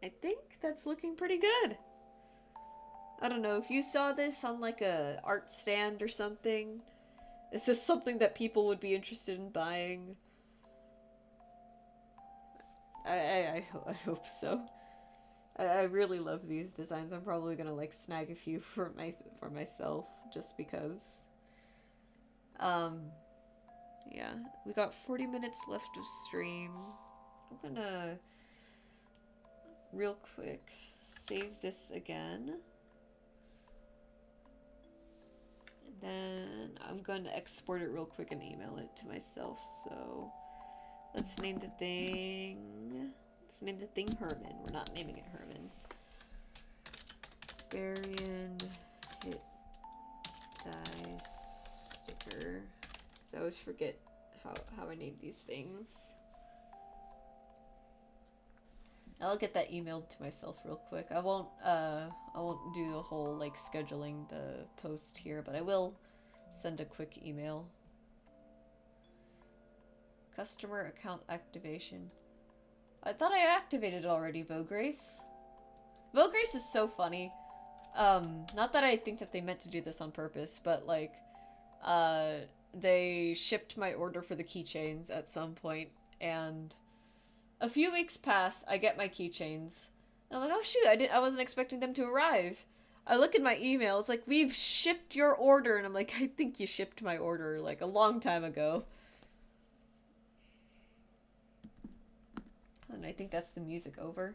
I think that's looking pretty good. I don't know if you saw this on like a art stand or something. Is this something that people would be interested in buying? I hope so. I really love these designs. I'm probably gonna like snag a few for myself just because. Yeah, we got 40 minutes left of stream. I'm gonna real quick save this again. Then I'm going to export it real quick and email it to myself. So Let's name the thing... Let's name the thing Herman. We're not naming it Herman. Barbarian hit die sticker. I always forget how I name these things. I'll get that emailed to myself real quick. I won't do the whole like scheduling the post here, but I will send a quick email. Customer account activation. I thought I activated it already, Vograce. Vograce is so funny. Not that I think that they meant to do this on purpose, but like, they shipped my order for the keychains at some point, and a few weeks pass, I get my keychains, and I'm like, oh shoot, I wasn't expecting them to arrive. I look at my email, it's like, we've shipped your order, and I'm like, I think you shipped my order, like, a long time ago. And I think that's the music over.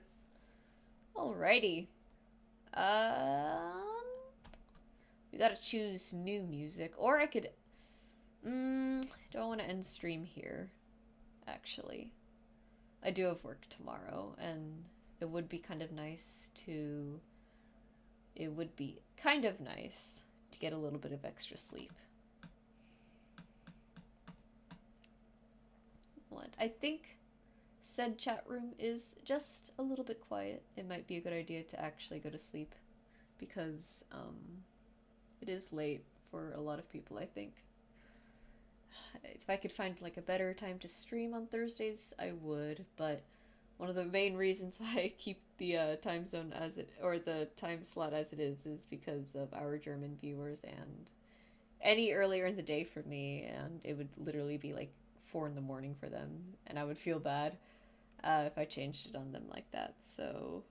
Alrighty. We gotta choose new music, or I could, do I want to end stream here, actually? I do have work tomorrow, and it would be kind of nice to get a little bit of extra sleep. What? I think said chat room is just a little bit quiet. It might be a good idea to actually go to sleep, because it is late for a lot of people, I think. If I could find like a better time to stream on Thursdays, I would, but one of the main reasons why I keep the time zone the time slot as it is because of our German viewers, and any earlier in the day for me, and it would literally be like 4 in the morning for them, and I would feel bad if I changed it on them like that. So,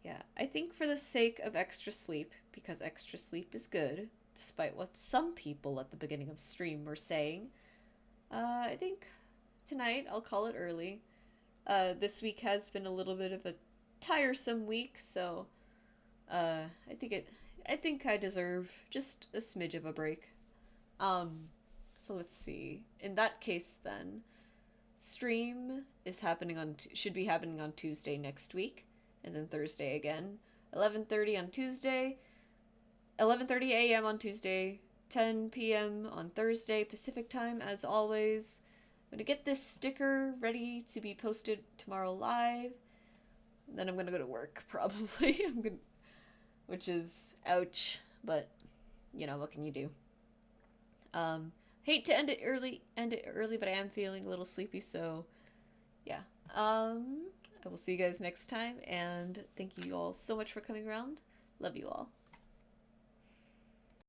yeah, I think for the sake of extra sleep, because extra sleep is good, despite what some people at the beginning of stream were saying, I think tonight I'll call it early. This week has been a little bit of a tiresome week, so I think I deserve just a smidge of a break. So let's see. In that case, then, stream is should be happening on Tuesday next week, and then Thursday again. 11:30 on Tuesday, 11:30 a.m. on Tuesday, 10 p.m. on Thursday Pacific time, as always. I'm gonna get this sticker ready to be posted tomorrow live. Then I'm gonna go to work, probably. Which is ouch, but you know, what can you do? Hate to end it early, but I am feeling a little sleepy, so yeah. I will see you guys next time, and thank you all so much for coming around. Love you all.